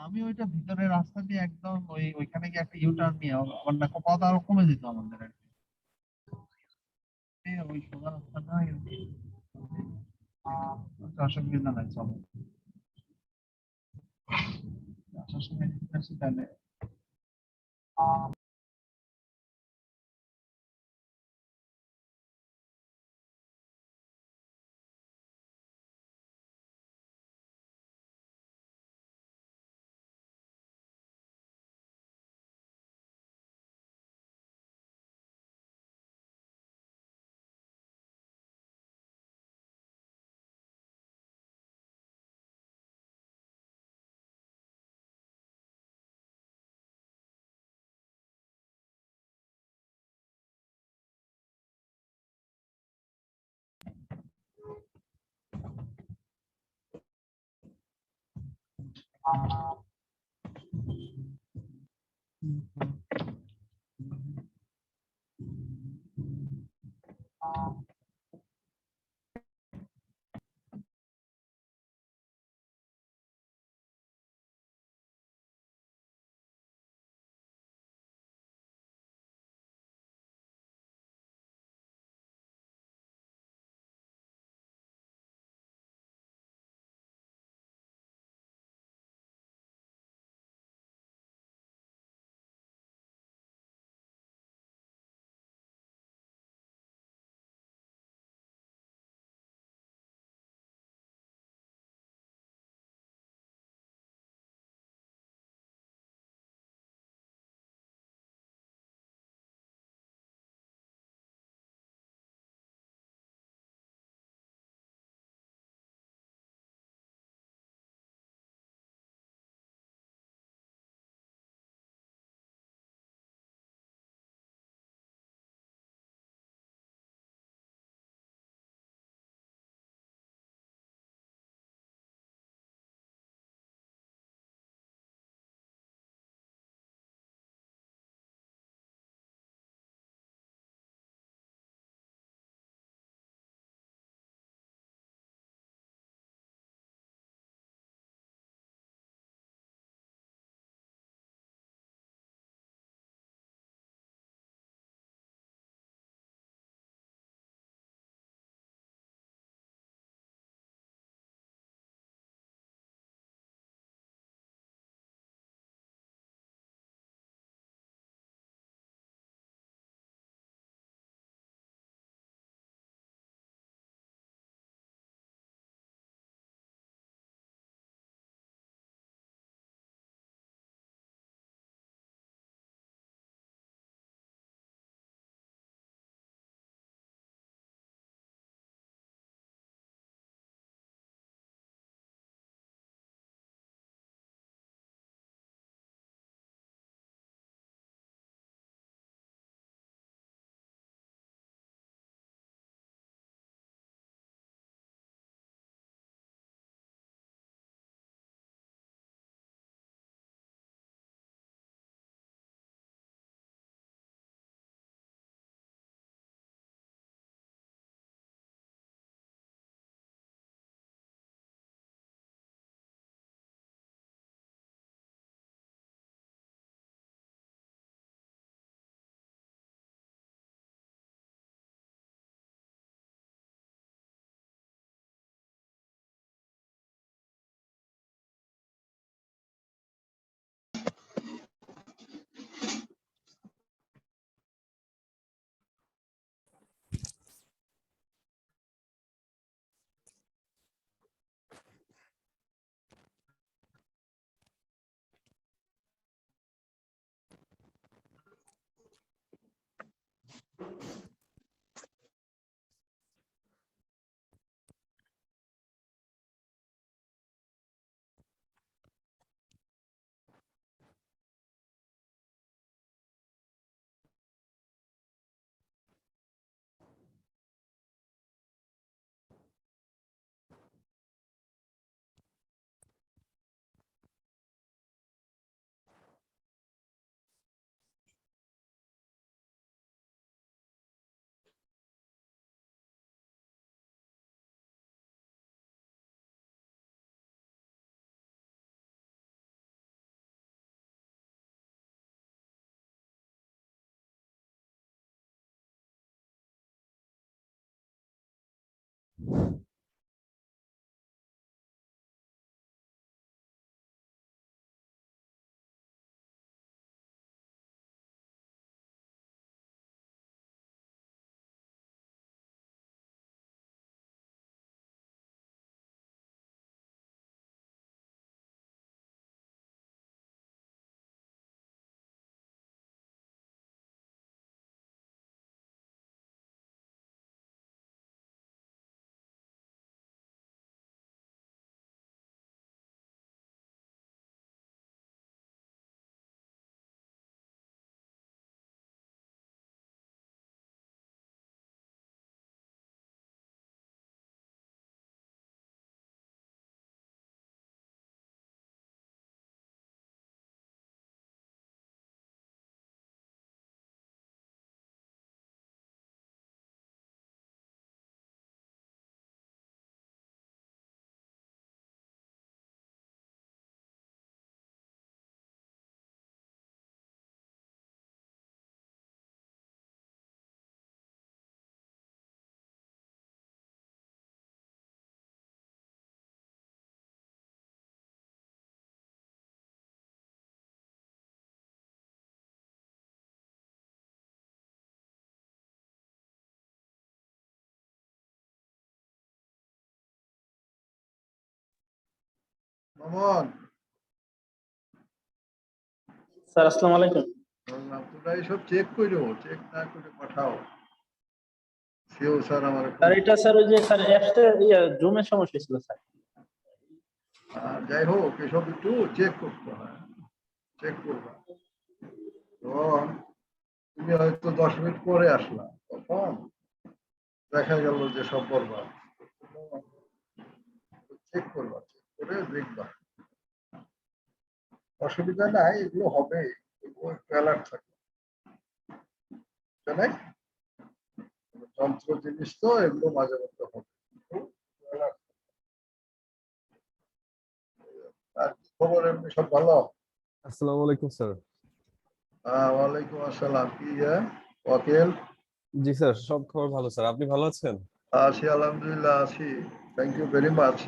আমি ওইটা ভিতরের রাস্তা দিয়ে একদম ওইখানে গিয়ে একটা ইউটার্ন নিয়ে আমার না পথ আরো কমে যেত আমাদের আর কি। ওই সোজা রাস্তাটা অসুবিধা নাই, চলো আসার সময় ঠিক আছে তাহলে। মামুন, স্যার আসসালামু আলাইকুম। তোমরা এইসব চেক করো, চেক না করে পাঠাও। সিও স্যার আমার স্যার এটা স্যার ওই যে স্যার অ্যাপসে জুমের সমস্যা ছিল স্যার। যাই হোক এসব একটু চেক করতে হয়, চেক করবা। তখন তুমি হয়তো 10 মিনিট পরে আসলা, তখন দেখা গেল যে সব বরবাদ। চেক করবা, চেক করে দেখবা, অসুবিধা নাই, এগুলো হবে, এগুলো একটু অ্যালার্ট থাকবে, তাই না? যন্ত্র জিনিস তো, এগুলো মাঝে মধ্যে হবে। আর কি খবর, এমনি সব ভালো? আসসালামু আলাইকুম স্যার। ওয়ালাইকুম আসসালাম। কি ওয়াকিল? জি স্যার, সব খবর ভালো স্যার। আপনি ভালো আছেন? আছি, আলহামদুলিল্লাহ আছি। Thank you very much.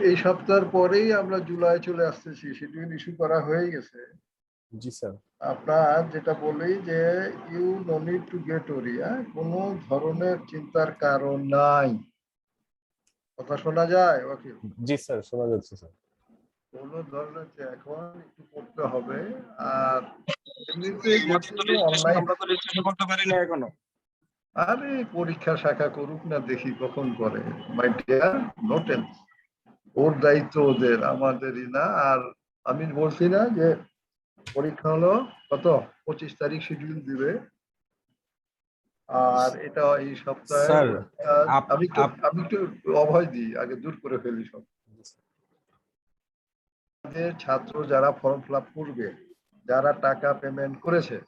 এই সপ্তাহের পরেই আমরা জুলাই চলে আসতেছি, শিডিউল ইস্যু করা হয়ে গেছে। জি স্যার। আপনার যেটা বলি যে you know need to get worry, কোনো ধরনের চিন্তার কারণ নাই। কথা শোনা যায় ওয়াকিল? জি স্যার, শোনা যাচ্ছে স্যার। কোনো ধরনের এখন একটু করতে হবে। আর এমনিতে যেগুলো অনলাইন, আমরা তো রেজিস্ট্রেশন করতে পারি না এখনো। আরে পরীক্ষা শাখা করুক না, দেখি কখন করে। My dear, no tense. ওর দায়িত্ব ওদের, আমাদেরই না। আর আমি বলছি না যে পরীক্ষা হলো কত, 25 তারিখ শিডিউল দিবে। আর এটা এই সপ্তাহে স্যার আমি একটু অভয় দিই, আগে দূর করে ফেলি সব। ছাত্র যারা ফর্ম ফিল আপ করবে, যারা টাকা পেমেন্ট করেছে,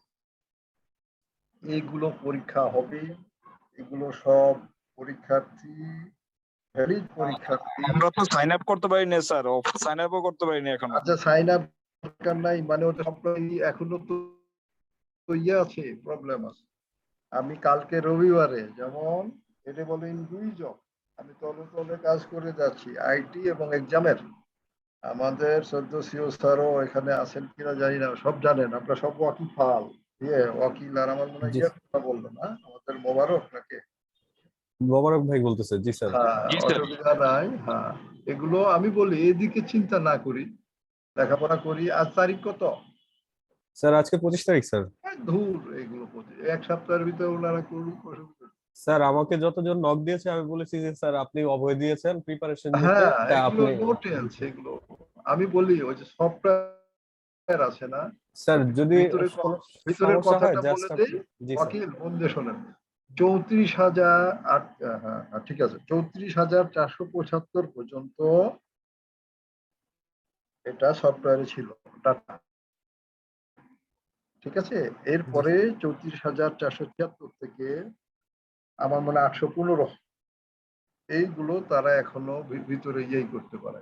এইগুলো পরীক্ষা হবে। এগুলো সব পরীক্ষার্থী, ভ্যালিড পরীক্ষার্থী। আমরা তো সাইন আপ করতে পারিনি স্যার, সাইন আপও করতে পারিনি এখনো। আচ্ছা, সাইন আপ দরকার নাই মানে ওটা সবটাই এখনো তো আছে, প্রবলেম আছে। আমি কালকে রবিবারে যেমন এটা বলে ইন্ডিভিজুয়াল, আমি তলে তলে কাজ করে যাচ্ছি আইটি এবং এক্সামের। আমাদের সদ্য সিও স্যারও এখানে আছেন কিনা জানি না, সব জানেন আপনারা, সব ওয়াকিল ফাল। ওয়াকিল আর আমার মনে হয় কথা বললো না, আমাদের মোবারক নাকি? মোবারক ভাই বলতেছে। জি স্যার। হ্যাঁ, অসুবিধা নাই। হ্যাঁ, এগুলো আমি বলি এদিকে চিন্তা না করি, লেখাপড়া করি। আজ তারিখ কত স্যার আজকে 25 তারিখ স্যার। ধুর, এগুলো এক সপ্তাহের ভিতরে ওনারা করুক, অসুবিধা। স্যার আমাকে যতজন নক দিয়েছে আমি বলেছি যে স্যার আপনি অভয় দিয়েছেন প্রিপারেশন নিতে, হ্যাঁ, তা এগুলো আপনি। No tense. এগুলো আমি বলি ওই যে সফটওয়্যার আছে না, স্যার যদি ভিতরে কোনো ভিতরের সমস্যা হয় কথাটা বলে জাস্ট দেই। আপনি। জি স্যার। ওয়াকিল মন দিয়ে শোনেন। 34,000, হ্যাঁ ঠিক আছে, 34,475 পর্যন্ত এটা সফটওয়্যারে ছিল ডাটা, ঠিক আছে। এরপরে 34,476 থেকে আমার মনে 815, এইগুলো তারা এখনো ভিতরে ইয়েই করতে পারে।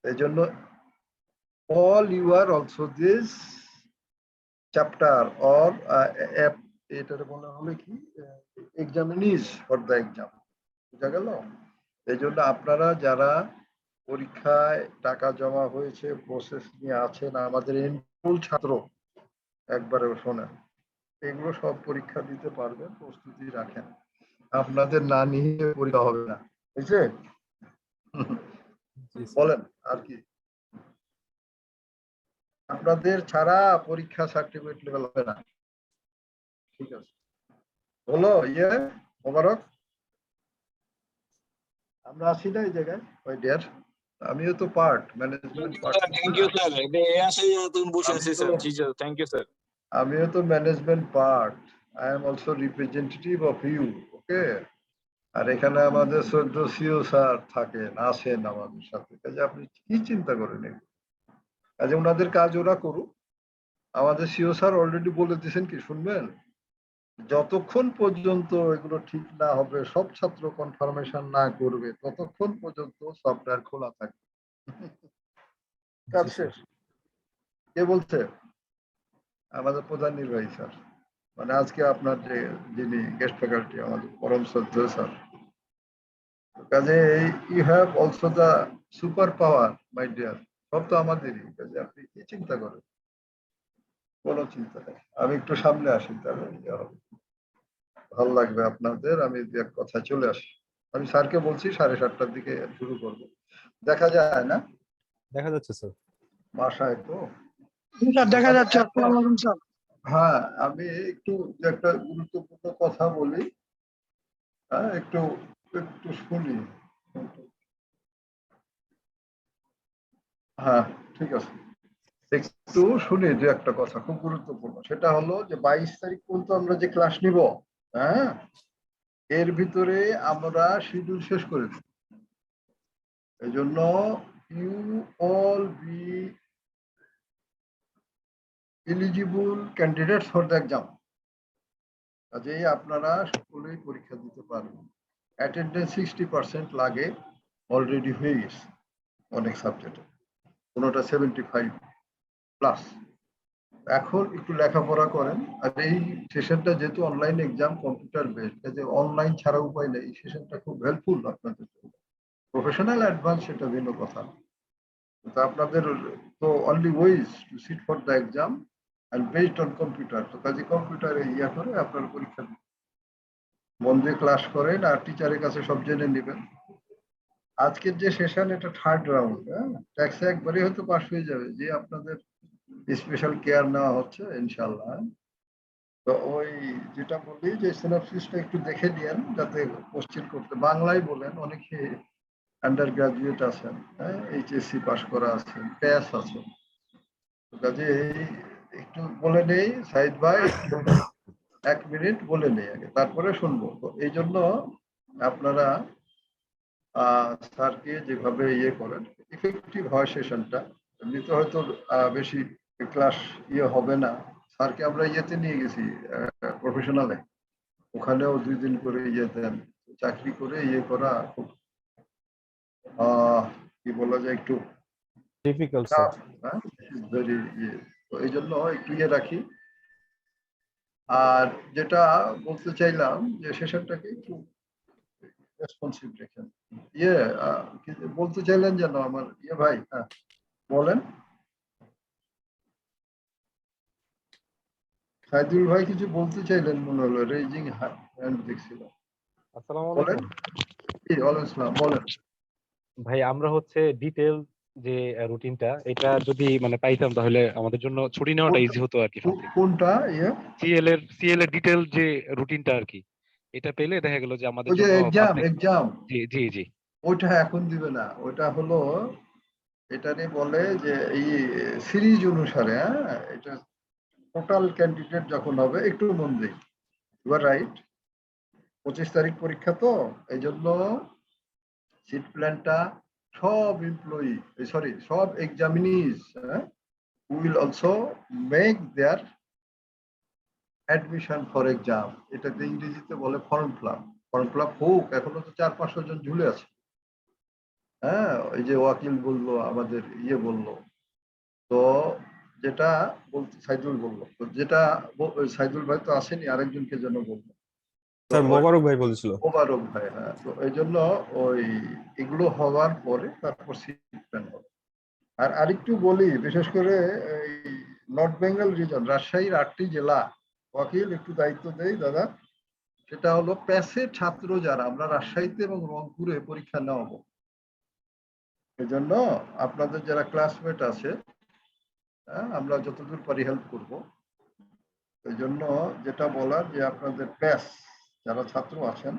এই জন্য all you are also this chapter or এটার বলা হলে কি এক্সামিনিজ ফর দ্য এক্সাম, বুঝা গেল? এই জন্য আপনারা যারা পরীক্ষায় টাকা জমা হয়েছে, প্রসেস নিয়ে আছেন, আমাদের এনরোল ছাত্র, একবারে শোনেন, এগুলো সব পরীক্ষা দিতে পারবেন, প্রস্তুতি রাখেন। আপনাদের না নিয়ে পরীক্ষা হবে না, বুঝছে? বলেন আর কি, আপনাদের ছাড়া পরীক্ষা সার্টিফিকেট লেভেল হবে না। ঠিক আছে, হলো মোবারক, আমরা আছি না এই জায়গায়, ওই ডিয়ার। আমিও তো part management part. Thank you sir, এই আসেই তুমি বসে আছি স্যার। জি স্যার, থ্যাংক ইউ স্যার। আমিও তো management part, I am also representative of you, okay? আর এখানে আমাদের সদ্য সিও স্যার থাকেন, আসেন আমাদের সাথে, কাজে আপনি কি চিন্তা করেন, কাজে ওনাদের কাজ ওরা করুক। আমাদের সিও স্যার অলরেডি বলে দিয়েছেন কি, শুনবেন, যতক্ষণ পর্যন্ত এগুলো ঠিক না হবে, সব ছাত্র কনফার্মেশন না করবে, ততক্ষণ পর্যন্ত সফটওয়্যার খোলা থাকবে। কাজ শেষ। কে বলছে? আমাদের প্রধান নির্বাহী স্যার, মানে আজকে আপনার যে যিনি গেস্ট ফ্যাকাল্টি, আমাদের পরম শ্রদ্ধেয় স্যার। কাজে you have also the super power my dear, সব তো আমাদেরই, কাজে আপনি কি চিন্তা করেন? কোনো চিন্তা নেই, আমি একটু সামনে আসি, তাহলে ভালো লাগবে আপনাদের। আমি দু এক কথা চলে আসি। আমি স্যারকে বলছি 7:30টার দিকে শুরু করবো, দেখা যায় না? দেখা যাচ্ছে স্যার। বাসায় তো স্যার দেখা যাচ্ছে। আসসালামু আলাইকুম স্যার। হ্যাঁ, আমি একটু একটা গুরুত্বপূর্ণ কথা বলি, হ্যাঁ, একটু একটু শুনি। হ্যাঁ, ঠিক আছে, একটু শুনি যে একটা কথা খুব গুরুত্বপূর্ণ, সেটা হলো যে 22 তারিখ পর্যন্ত আমরা যে ক্লাস নিব, হ্যাঁ, এর ভিতরে আমরা শিডিউল শেষ করে দিই। এই জন্য you all be eligible candidates for the exam. কাজেই আপনারা সকলেই পরীক্ষা দিতে পারবেন। অ্যাটেন্ডেন্স 60% লাগে, অলরেডি হয়ে গেছে অনেক সাবজেক্টে, কোনোটা 75+। এখন একটু লেখাপড়া করেন। আর এই সেশনটা যেহেতু অনলাইন এক্সাম, কম্পিউটার বেসড, কাজে অনলাইন ছাড়া উপায় নেই। এই সেশনটা খুব হেল্পফুল আপনাদের জন্য। প্রফেশনাল অ্যাডভান্স সেটা ভিন্ন কথা, কিন্তু আপনাদের তো only ways to sit for the exam and based on computer. তো কাজে কম্পিউটারে ইয়া করে আপনার পরীক্ষা মন দিয়ে ক্লাস করেন, আর টিচারের কাছে সব জেনে নেবেন। আজকের যে সেশন, এটা থার্ড রাউন্ড, হ্যাঁ, ট্যাক্সে একবারই হয়তো পাস হয়ে যাবে, যে আপনাদের স্পেশাল কেয়ার নেওয়া হচ্ছে ইনশাল্লাহ। তো ওই যেটা বলি যে সিনপসিসটা একটু দেখে নিয়েন, যাতে কোশ্চেন করতে বাংলায় বলেন। অনেকে আন্ডার গ্রাজুয়েট আছেন, হ্যাঁ, এইচএসসি পাস করা আছেন, প্যাস আছেন, কাজে একটু বলে নেই সাইদ ভাই, 1 মিনিট বলে নেই আগে, তারপরে শুনবো। তো এই জন্য আপনারা স্যারকে যেভাবে ইয়ে করেন, ইফেক্টিভ হয় সেশনটা। এমনিতে হয়তো বেশি ক্লাস ইয়ে হবে না। স্যারকে আমরা ইয়েতে নিয়ে গেছি, প্রফেশনালে, ওখানেও 2 দিন করে ইয়ে দেন। চাকরি করে ইয়ে করা খুব কি বলা যায়, একটু ডিফিকাল্ট স্যার। ভেরি ইয়ে। তো এই জন্য একটু ইয়ে রাখি। আর যেটা বলতে চাইলাম, যে সেশনটাকে একটু রেসপন্সিভ রেখেন। ইয়ে বলতে চাইলেন যেন আমার ভাই, হ্যাঁ বলেন। সাইদুল ভাই কিছু বলতে চাইলেন মনে হলো, রেজিং হ্যান্ড দেখছিল। আসসালামু বলেন। আলাইকুম জি ওয়ালাইকুম আসসালাম, বলেন। ভাই। আমরা হচ্ছে ডিটেল যে রুটিনটা, এটা যদি মানে পাইতাম তাহলে আমাদের জন্য ছুটি নেওয়াটা ইজি হতো আর কি। কোনটা? ইয়ে সিএল এর ডিটেল যে রুটিনটা আর কি, এটা পেলে দেখা গেল যে আমাদের ওই যে জন্য এক্সাম, জি জি জি। ওইটা এখন দিবে না। ওইটা হলো, এটারে বলে যে এই সিরিজ অনুসারে, হ্যাঁ, এটা টোটাল ক্যান্ডিডেট যখন হবে, একটু মন দিই, ইউ আর রাইট। 25 তারিখ পরীক্ষা, তো এই জন্য সিট প্ল্যানটা সব এমপ্লয়ি, সরি, সব examinees will also make their admission for exam. এটাতে ইংরেজিতে বলে form fill up. Form fill up হোক, এখনো তো 400-500 জন ঝুলে আছে, হ্যাঁ, এই যে ওয়াকিল বললো, আমাদের বললো। তো যেটা বলতে সাইদুল বললো, তো যেটা সাইদুল ভাই তো আসেনি, আরেকজনকে যেন বলবো, তো স্যার মোবারক ভাই বলেছিল। মোবারক ভাই, হ্যাঁ। তো এই জন্য ওই এগুলো হওয়ার পরে তারপর সিট প্ল্যান হবে। আর আরেকটু বলি, বিশেষ করে এই নর্থ বেঙ্গল রিজন, রাজশাহীর 8টি জেলা, ওয়াকিল একটু দায়িত্ব দেই দাদা, সেটা হলো প্যাসে ছাত্র যারা, আমরা রাজশাহীতে এবং রংপুরে পরীক্ষা নেওয়াবো, এই জন্য আপনাদের যারা ক্লাসমেট আছে, হ্যাঁ, আমরা যতদূর পারি হেল্প করবো। এই জন্য যেটা বলার যে আপনাদের প্যাস যারা ছাত্র আছেন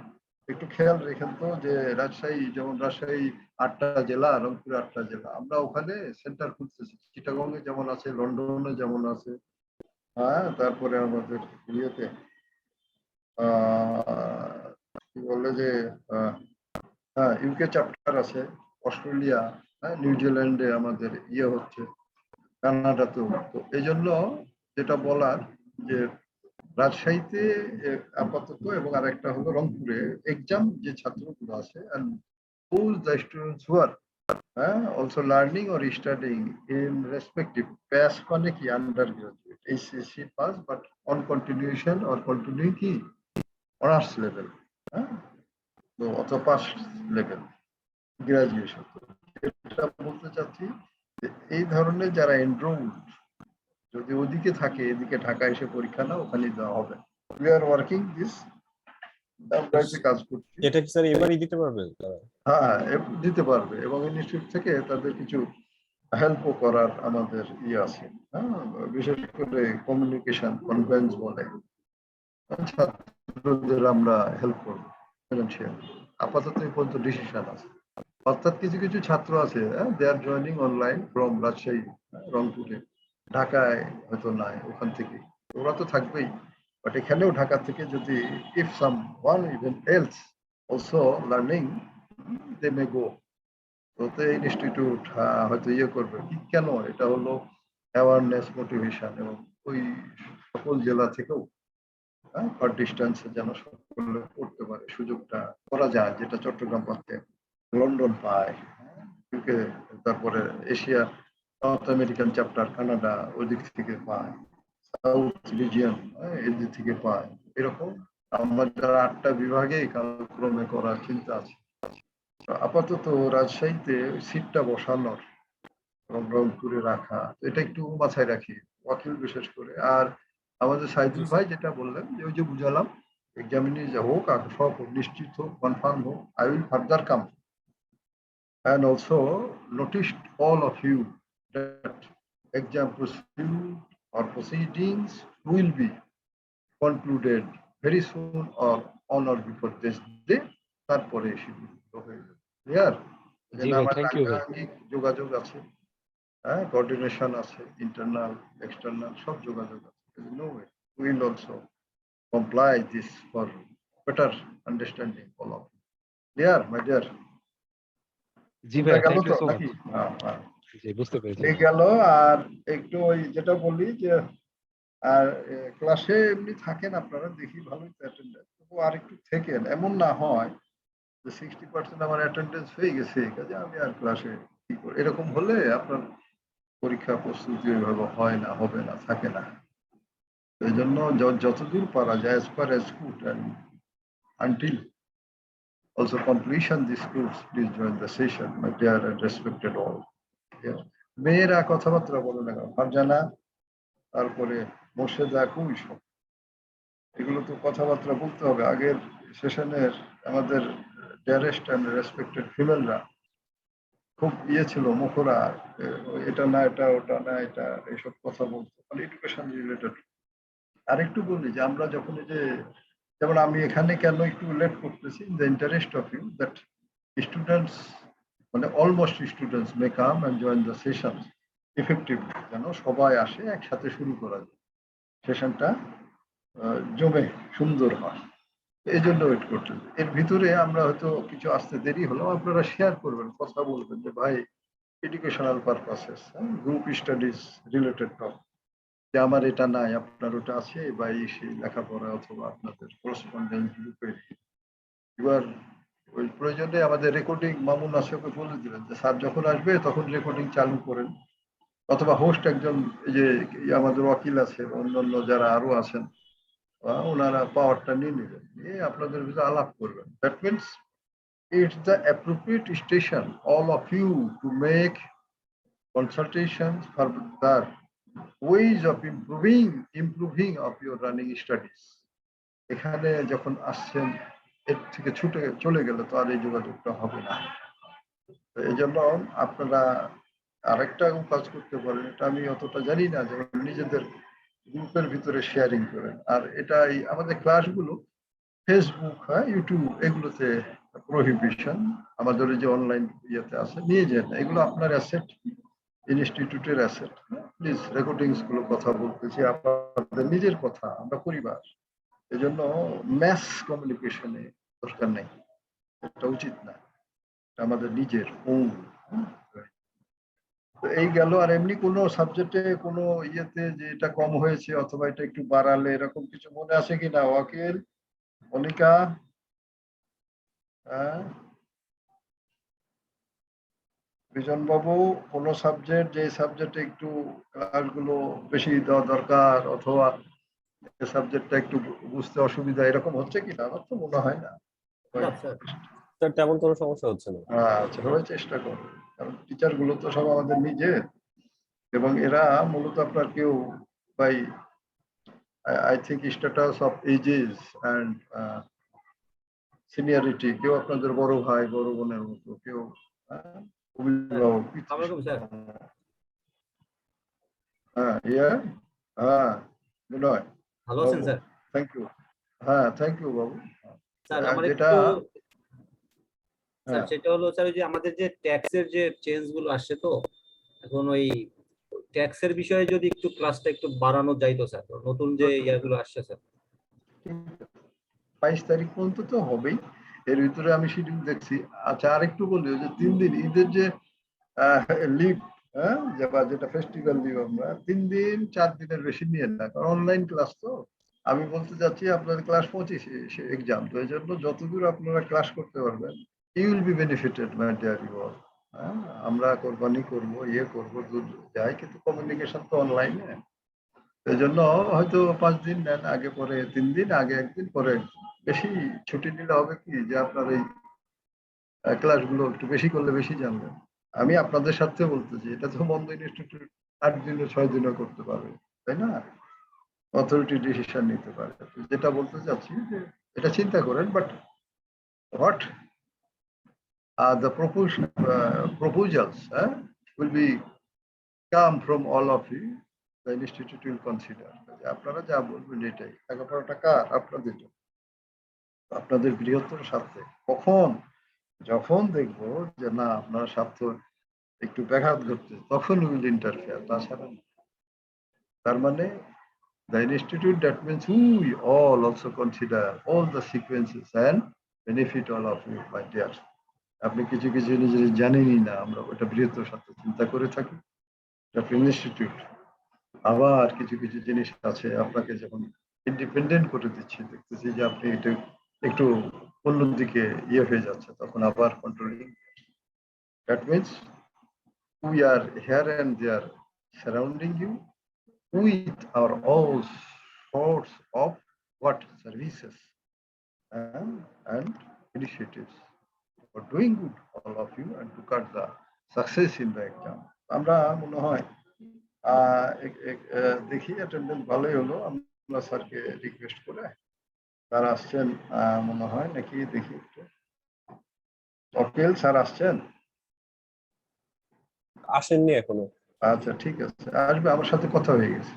একটু খেয়াল রেখেন তো, যে রাজশাহী, যেমন রাজশাহী 8টা জেলা, রংপুর 8টা জেলা, আমরা ওখানে সেন্টার খুলতেছি, চিটাগংয়ে যেমন আছে, লন্ডনে যেমন আছে, হ্যাঁ, তারপরে আমাদের ইয়েতে কি বলে যে হ্যাঁ, ইউকে চ্যাপ্টার আছে, অস্ট্রেলিয়া, হ্যাঁ, নিউজিল্যান্ডে আমাদের ইয়ে হচ্ছে, কানাডাতেও। তো এই জন্য যেটা বলার যে রাজশাহীতে আপাতত, এবং আরেকটা হলো রংপুরে এক্সাম যে ছাত্রগুলো আছে, and those the students who are also learning or studying in respective pass মানে কি undergraduate HSC pass but on continuation or continuing কি অনার্স লেভেল, হ্যাঁ, তো অথবা পাস লেভেল গ্রাজুয়েশন। এটা বলতে চাচ্ছি যে এই ধরনের যারা এনরোলড যদি ওদিকে থাকে, এদিকে ঢাকা এসে পরীক্ষা না, ওখানে দেওয়া হবে। উই আর ওয়ার্কিং দিস, আমরা এতে কাজ করছি। এটা কি স্যার এবারই দিতে পারবে? হ্যাঁ, দিতে পারবে, এবং ইনস্টিটিউট থেকে তাদের কিছু হেল্পও করার আমাদের ইয়ে আছে, হ্যাঁ, বিশেষ করে কমিউনিকেশন কনফারেন্স বলে ছাত্রদের আমরা হেল্প করবো ফিনান্সিয়াল। আপাতত এই পর্যন্ত ডিসিশন আছে, অর্থাৎ কিছু কিছু ছাত্র আছে দে আর জয়নিং অনলাইন ফ্রম রাজশাহী, রংপুরে, ঢাকায় হয়তো নাই, ওখান থেকে ওরা তো থাকবেই, বাট এখানেও ঢাকা থেকে যদি if someone even else also learning they may go, তো ইনস্টিটিউট হয়তো ইয়ে করবে, কেন, এটা হলো অ্যাওয়ারনেস মোটিভেশন, এবং ওই সকল জেলা থেকেও ফর ডিস্টেন্সে যেন সকলে করতে পারে, সুযোগটা করা যায়, যেটা চট্টগ্রাম পাচ্ছে, লন্ডন পায়, ইউকে, তারপরে Asia, south American chapter Canada ওই দিক থেকে পায়, সাউথ রিজিয়ন এদিক থেকে পায়, এরকম আমাদের 8টা বিভাগে কালক্রমে করার চিন্তা আছে। আপাতত রাজশাহীতে সিটটা বসানোর এবং রংপুরে রাখা, এটা একটু মাথায় রাখি ওয়াকিল বিশেষ করে। আর আমাদের সাইদুল ভাই যেটা বললেন, যে ওই যে বুঝালাম, এক্সামিনি যে হোক, আর সব নিশ্চিত হোক, কনফার্ম হোক, I will further come and also noticed all of you that exam procedure or proceedings will be concluded very soon or on or before this day, তারপরে শিডিউল হয়ে যাবে, ক্লিয়ার? জি ভাই, থ্যাংক ইউ ভাই। যোগাযোগ আছে, হ্যাঁ, coordination আছে, internal external সব যোগাযোগ আছে, no way will also comply this for better understanding all of, clear my dear? জি ভাই, গেল থ্যাংক ইউ তো সো মাচ। নাকি? হ্যাঁ, হ্যাঁ, জি, বুঝতে পেরেছি। এই গেল। আর একটু ওই যেটা বলি যে আর ক্লাসে এমনি থাকেন আপনারা, দেখি ভালোই তো অ্যাটেন্ডেন্স, তবু আর একটু থেকেন, এমন না হয় যে 60% আমার অ্যাটেন্ডেন্স হয়ে গেছে, কাজে আমি আর ক্লাসে কি করি, এরকম হলে আপনার পরীক্ষা প্রস্তুতি ওইভাবে হয় না, হবে না, থাকে না। এই জন্য যতদূর পারা যায়, as far as good and until also completion this course, please join the session, my dear and respected all. Yes. মেয়েরা কথাবার্তা বলে না, ফারজানা, তারপরে মোর্শেদা, খুবই সব, এগুলো তো কথাবার্তা বলতে হবে। আগের সেশনের আমাদের ডিয়ারেস্ট এন্ড রেসপেক্টেড ফিমেলরা খুব ইয়ে ছিল, মুখরা, এটা না এটা, ওটা না এটা, এইসব কথা বলতো, মানে এডুকেশন রিলেটেড। আরেকটু বলি যে আমরা যখন এই যে, যেমন আমি এখানে কেন একটু লেট করতেছি, in the interest of you that students, মানে almost students may come and join the session effectively, যেন সবাই আসে, একসাথে শুরু করা যায়, সেশনটা জমে সুন্দর হয়, এই জন্য ওয়েট করতে। এর ভিতরে আমরা হয়তো কিছু আসতে দেরি হলো, আপনারা শেয়ার করবেন, কথা বলবেন যে ভাই educational purposes, group studies related top, যে আমার এটা নাই, আপনার ওটা আছে, বা এই সেই লেখাপড়া, অথবা আপনাদের করসপন্ডেন্স গ্রুপে এবার ওই প্রয়োজনে আমাদের রেকর্ডিং মামুন আছে, ওকে বলে দিলেন যে স্যার যখন আসবে তখন রেকর্ডিং চালু করেন, অথবা হোস্ট একজন এই যে আমাদের ওয়াকিল আছে, অন্যান্য যারা আরো আছেন, ওনারা পাওয়ারটা নিয়ে নেবেন, নিয়ে আপনাদের ভিতরে আলাপ করবেন। That means it's the appropriate station, all of you, to make consultations for the ways of improving of your running studies. এখানে যখন আসছেন এর থেকে ছুটে চলে গেলে তো আর এই যোগাযোগটা হবে না। এই জন্য আপনারা আরেকটা কাজ করতে পারেন, এটা আমি অতটা জানি না, যেমন নিজেদের গ্রুপের ভিতরে শেয়ারিং করেন। আর এটা আমাদের ক্লাসগুলো ফেসবুক, ইউটিউব এগুলোতে প্রহিবিশন, আমাদের যে অনলাইন ইয়েতে আছে নিয়ে যান, এগুলো আপনার অ্যাসেট, ইনস্টিটিউটের অ্যাসেট। প্লিজ রেকর্ডিংস গুলো কথা বলতেছি, আপনাদের নিজের কথা, আমরা পরিবার, এই জন্য ম্যাস কমিউনিকেশনে দরকার নেই, এটা উচিত না, এটা আমাদের নিজের ওন। এই গেল। আর এমনি কোনো সাবজেক্টে কোনো ইয়েতে যে এটা কম হয়েছে অথবা এটা একটু বাড়ালে এরকম কিছু মনে আছে কিনা ওয়াকিল, মনিকা? বিজন বাবু, কোন সাবজেক্ট, যে সাবজেক্টে একটু ক্লাসগুলো বেশি দেওয়া দরকার অথবা সাবজেক্টটা একটু বুঝতে অসুবিধা এরকম হচ্ছে কিনা? আমার তো মনে হয় না। স্যার তেমন কোনো সমস্যা হচ্ছে না। আচ্ছা, সবাই চেষ্টা করো, কারণ টিচার গুলো তো সব আমাদের নিজের, এবং এরা মূলত আপনার কেউ by I think status of ages and seniority, কেউ আপনাদের বড় ভাই বড় বোনের মতো, কেউ অভিভাবক। হ্যাঁ, হ্যাঁ, বিনয়, ভালো আছেন স্যার? Thank you. হ্যাঁ, থ্যাংক ইউ বাবু। স্যার আমার যেটা স্যার সেটা হলো স্যার, ওই যে আমাদের যে ট্যাক্সের যে চেঞ্জ গুলো আসছে, তো এখন ওই ট্যাক্সের বিষয়ে যদি একটু ক্লাসটা একটু বাড়ানো যাইতো স্যার, নতুন যে ইয়াগুলো আসছে স্যার। 22 তারিখ পর্যন্ত তো হবেই, এর ভিতরে আমি শিডিউল দেখছি। আচ্ছা, আরেকটু বলি, যে 3 দিন ঈদের যে লিভ, যেটা ফেস্টিভ্যাল লিভ, আমরা 3 দিন 4 দিনের বেশি নিয়ে না, কারণ অনলাইন ক্লাস তো। আমি বলতে চাচ্ছি আপনাদের ক্লাস 25 এক্সাম, তো এই জন্য যতদূর আপনারা ক্লাস করতে পারবেন, you will be benefited my dear you all. আমরা কোরবানি করবো, ইয়ে করবো, দূর যাই, কিন্তু কমিউনিকেশন তো অনলাইনে। এই জন্য হয়তো 5 দিন নেন, আগে পরে 3 দিন, আগে একদিন পরে একদিন। বেশি ছুটি নিলে হবে কি, যে আপনার এই ক্লাসগুলো একটু বেশি করলে বেশি জানবেন। আমি আপনাদের সাথে বলতেছি, এটা তো বন্ধ ইনস্টিটিউট 8 দিনে 6 দিনে করতে পারবে, তাই না? অথরিটি ডিসিশন নিতে পারে। যেটা বলতে চাচ্ছি যে এটা চিন্তা করেন, but what the proposals will be come from all of you, the institute will consider. আপনারা যা বলবেন এটাই, লেখাপড়াটা কার? আপনাদের, আপনাদের বৃহত্তর স্বার্থে। কখন? যখন দেখবো যে না আপনার স্বার্থ একটু ব্যাঘাত ঘটছে, তখন উইল ইন্টারফেয়ার, তাছাড়া না। তার মানে the institute, that means we all also consider all the sequences and benefit all of you, my dear. আপনি কিছু কিছু নিজের জানেনই না, আমরা ওটা বৃহত্তর স্বার্থে চিন্তা করে থাকি। ইনস্টিটিউট আবার কিছু কিছু জিনিস আছে, আপনাকে যখন ইন্ডিপেন্ডেন্ট করে দিচ্ছি, দেখতেছি যে আপনি এটা একটু অন্যদিকে ইয়ে হয়ে যাচ্ছে, তখন আবার controlling. That means we are here and there surrounding you with our all sorts of what services and initiatives for doing good all of you and to cut the success in the exam. আমরা মনে হয় দেখি attendance ভালোই হলো, আমরা স্যারকে request করে sir আসছেন মনে হয় নাকি, দেখি একটু। অকিল স্যার আসছেন? আসেননি এখনো। আচ্ছা, ঠিক আছে, আসবে, আমার সাথে কথা হয়ে গেছে,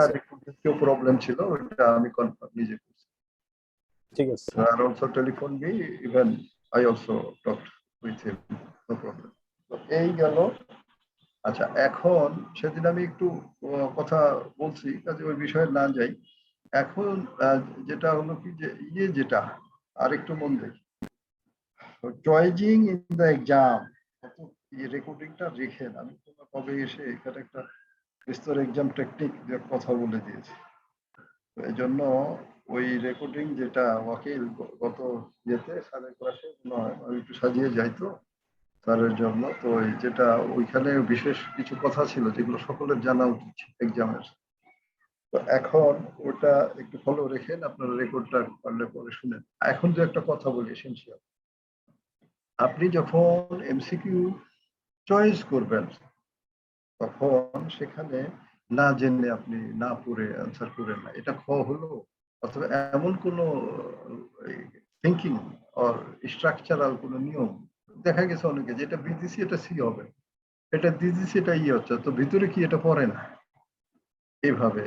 আর একটু কেউ প্রবলেম ছিল, ওইটা আমি কনফার্ম নিজে করছি। ঠিক আছে। Sir also telephone me, even I also talked with him, no problem. তো এই গেল। আচ্ছা, এখন সেদিন আমি একটু কথা বলছি, কাজে ওই বিষয়ে না যাই। এখন যেটা হলো কি, যে যেটা আরেকটু মন দেখি, চয়েজিং ইন দ্য এক্সাম, রেকর্ডিংটা রেখেন। আমি কবে এসে এখানে একটা বিস্তর এক্সাম টেকনিক কথা বলে দিয়েছি, তো এই জন্য ওই রেকর্ডিং যেটা ওয়াকিল গত ইয়েতে স্যারের ক্লাসে মনে হয় আমি একটু সাজিয়ে যাই, তো স্যারের জন্য। তো এই যেটা ওইখানে বিশেষ কিছু কথা ছিল যেগুলো সকলের জানা উচিত এক্সামের। তো এখন ওটা একটু ফলো রেখেন, আপনারা রেকর্ডটা পারলে পরে শুনেন। এখন যে একটা কথা বলি এসেনশিয়াল, আপনি যখন এমসিকিউ চয়েস করবেন তখন সেখানে না জেনে আপনি না পড়ে অ্যান্সার করেন না। এটা খ হলো, অথবা এমন কোনো থিঙ্কিং অর স্ট্রাকচারাল কোনো নিয়ম দেখা গেছে অনেকে, যেটা বিদিসি এটা সি হবে, এটা দিদিসি এটা ইয়ে হচ্ছে, তো ভিতরে কি এটা পড়ে না, এইভাবে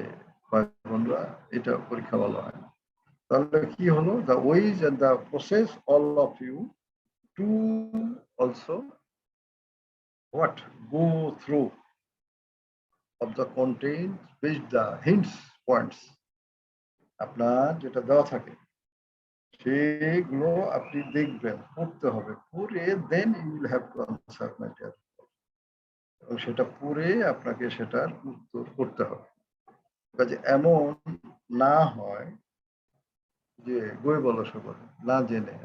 বোনরা এটা পরীক্ষা বলা হয় না। তাহলে কি হলো, the ways and the process all of you to also what go through of the content which the hints points আপনার যেটা দেওয়া থাকে সেগুলো আপনি দেখবেন, পড়তে হবে, পড়ে then you will have to answer matter, এবং সেটা পড়ে আপনাকে সেটার উত্তর করতে হবে। কাজে এমন না হয় যে বই বলা সকল না জেনে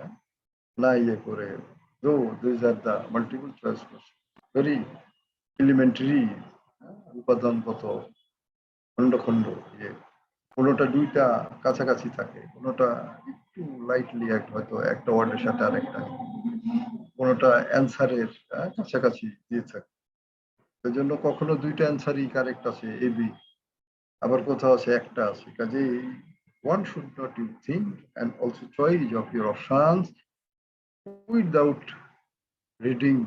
না ইয়ে করে, দো this are the multiple choice question, very elementary, উপাদান কত, খন্ড খন্ড ইয়ে, কোনোটা দুইটা কাছাকাছি থাকে, কোনোটা একটু লাইটলি হয়তো একটা ওয়ার্ডের সাথে আরেকটা, কোনোটা অ্যান্সারের কাছাকাছি দিয়ে থাকে। সেই জন্য কখনো দুইটা অ্যান্সারই কারেক্ট আছে এ বি, আবার কোথাও আছে একটা আছে। কাজেই one should not you think and also choice of your options without reading,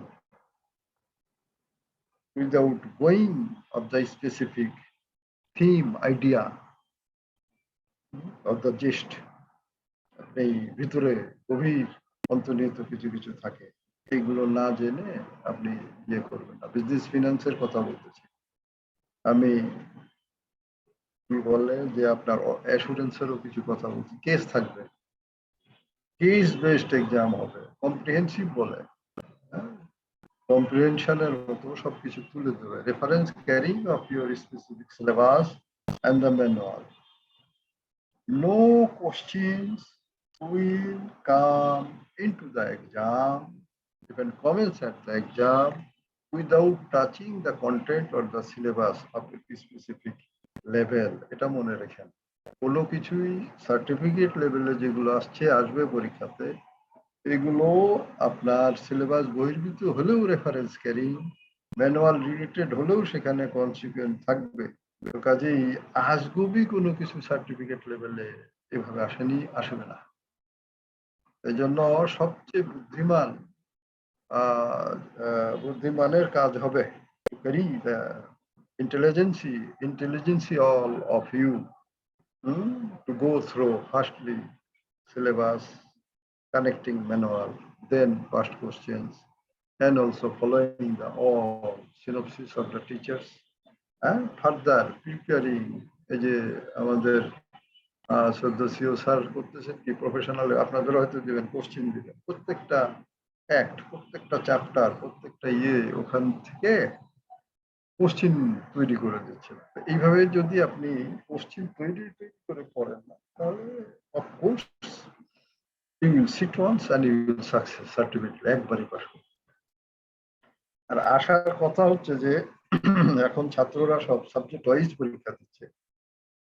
without going of the specific theme idea of the gist। আপনি ভিতরে গভীর অন্তর্নিহিত কিছু কিছু থাকে, এইগুলো না জেনে আপনি ইয়ে করবেন না। বিজনেস ফিনান্সের কথা বলতেছি আমি, কি বলে যে আপনার অ্যাসুরেন্সেরও কিছু কথা বলছি। কেস থাকবে, কেস বেসড এক্সাম হবে, কম্প্রিহেন্সিভ বলে, কম্প্রিহেনশনের মতো সবকিছু তুলে দেবে। Reference carrying of your specific syllabus and the manual. No questions will come into the exam, even comments at the exam, without touching the content or the syllabus of a specific level। এটা মনে রাখেন, কোনো কিছুই certificate লেভেলে যেগুলো আসবে পরীক্ষাতে, এগুলো আপনার সিলেবাস বহির্ভূত হলেও রেফারেন্স ক্যারিং, ম্যানুয়াল রিলেটেড হলেও সেখানে কনসিকুয়েন্ট থাকবে। কাজেই আজগুবি কোনো কিছু সার্টিফিকেট লেভেলে এভাবে আসবে না। এই জন্য সবচেয়ে বুদ্ধিমানের কাজ হবে intelligency all of you to go through firstly syllabus, connecting manual, then past questions, and also following the all synopsis of the teachers, and further preparing এই যে আমাদের সদস্য স্যার করতেছেন কি প্রফেশনাল, আপনাদের হয়তো দিবেন, কোশ্চেন দিবেন, প্রত্যেকটা অ্যাক্ট, প্রত্যেকটা চ্যাপ্টার, প্রত্যেকটা ইয়ে ওখান থেকে কোশ্চেন তৈরি করে দিচ্ছে। এইভাবে যদি আপনি কোশ্চেন তৈরি করে পড়েন না, তাহলে of course you will sit once and you will success, certificate একবারই পাস করবে। আর আশার কথা হচ্ছে যে এখন ছাত্ররা সব সাবজেক্ট ওয়াইজ পরীক্ষা দিচ্ছে,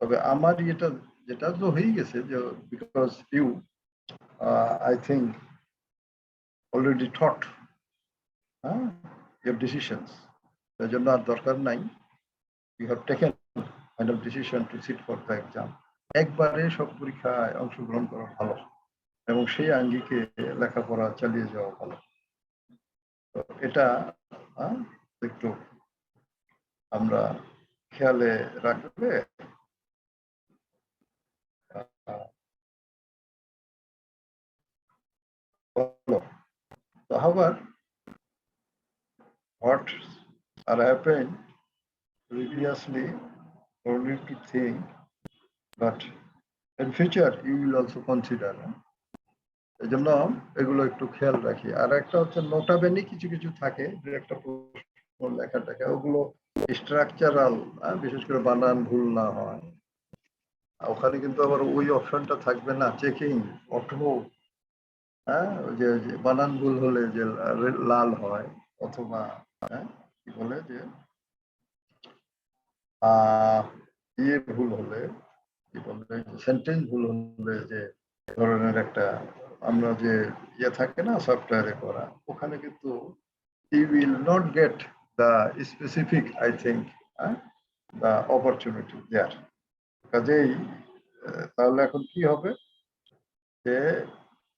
তবে আমার এটা যেটা তো হয়ে গেছে যে because you I think already thought your decisions, সেই জন্য আর দরকার নাই, you have taken kind of decision to sit for the exam. একবারে সব পরীক্ষায় অংশগ্রহণ করা ভালো এবং সেই আঙ্গিকে লেখাপড়া চালিয়ে যাওয়া ভালো। তো এটা একটু আমরা খেয়ালে রাখলে however what are happened previously only to think, but in future you will also consider। এই জন্য এগুলো একটু খেয়াল রাখি। আর একটা হচ্ছে নোটাবেনি কিছু কিছু থাকে, যে একটা প্রশ্ন লেখা থাকে, ওগুলো স্ট্রাকচারাল, বিশেষ করে বানান ভুল না হয়। ওখানে কিন্তু আবার ওই অপশনটা থাকবে না, চেকিং অটো হ্যাঁ, ওই যে বানান ভুল হলে যে লাল হয়, অথবা কি বলে যে ইয়ে ভুল হলে, কি বলে, সেন্টেন্স ভুল হলে যে ধরনের একটা আমরা যে ইয়ে থাকে না সফটওয়্যারে করা, ওখানে কিন্তু you will not get the specific, I think, the opportunity there. কাজেই তাহলে এখন কি হবে যে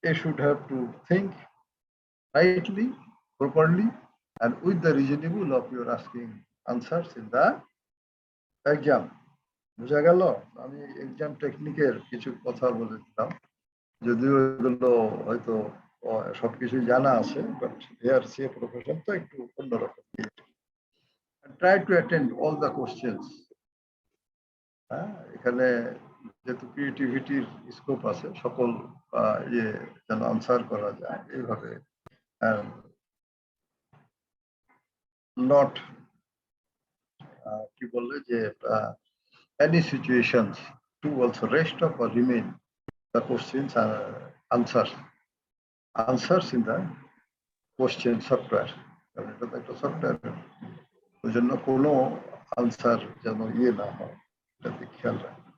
they should have to think rightly, properly, and with the reasonable of your asking answers in the exam. বুঝা গেল? আমি এক্সাম টেকনিকের কিছু কথা বলে দিলাম, যদিও এগুলো হয়তো সবকিছুই জানা আছে, বাট হেয়ার সে প্রফেশন তো একটু অন্যরকম। Try to attend all the questions. এখানে যেহেতু ক্রিয়েটিভিটির স্কোপ আছে, সকল ইয়ে যেন আনসার করা যায় এইভাবে, নট কি বললে যে any situations to also rest of or remain the questions are answers in the question software. কারণ এটা তো একটা সফটওয়্যার, ওই জন্য কোনো আনসার যেন ইয়ে না হয়, এটাতে খেয়াল রাখবে।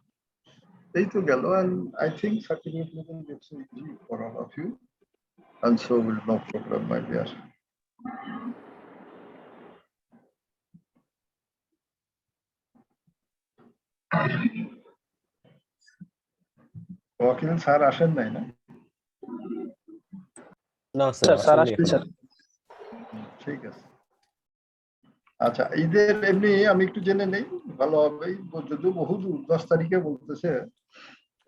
এই তো গেল, and I think certificate level gets easy for all of you, and so will no problem, my dear. Wakil sir আসেন নাই না? না স্যার স্যার আসেন স্যার। ঠিক আছে, আচ্ছা। ঈদের এমনি আমি একটু জেনে নেই, ভালো হবে। যদিও বহু 10 তারিখে বলতেছে,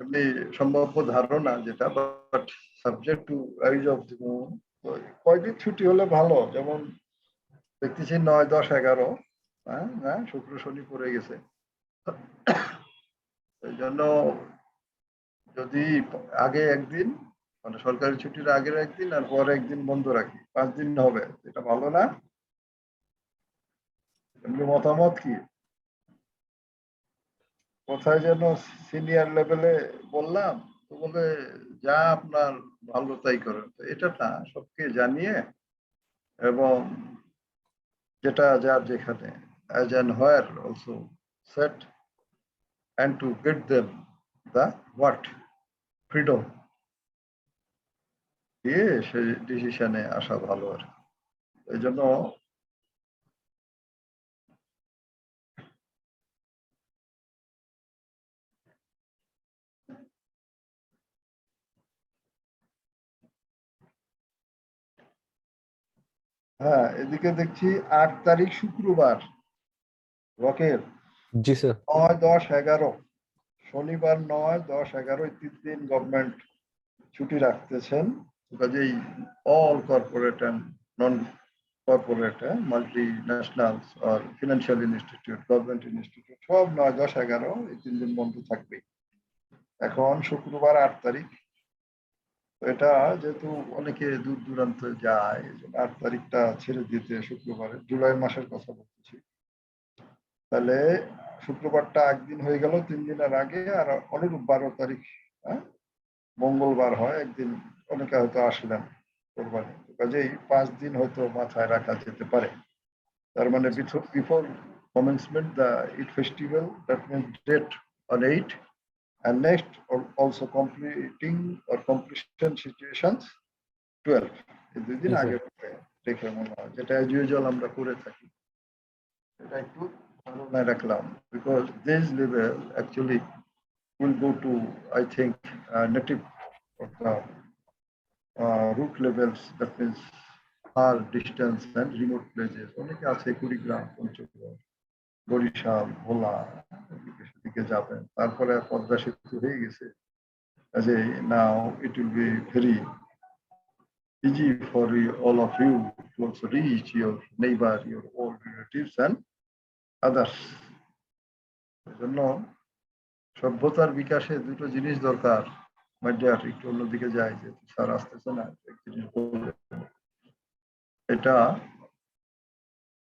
এমনি সম্ভাব্য ধারণা যেটা, but subject to rise of the moon, কয়দিন ছুটি হলে ভালো? যেমন দেখতেছি 9, 10, 11, হ্যাঁ, শুক্র শনি পড়ে গেছে। এই জন্য যদি আগে একদিন, মানে সরকারি ছুটির আগের একদিন আর পরে একদিন বন্ধ রাখি, 5 দিন হবে, এটা ভালো না? এমনি মতামত কি? কোথায় যেন সিনিয়র লেভেলে বললাম, তো বলে যা আপনার ভালো তাই করেন। তো এটা না, সবকে জানিয়ে এবং যেটা যার যেখানে as and where also set, and to get them the what freedom দিয়ে সেই ডিসিশনে আসা ভালো। আর এই জন্য হ্যাঁ, এদিকে দেখছি 8 তারিখ শুক্রবার, রকের জি স্যার। 9, 10, 11, শনিবার 9, 10, 11 এই 3 দিন গভর্নমেন্ট ছুটি রাখতেছেন। কাজেই all corporate and non corporate, multinationals আর ফিনান্সিয়াল ইনস্টিটিউট, গভর্নমেন্ট ইনস্টিটিউট সব 9, 10, 11 এই 3 দিন বন্ধ থাকবে। এখন শুক্রবার 8 তারিখ, এটা যেহেতু অনেকে দূর দূরান্ত যায়, 8 তারিখটা ছেড়ে দিতে, শুক্রবারে, জুলাই মাসের কথা বলতেছি, তাহলে শুক্রবারটা একদিন হয়ে গেল 3 দিনের আগে, আর অনুরূপ 12 তারিখ মঙ্গলবার হয় একদিন, অনেকে হয়তো আসলেন কোরবানি, কাজেই 5 দিন হয়তো মাথায় রাখা যেতে পারে। তার মানে before commencement the Eid festival, that means date on 8, and next also completing or completion situations 12, এই 2 দিন আগে দেখে মনে হয়, যেটা as usual আমরা করে থাকি। এটা একটু ধারণায় রাখলাম, because this level actually will go to, I think, native of the root levels, that means far distance and remote places. অনেকে আছে কুড়িগ্রাম, পঞ্চগড়, বরিশাল, ভোলা, সেদিকে যাবেন, তারপরে পদ্মা সেতু হয়ে গেছে। কাজে now it will be very easy for all of you to also reach your neighbor, your old relatives and others. এজন্য সভ্যতার বিকাশে দুটো জিনিস দরকার। মাইডিয়ার একটু অন্যদিকে যায়, যে স্যার আসতেছে না, এক জিনিস বলবে। এটা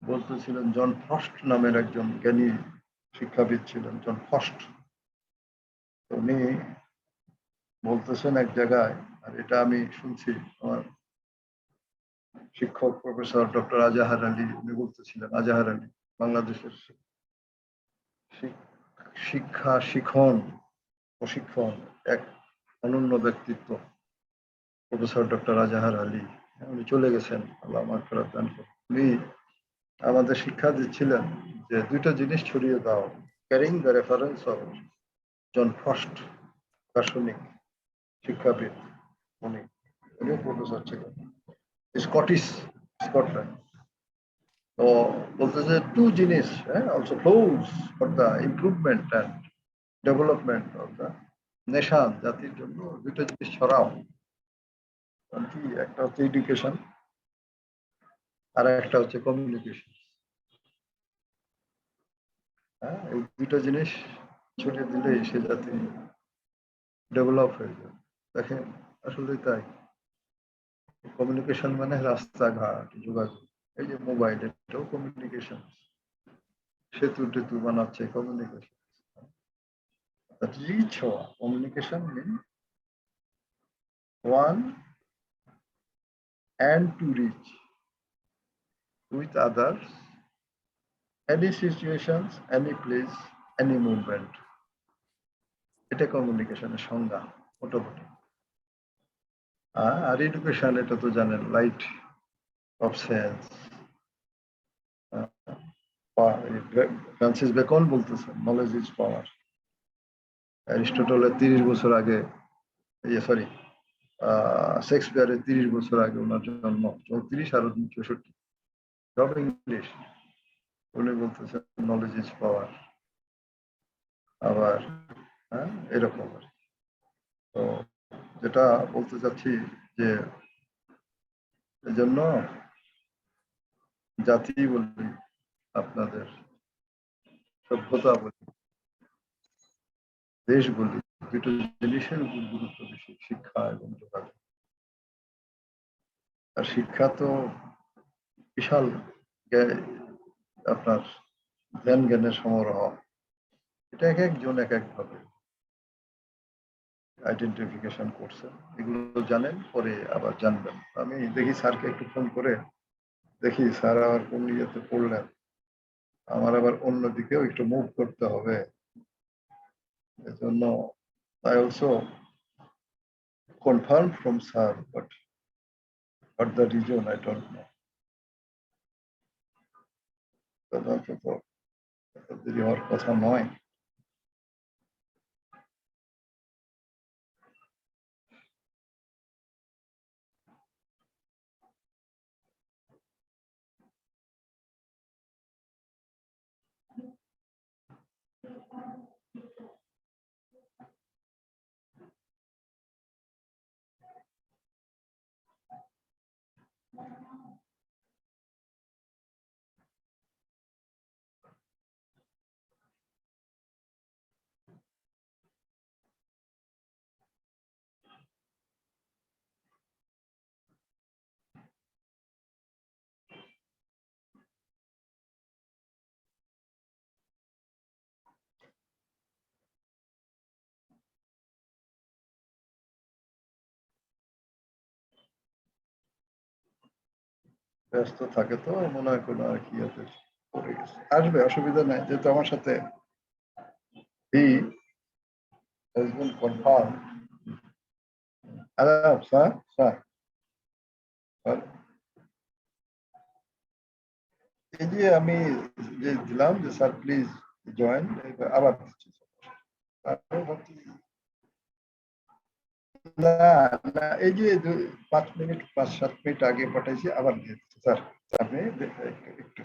বলতেছিলেন জন ফ্রস্ট নামের একজন জ্ঞানী শিক্ষাবিদ ছিলেন, জন ফ্রস্ট। উনি বলতেছেন এক জায়গায় আর এটা আমি শুনছি আমার শিক্ষক প্রফেসর ডক্টর আজাহার আলী উনি বলতেছিলেন, আজাহার আলী বাংলাদেশের শিক্ষা শিখন প্রশিক্ষণ এক অনন্য ব্যক্তিত্ব প্রফেসর ডক্টর আজাহার আলী, উনি চলে গেছেন, আল্লাহ মাগফিরাত দান করুন। উনি আমাদের শিক্ষা দিচ্ছিলেন যে দুইটা জিনিস ছড়িয়ে দাও, carrying the reference of John first দার্শনিক শিক্ষাবিদ, উনি উনিও প্রফেসর ছিলেন, স্কটিশ, স্কটল্যান্ড। তো বলতেছে টু জিনিস, also flows for the improvement and development of the nation, জাতির জন্য দুইটা জিনিস ছড়াও। কি একটা হচ্ছে এডুকেশন আর একটা হচ্ছে কমিউনিকেশন। হ্যাঁ, এই দুইটা জিনিস ছড়িয়ে দিলেই সে জাতি ডেভেলপ হয়ে যাবে। দেখেন আসলে তাই, কমিউনিকেশন মানে রাস্তাঘাট যোগাযোগ, এই যে মোবাইল এটাও কমিউনিকেশন, সেতু টেতু বানাচ্ছে কমিউনিকেশন। রিচ হওয়া, communication mean one and to reach with others any situations, any place, any movement. এটা কমিউনিকেশনের সংজ্ঞা মোটামুটি। আর এডুকেশন এটা তো জানেন, light off sense. Francis Bacon বলতেছেন নলেজ ইজ পাওয়ার। অ্যারিস্টটলের 30 বছর আগে, সরি শেক্সপিয়ারের 30 বছর আগে ওনার জন্ম, 34 আর 64, সব ইংলিশ। উনি বলতেছেন নলেজ ইজ পাওয়ার। আবার হ্যাঁ এরকম আর কি। তো যেটা বলতে চাচ্ছি যে এজন্য জাতি বলি, আপনাদের সভ্যতা বলি, দেশ বলি, দুটো জিনিসের উপর গুরুত্ব বেশি, শিক্ষা এবং যোগাযোগ। আর শিক্ষা তো বিশাল আপনার জ্ঞানের সমারোহ। এটা এক একজন এক একভাবে আইডেন্টিফিকেশন করছেন, এগুলো জানেন, পরে আবার জানবেন। আমি দেখি স্যারকে একটু ফোন করে দেখি স্যার আবার কোন ইয়েতে পড়লেন, আমার আবার অন্যদিকেও একটু মুভ করতে হবে। এজন্য I also confirmed from sir, but the reason I don't know. সাধারণত তো এত দেরি হওয়ার কথা নয়। ব্যস্ত থাকে তো মনে হয় কোনো আর কি আছে, পড়ে গেছে, আসবে, অসুবিধা নাই, যেহেতু আমার সাথে he has been confirmed. Sir sir এই যে আমি যে দিলাম যে স্যার প্লিজ জয়েন, আবার দিচ্ছি। না না, এই যে 5 মিনিট 5-7 মিনিট আগে পাঠাইছি, আবার দিয়ে দিচ্ছি স্যার, আপনি একটু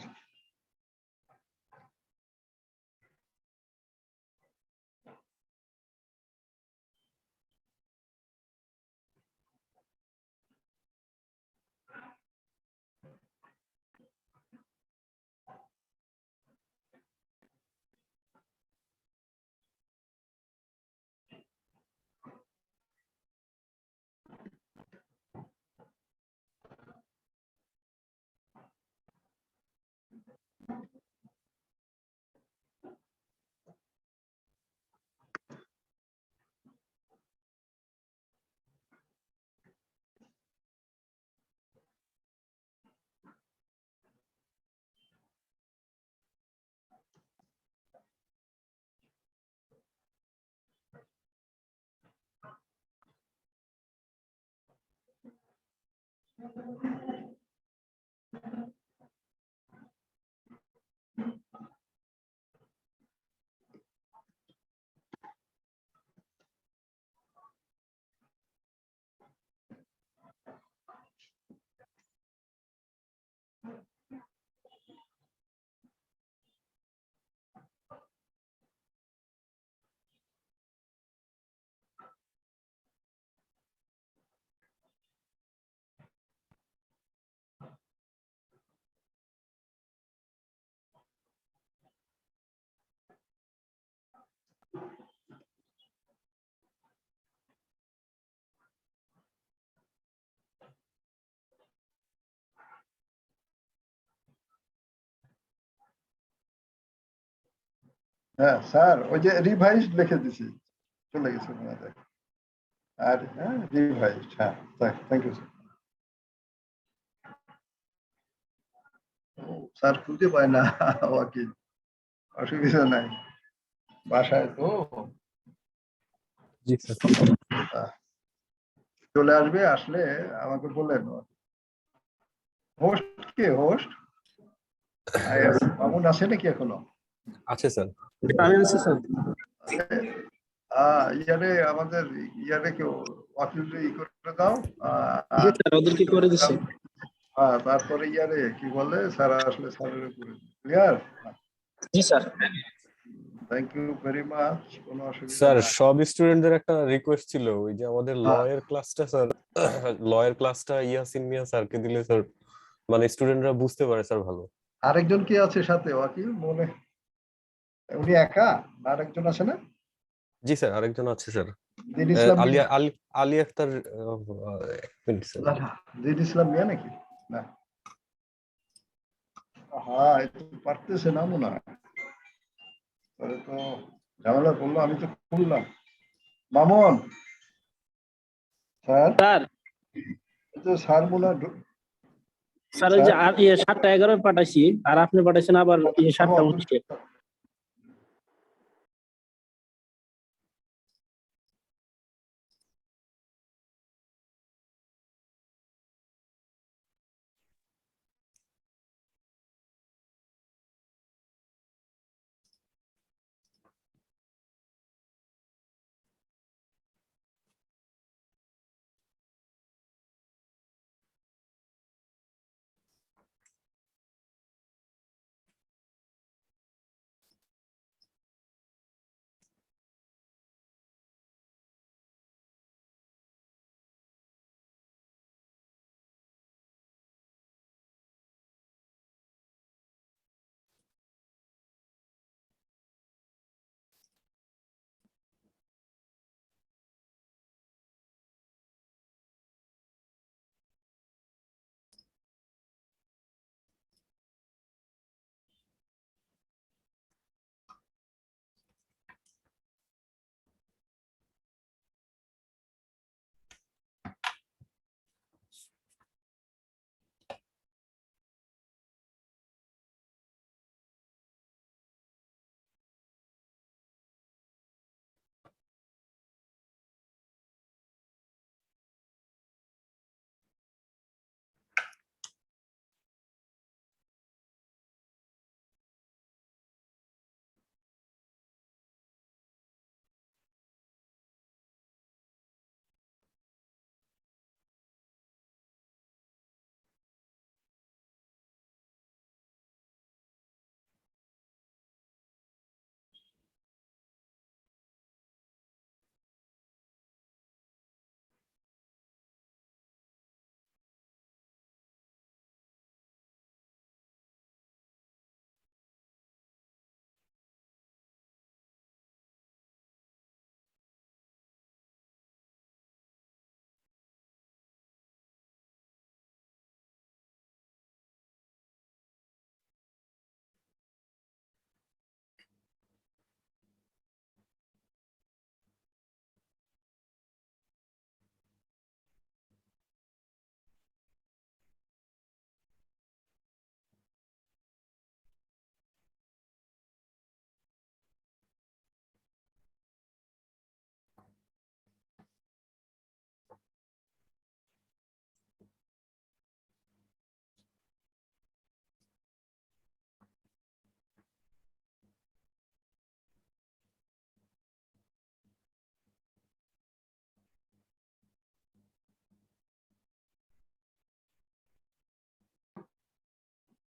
হ্যাঁ স্যার, ওই যে রিভাইজড লিখে দিছি, চলে গেছে মনে হয়। আর হ্যাঁ, রিভাইজড, হ্যাঁ, থ্যাংক ইউ স্যার। স্যার খুঁজে পায় না ওয়াকিল, অসুবিধা নাই, বাসায় তো। জি স্যার। চলে আসবে, আসলে আমাকে বললেন। হোস্ট কে? হোস্ট মামুন আছে নাকি এখনো? আছে স্যার। আমি আছি স্যার। ইয়ারে আমাদের ইয়ারে কেউ ওয়াকিল ই করে দাও। জি স্যার, ওদেরকে করে দিচ্ছি। হ্যাঁ, তারপরে ইয়ারে কি বলে, স্যার আসলে স্যারের উপরে। ক্লিয়ার? জি sir. Thank you very much, কোনো অসুবিধা স্যার নাই। সব স্টুডেন্টদের একটা রিকোয়েস্ট ছিল, ওই যে আমাদের ল হ্যাঁ। এর ক্লাসটা স্যার, ল এর ক্লাসটা ইয়াসিন মিয়া স্যারকে দিলে স্যার মানে স্টুডেন্টরা বুঝতে পারে স্যার ভালো। আরেকজন কি আছে সাথে ওয়াকিল মনে? উনি একা না আরেকজন আছে না? জি স্যার, আরেকজন আছে স্যার, দিন ইসলাম আলিয়া মিয়া? আলী আক্তার। এক মিনিট স্যার। না, না, দিন ইসলাম মিয়া নাকি? না, হ্যাঁ, এ তো পারতেছে না মনে হয়। তাহলে তো ঝামেলা করলো, আমি তো খুললাম। মামুন স্যার, স্যার, এই তো স্যার মনে হয় স্যার ওই যে স্যার, 7টা 11 পাঠাইছি, আর আপনি পাঠাইছেন আবার 7টা 19-এ।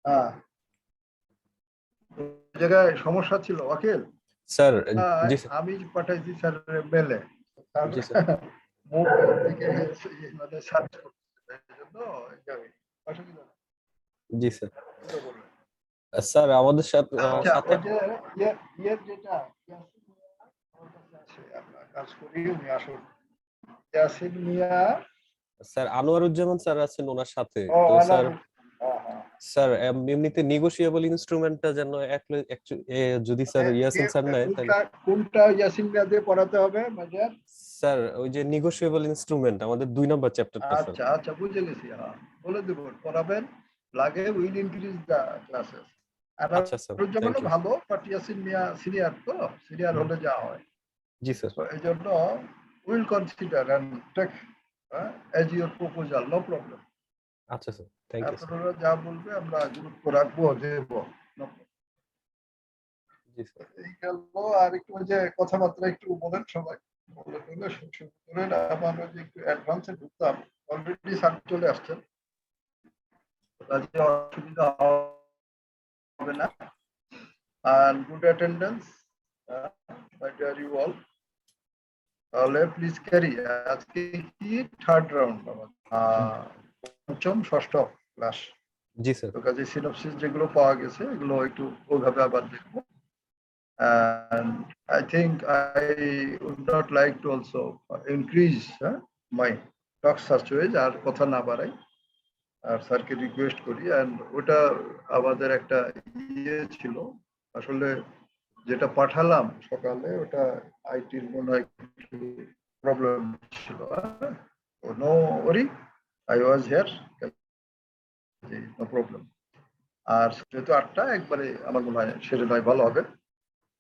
হ্যাঁ, ওই জায়গায় সমস্যা ছিল ওয়াকিল। স্যার জি স্যার আমি পাঠাইছি স্যার মেলে, জি স্যার মুখ থেকে মানে সার্চ করতে, এই জন্য অসুবিধা নেই। জি স্যার এটা বলবেন। স্যার আমাদের সাথে আচ্ছা, সাথে ওই যে ইয়ের যেটা আমার কাছে আছে, আমরা কাজ করি উনি আসুন, ইয়াসিন মিয়া। স্যার আনোয়ারুজ্জামান স্যার আছেন ওনার সাথে, ও তো স্যার হ্যাঁ। স্যার এমনিতে নেগোশিয়েবল ইনস্ট্রুমেন্টটা যেন যদি স্যার ইয়াসিন স্যার নেয় তাহলে কোনটা ইয়াসিন মিয়া দিয়ে পড়াতে হবে মাজার? স্যার ওই যে নেগোশিয়েবল ইনস্ট্রুমেন্ট আমাদের 2 নম্বর চ্যাপ্টারটা স্যার। আচ্ছা আচ্ছা, বুঝে গেছি। হ্যাঁ, বলে দেব পড়াবেন, লাগে উইল ইনক্রিজ দা ক্লাসেস। আচ্ছা স্যার থ্যাংক আনারুজ্জামানও ইউ। ভালো, বাট ইয়াসিন মিয়া সিনিয়র, তো সিনিয়র হলে যা হয়, জি স্যার তো এই জন্য will consider and take as your proposal, no problem. আচ্ছা স্যার থ্যাংক ইউ স্যার। আপনারা যা বলবে আমরা গুরুত্ব রাখবো, দেবো। No problem. জি স্যার এই গেল। আর একটু ওই যে কথাবার্তা একটু বলেন সবাই, বলে শুরু করেন। আমার ওই যে একটু অ্যাডভান্সে ঢুকতাম, অলরেডি স্যার চলে আসছেন, কাজে অসুবিধা হবে না। আর good attendance, my dear you all. তাহলে প্লিজ ক্যারি, আজকে কি থার্ড রাউন্ড, পঞ্চম ষষ্ঠ ক্লাস। জি স্যার তো কাজে সিনপসিস যেগুলো পাওয়া গেছে এগুলো একটু ওইভাবে আবার দেখবো। And I think I would not like to also increase my talk surcharge আর কথা না বাড়াই, আর স্যারকে রিকোয়েস্ট করি। অ্যান্ড ওটা আমাদের একটা ইয়ে ছিল আসলে, যেটা পাঠালাম সকালে, ওটা আইটির মনে হয় একটু প্রবলেম ছিল। No worry, I was here, no problem. আর যেহেতু 8টা একবারে আমার মনে হয় সেরে নয় ভালো হবে।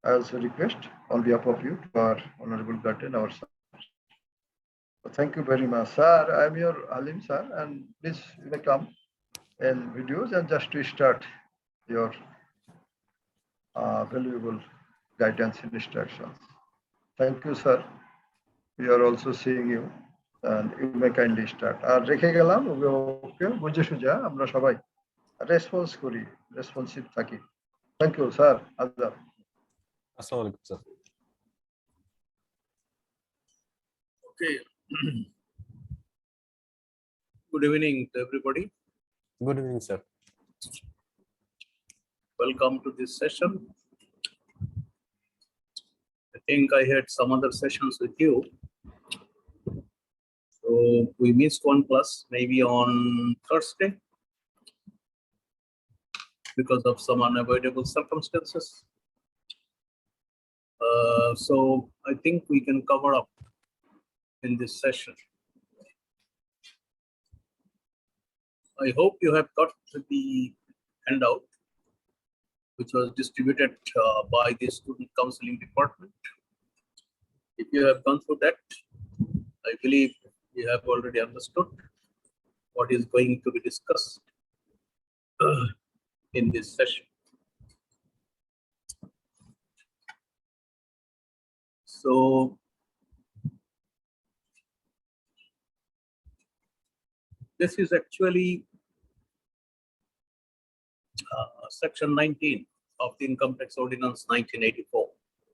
I also request on behalf of you to our honorable guardian, our sir. Thank you very much, sir. I am your Halim, sir, and please you may come in videos and just to start your valuable guidance and instructions. Thank you, sir. We are also seeing you, and you may kindly start. আর রেখে গেলাম ওকে বুঝে সুঝা আমরা সবাই response করি, responsive থাকি। Thank you sir. আদাব। আসসালামু আলাইকুম sir. Okay. Good evening to everybody. Good evening sir. Welcome to this session. I think I had some other sessions with you. So we missed one class maybe on Thursday because of some unavoidable circumstances. So I think we can cover up in this session. I hope you have got the handout which was distributed by the student counseling department. If you have gone through that, I believe you have already understood what is going to be discussed in this session. So this is actually section 19 of the Income Tax Ordinance 1984.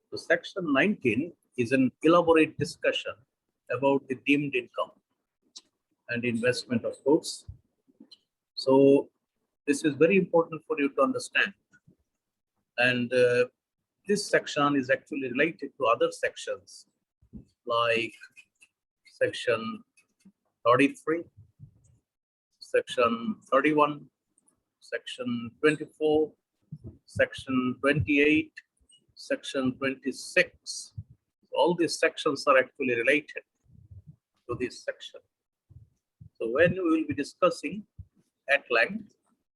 So section 19 is an elaborate discussion about the deemed income and investment of goods. So this is very important for you to understand. And this section is actually related to other sections like section 33, section 31, section 24, section 28, section 26. All these sections are actually related to this section. So when we will be discussing at length,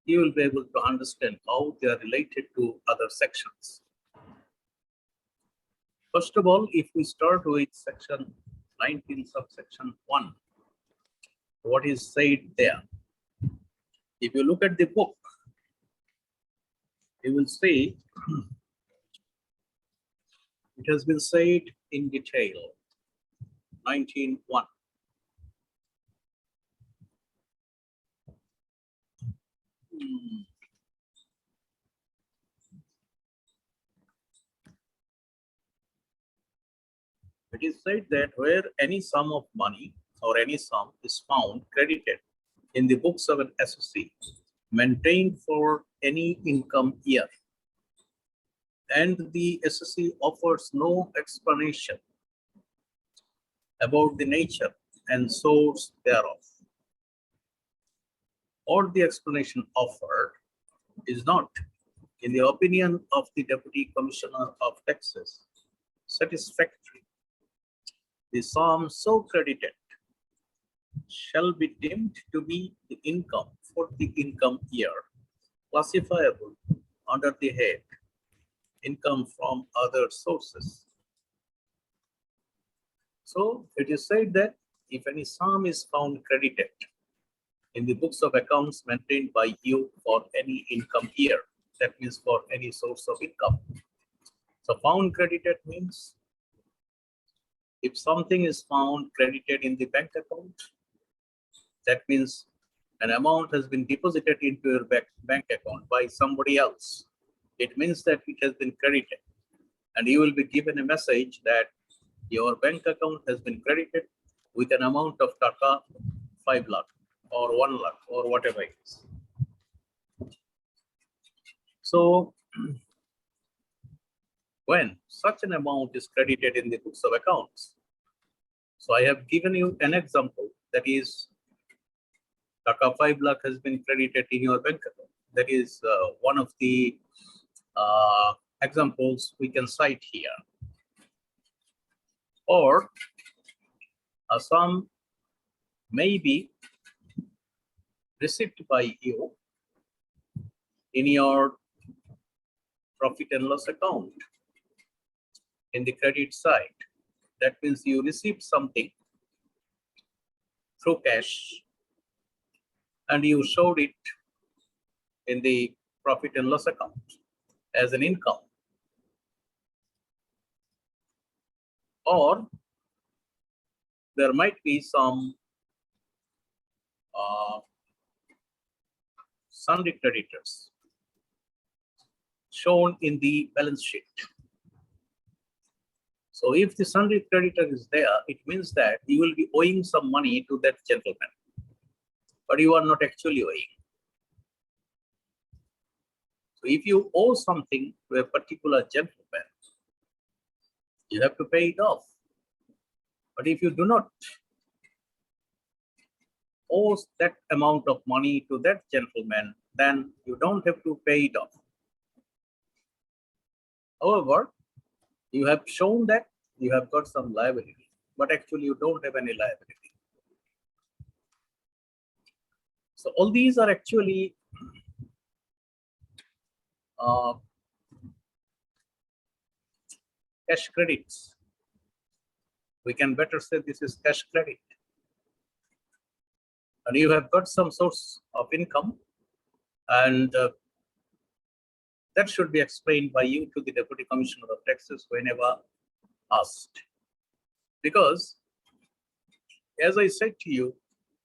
you will be able to understand how they are related to other sections. First of all, if we start with section 19, subsection 1, what is said there? If you look at the book, you will see it has been said in detail. 19.1. it is said that where any sum of money or any sum is found credited in the books of an assessee maintained for any income year, and the assessee offers no explanation about the nature and source thereof, or the explanation offered is not, in the opinion of the Deputy Commissioner of Taxes, satisfactory, the sum so credited shall be deemed to be the income for the income year, classifiable under the head income from other sources. So it is said that if any sum is found credited in the books of accounts maintained by you for any income year, that means for any source of income. So found credited means if something is found credited in the bank account, that means an amount has been deposited into your bank account by somebody else. It means that it has been credited, and you will be given a message that your bank account has been credited with an amount of taka 5 lakh or 1 lakh or whatever it is. So when such an amount is credited in the books of accounts, so I have given you an example, that is taka 5 lakh has been credited in your bank account. That is one of the examples we can cite here. Or a sum may be received by you in your profit and loss account in the credit side. That means you received something through cash and you showed it in the profit and loss account as an income. Or there might be some sundry creditors shown in the balance sheet. So if the sundry creditor is there, it means that you will be owing some money to that gentleman, but you are not actually owing. So if you owe something to a particular gentleman, you have to pay it off. But if you do not owe that amount of money to that gentleman, then you don't have to pay it off. However, you have shown that you have got some liability, but actually you don't have any liability. So all these are actually cash credits. We can better say this is cash credit. And you have got some source of income, and that should be explained by you to the Deputy Commissioner of Taxes whenever asked. Because, as I said to you,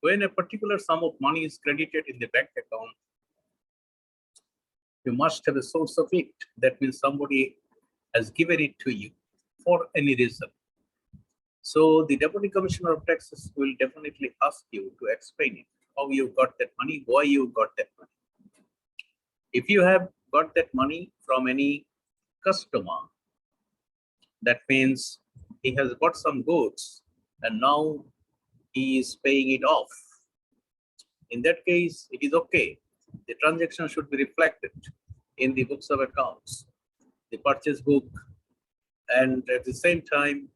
when a particular sum of money is credited in the bank account, you must have a source of it. That means somebody has given it to you for any reason. So the Deputy Commissioner of Taxes will definitely ask you to explain it, how you got that money, why you got that money. If you have got that money from any customer, that means he has bought some goods and now he is paying it off. In that case, it is okay. The transaction should be reflected in the books of accounts, the purchase book, and at the same time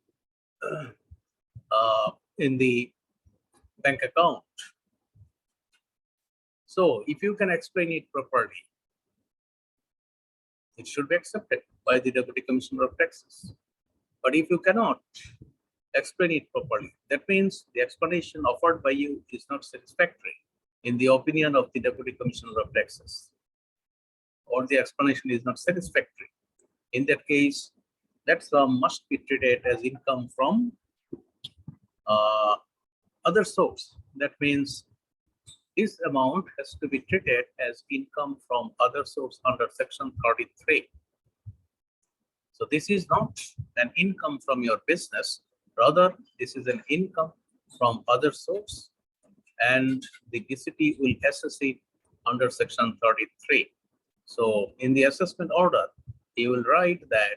in the bank account. So if you can explain it properly, it should be accepted by the Deputy Commissioner of Taxes. But if you cannot explain it properly, that means the explanation offered by you is not satisfactory in the opinion of the Deputy Commissioner of Taxes, or the explanation is not satisfactory. In that case, that sum must be treated as income from other source. That means this amount has to be treated as income from other source under section 33. So this is not an income from your business, Rather, this is an income from other source, and the DCT will assess it under section 33. So in the assessment order, he will write that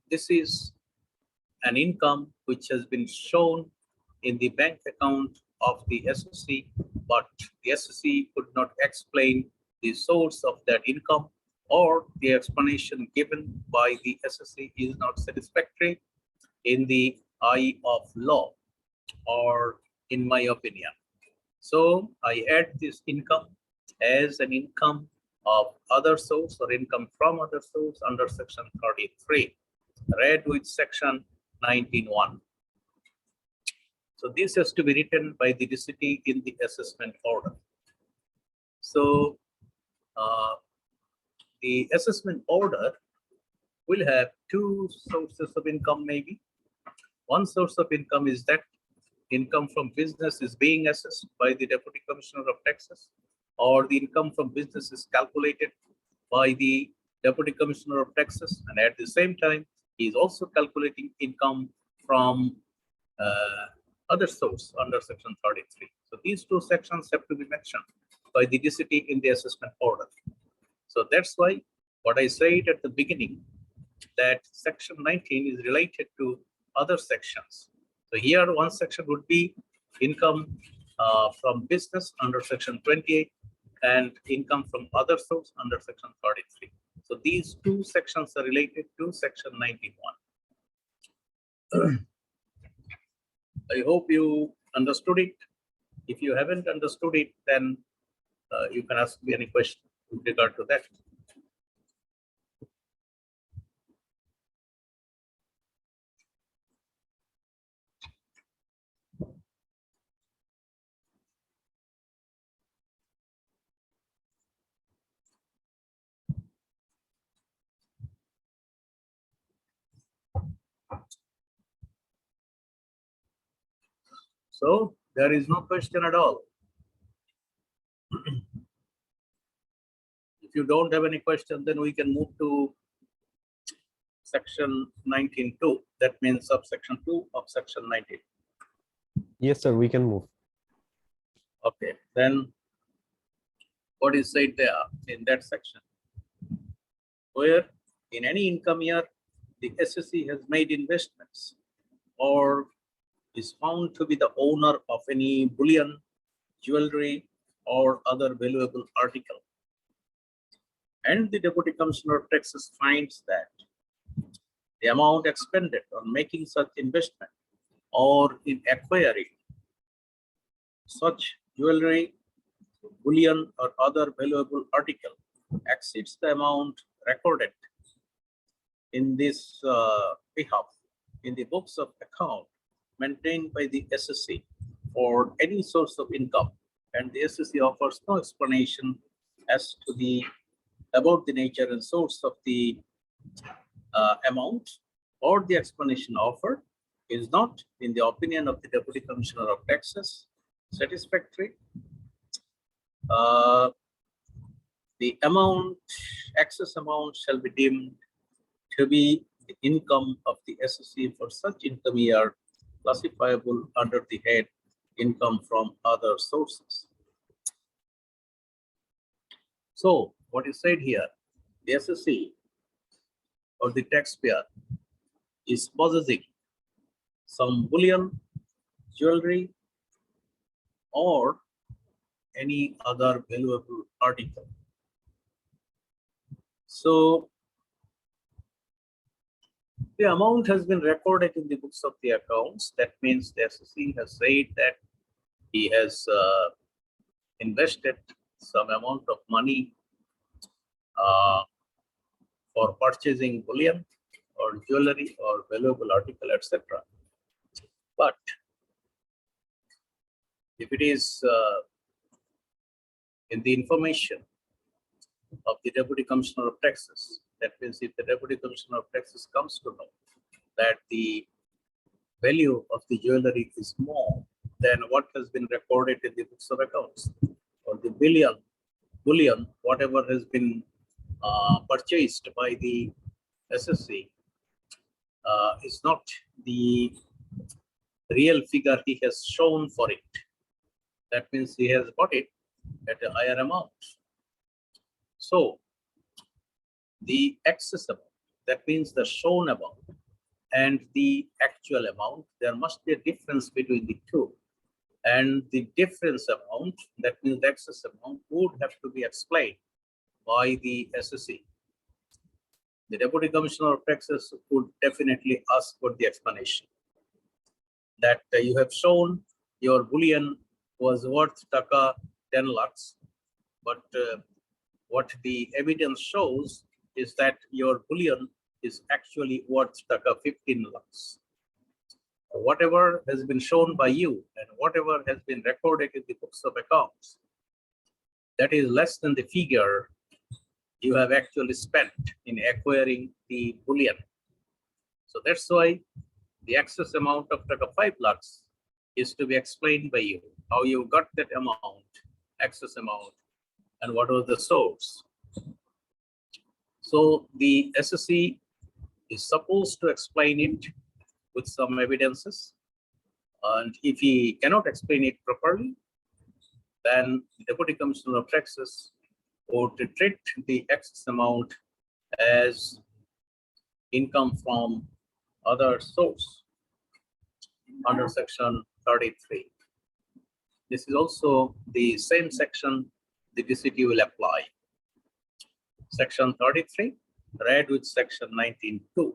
this is an income which has been shown in the bank account of the SSC, but the SSC could not explain the source of that income, or the explanation given by the SSC is not satisfactory in the eye of law, or in my opinion. So I add this income as an income of other source or income from other source under section 33, read with section 19(1). So this has to be written by the DCT in the assessment order. So the assessment order will have two sources of income maybe. One source of income is that income from business is being assessed by the Deputy Commissioner of Taxes, or the income from business is calculated by the Deputy Commissioner of Taxes, and at the same time, he is also calculating income from other source under section 33. So these two sections have to be mentioned by the DCT in the assessment order. So that's why what I said at the beginning, that section 19 is related to other sections. So here one section would be income from business under section 28, and income from other source under section 33. So these two sections are related to section 91. I hope you understood it. If you haven't understood it, then you can ask me any question with regard to that. So there is no question at all. If you don't have any question, then we can move to section 19(2). That means subsection 2 of section 19. Yes, sir, we can move. Okay, then what is said there in that section? Where in any income year, the SSC has made investments or is found to be the owner of any bullion, jewelry, or other valuable article, and the Deputy Commissioner of Taxes finds that the amount expended on making such investment or in acquiring such jewelry, bullion, or other valuable article exceeds the amount recorded in this behalf in the books of account maintained by the SSC for any source of income, and the SSC offers no explanation as to about the nature and source of the amount, or the explanation offered is not, in the opinion of the Deputy Commissioner of Taxes, satisfactory. The excess amount shall be deemed to be the income of the SSC for such income year classifiable under the head income from other sources. So what is said here, the SSC or the taxpayer is possessing some bullion, jewelry, or any other valuable article. So the amount has been recorded in the books of the accounts. That means the SSC has said that he has invested some amount of money for purchasing bullion or jewelry or valuable article, etc. But if it is in the information of the Deputy Commissioner of Taxes, that means if the Deputy Commissioner of Taxes comes to know that the value of the jewelry is more than what has been recorded in the books of accounts, or the bullion, whatever has been purchased by the SSC, is not the real figure he has shown for it. That means he has bought it at a higher amount. So the excess amount, that means the shown amount and the actual amount, there must be a difference between the two. And the difference amount, that means the excess amount, would have to be explained by the SSE. The Deputy Commissioner of Taxes would definitely ask for the explanation that you have shown your bullion was worth taka 10 lakhs, but what the evidence shows is that your bullion is actually worth taka 15 lakhs. Whatever has been shown by you and whatever has been recorded in the books of accounts, that is less than the figure you have actually spent in acquiring the bullion. So that's why the excess amount of taka 5 lakhs is to be explained by you, how you got that amount, excess amount, and what was the source. So the SSE is supposed to explain it with some evidences. And if he cannot explain it properly, then the Deputy Commissioner of Taxes would treat the excess amount as income from other source under section 33. This is also the same section the DCT will apply. Section 33 read with section 19.2.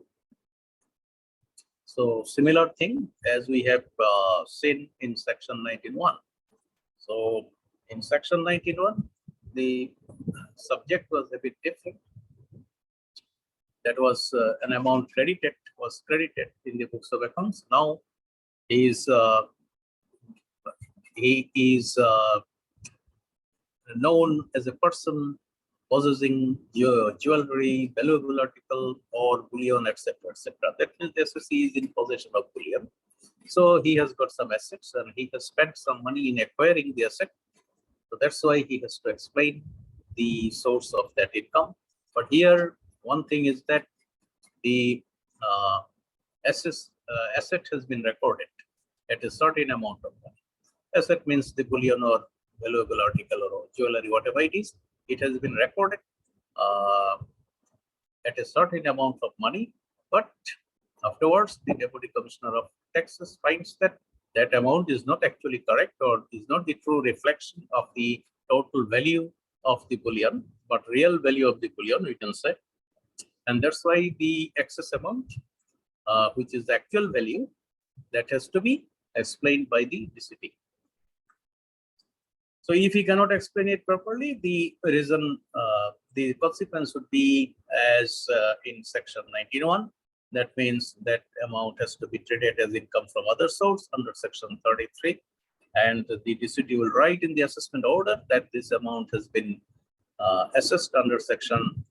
So similar thing as we have seen in section 19.1. So in section 19.1, the subject was a bit different. That was an amount credited, was credited in the books of accounts. Now he is known as a person possessing jewelry, valuable article, or bullion, etc., etc. That means the SSE is in possession of bullion. So he has got some assets and he has spent some money in acquiring the asset. So that's why he has to explain the source of that income. But here, one thing is that the asset has been recorded at a certain amount of money. Asset means the bullion or valuable article or jewelry, whatever it is. It has been recorded at a certain amount of money, but afterwards the Deputy Commissioner of Taxes finds that that amount is not actually correct or is not the true reflection of the total value of the bullion, but real value of the bullion, we can say. And that's why the excess amount, which is the actual value, that has to be explained by the DCT. So if he cannot explain it properly, the reason, the consequence would be as in section 19.1. That means that amount has to be treated as income from other source under section 33. And the DCT will write in the assessment order that this amount has been assessed under section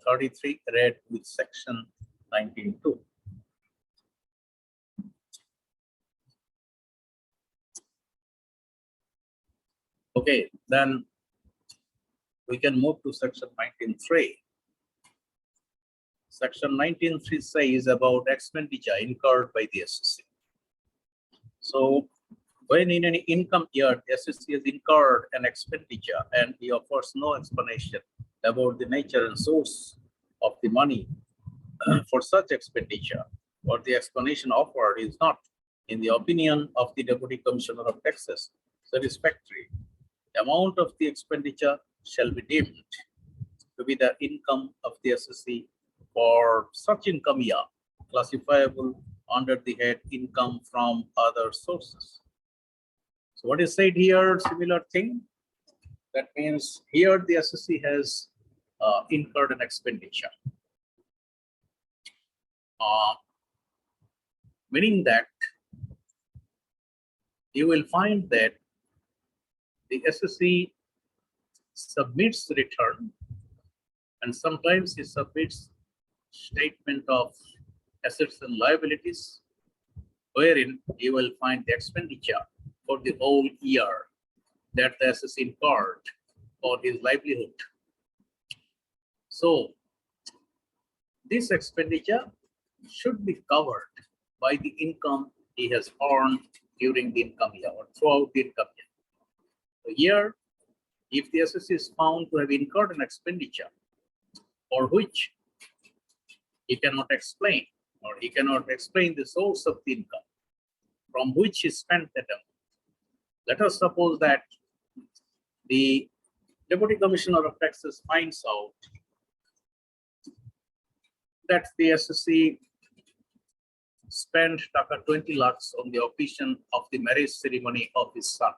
33, read with section 19.2. Okay, then we can move to section 19.3. Section 19.3 says about expenditure incurred by the SSE. So when in any income year, the SSE has incurred an expenditure and he offers no explanation about the nature and source of the money for such expenditure, or the explanation offered is not, in the opinion of the Deputy Commissioner of Taxes, satisfactory, the amount of the expenditure shall be deemed to be the income of the SSE for such income year, classifiable under the head income from other sources. So what is said here, similar thing. That means here the SSE has incurred an expenditure. Meaning that you will find that the SSE submits return, and sometimes he submits statement of assets and liabilities, wherein you will find the expenditure for the whole year that the SSE incurred for his livelihood. So this expenditure should be covered by the income he has earned during the income year or throughout the income year. So here, if the assessee is found to have incurred an expenditure for which he cannot explain, or he cannot explain the source of the income from which he spent that amount. Let us suppose that the Deputy Commissioner of Taxes finds out that the assessee spent taka 20 lakhs on the occasion of the marriage ceremony of his son.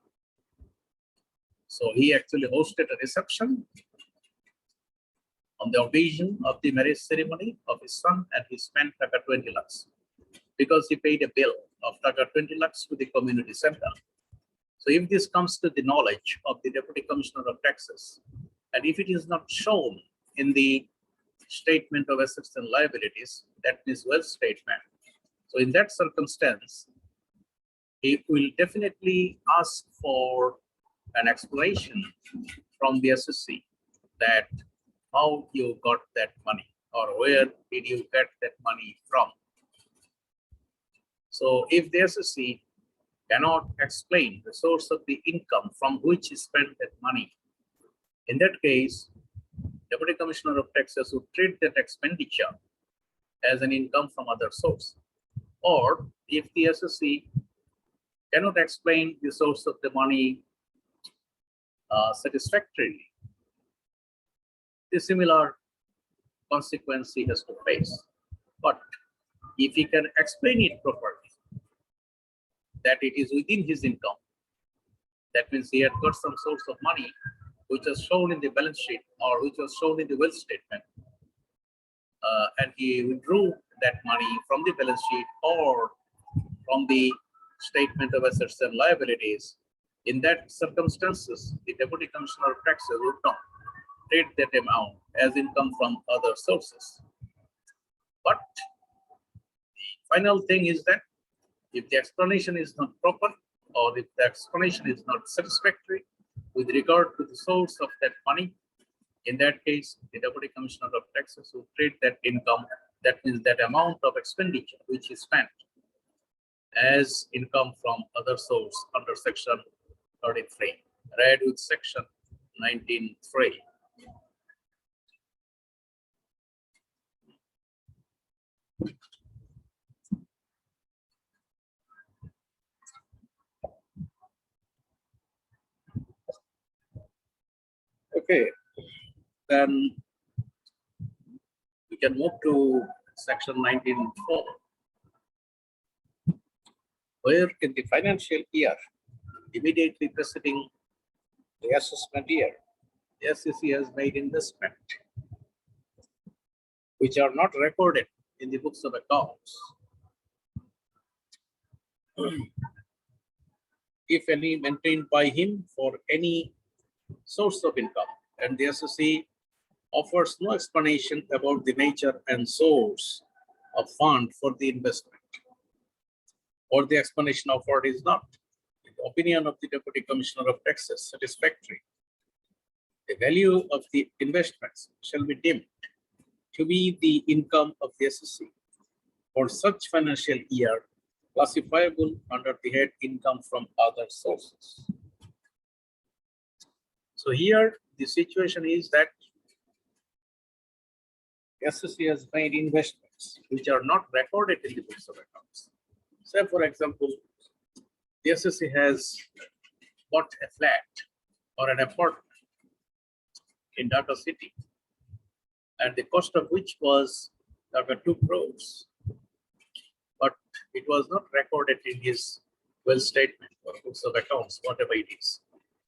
So he actually hosted a reception on the occasion of the marriage ceremony of his son, and he spent taka 20 lakhs because he paid a bill of taka 20 lakhs to the community center. So if this comes to the knowledge of the Deputy Commissioner of Taxes, and if it is not shown in the statement of assets and liabilities, that means wealth statement. So in that circumstance, he will definitely ask for an explanation from the assessee that how you got that money or where did you get that money from. So if the assessee cannot explain the source of the income from which he spent that money, in that case, Deputy Commissioner of Taxes would treat that expenditure as an income from other source. Or if the assessee cannot explain the source of the money satisfactorily, the similar consequence he has to face. But if he can explain it properly, that it is within his income, that means he had got some source of money which was shown in the balance sheet or which was shown in the wealth statement, and he withdrew that money from the balance sheet or from the statement of assets and liabilities. In that circumstances, the Deputy Commissioner of Taxes would not treat that amount as income from other sources. But the final thing is that if the explanation is not proper, or if the explanation is not satisfactory with regard to the source of that money, in that case, the Deputy Commissioner of Taxes will treat that income, that means that amount of expenditure which is spent, as income from other source under section 33, read with section 19(3). Okay, then we can move to section 19(4), where in the financial year immediately preceding the assessment year, the assessee has made investment which are not recorded in the books of accounts, if any, maintained by him for any source of income, and the assessee offers no explanation about the nature and source of fund for the investment, or the explanation offered is not, in the opinion of the Deputy Commissioner of Taxes, satisfactory, the value of the investments shall be deemed to be the income of the assessee for such financial year, classifiable under the head income from other sources. So here the situation is that the assessee has made investments which are not recorded in the books of accounts. Say, for example, the assessee has bought a flat or an apartment in Dhaka city, and the cost of which was Dhaka 2 crores, but it was not recorded in his wealth statement or books of accounts, whatever it is.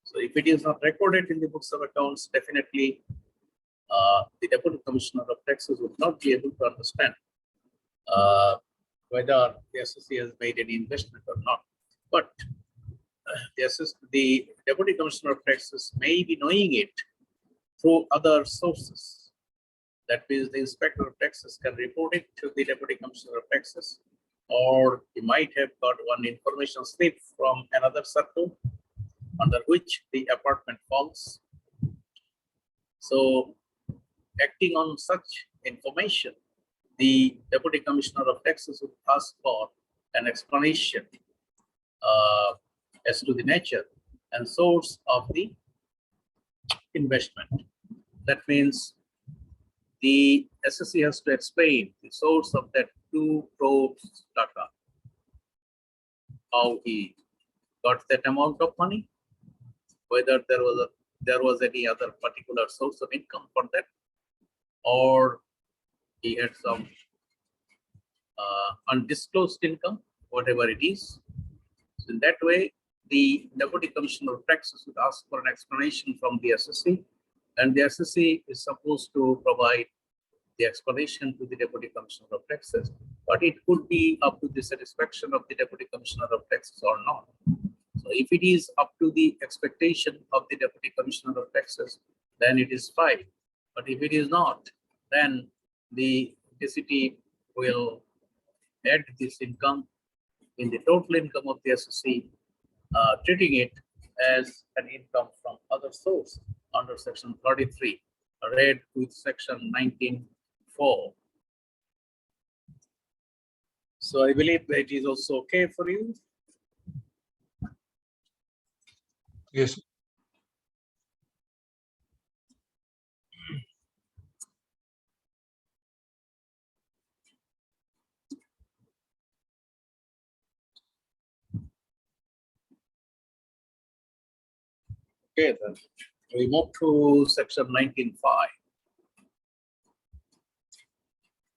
So if it is not recorded in the books of accounts, definitely the Deputy Commissioner of Taxes would not be able to understand whether the assessee has made any investment or not. But the Deputy Commissioner of Taxes may be knowing it through other sources. That means the Inspector of Taxes can report it to the Deputy Commissioner of Taxes, or he might have got one information slip from another circle under which the apartment falls. So acting on such information, the Deputy Commissioner of Taxes would ask for an explanation as to the nature and source of the investment. That means the SSC has to explain the source of that 2 crores taka, how he got that amount of money, whether there was any other particular source of income for that, or he had some undisclosed income, whatever it is. So in that way, the Deputy Commissioner of Taxes would ask for an explanation from the SSC, and the SSC is supposed to provide the explanation to the Deputy Commissioner of Taxes, but it could be up to the satisfaction of the Deputy Commissioner of Taxes or not. So if it is up to the expectation of the Deputy Commissioner of Taxes, then it is fine. But if it is not, then the DCT will add this income in the total income of the SSC, treating it as an income from other source under section 33, read with section 19(4). So I believe that it is also okay for you. Yes. Okay, then we move to section 19(5).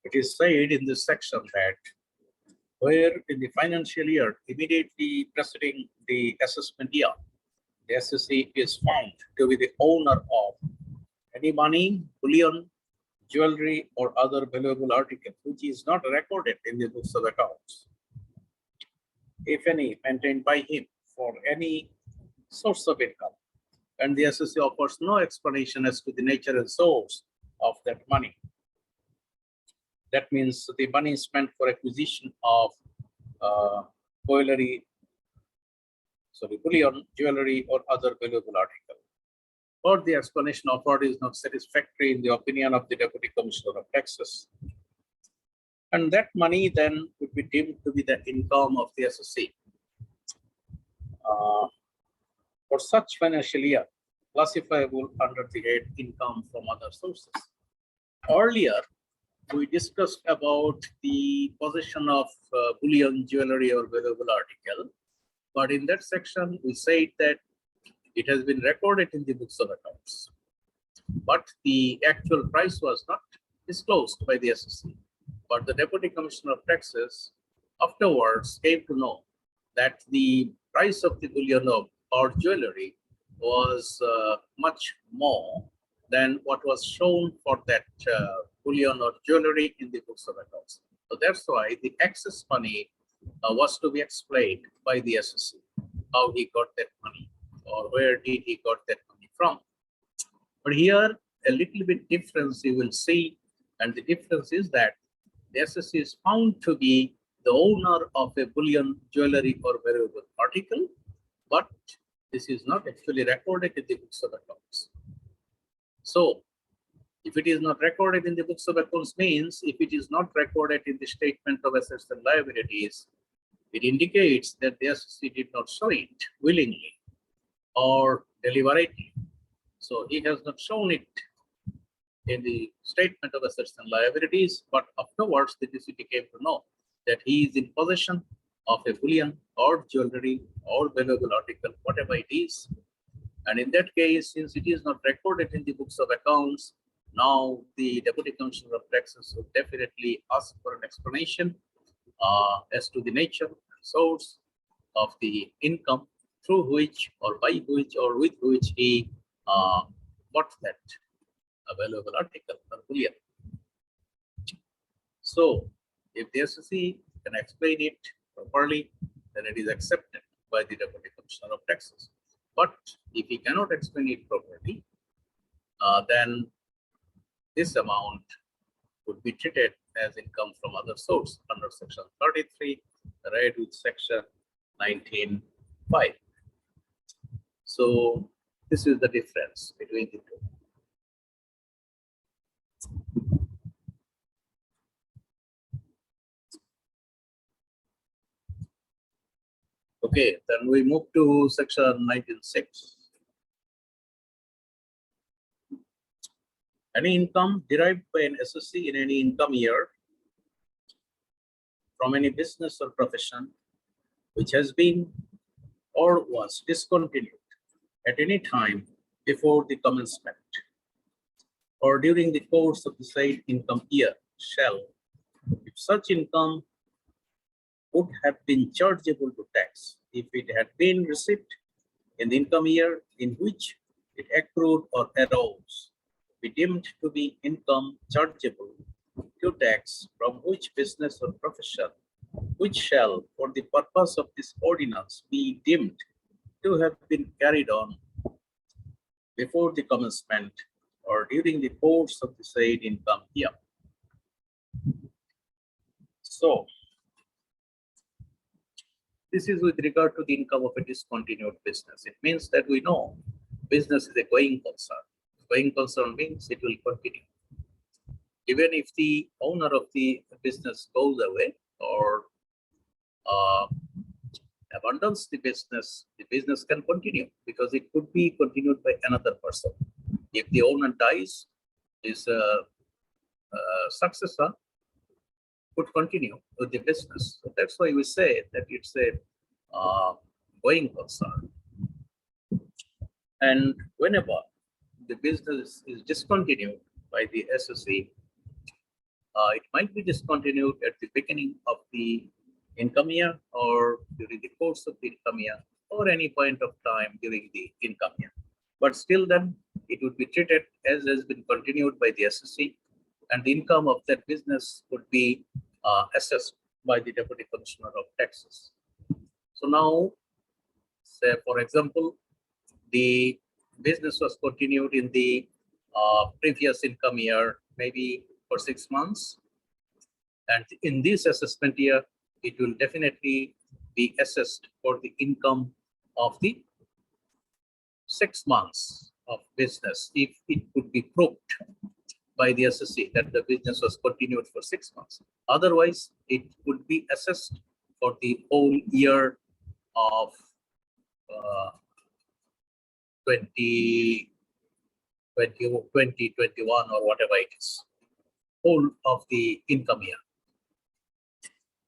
It is said in this section that where in the financial year immediately preceding the assessment year, the SSC is found to be the owner of any money, bullion, jewelry, or other valuable article which is not recorded in the books of accounts, if any, maintained by him for any source of income, and the SSC offers no explanation as to the nature and source of that money. That means the money is spent for acquisition of bullion, jewelry, or other valuable article. Or the explanation offered is not satisfactory in the opinion of the Deputy Commissioner of Taxes. And that money then would be deemed to be the income of the SSC. For such financial year, classifiable under the head income from other sources. Earlier, we discussed about the possession of bullion, jewelry, or valuable article. But in that section, we said that it has been recorded in the books of accounts, but the actual price was not disclosed by the SSC. But the Deputy Commissioner of Taxes afterwards came to know that the price of the bullion or jewelry was much more than what was shown for that bullion or jewelry in the books of accounts. So that's why the excess money was to be explained by the SSC, how he got that money or where did he got that money from. But here a little bit difference you will see, and the difference is that the SSC is found to be the owner of a bullion, jewelry, or valuable article, but this is not actually recorded in the books of accounts. So if it is not recorded in the books of accounts means if it is not recorded in the statement of assets and liabilities, it indicates that the SSC did not show it willingly or deliberately. So he has not shown it in the statement of assets and liabilities, but afterwards the DCT came to know that he is in possession of a bullion or jewelry or valuable article, whatever it is. And in that case, since it is not recorded in the books of accounts, now the Deputy Commissioner of Taxes would definitely ask for an explanation as to the nature and source of the income through which or by which or with which he bought that valuable article or bullion. So if the SSC can explain it properly, then it is accepted by the Deputy Commissioner of Taxes. But if he cannot explain it properly, then this amount would be treated as income from other source under section 33, read with section 19(5). So this is the difference between the two. Okay, then we move to section 19.6. Any income derived by an associate in any income year from any business or profession which has been or was discontinued at any time before the commencement or during the course of the said income year shall, if such income would have been chargeable to tax if it had been received in the income year in which it accrued or arose, be deemed to be income chargeable to tax from which business or profession which shall, for the purpose of this ordinance, be deemed to have been carried on before the commencement or during the course of the said income year. So, this is with regard to the income of a discontinued business. It means that we know business is a going concern. Going concern means it will continue. Even if the owner of the business goes away or abandons the business can continue because it could be continued by another person. If the owner dies, his successor could continue with the business. So that's why we say that it's a going concern. And whenever the business is discontinued by the SSE, it might be discontinued at the beginning of the income year or during the course of the income year or any point of time during the income year. But still then it would be treated as has been continued by the SSE, and the income of that business would be assessed by the Deputy Commissioner of Taxes. So now, say for example, the business was continued in the previous income year, maybe for 6 months. And in this assessment year, it will definitely be assessed for the income of the 6 months of business if it could be proved by the SSE that the business was continued for 6 months. Otherwise, it would be assessed for the whole year of 2021 or whatever it is, whole of the income year.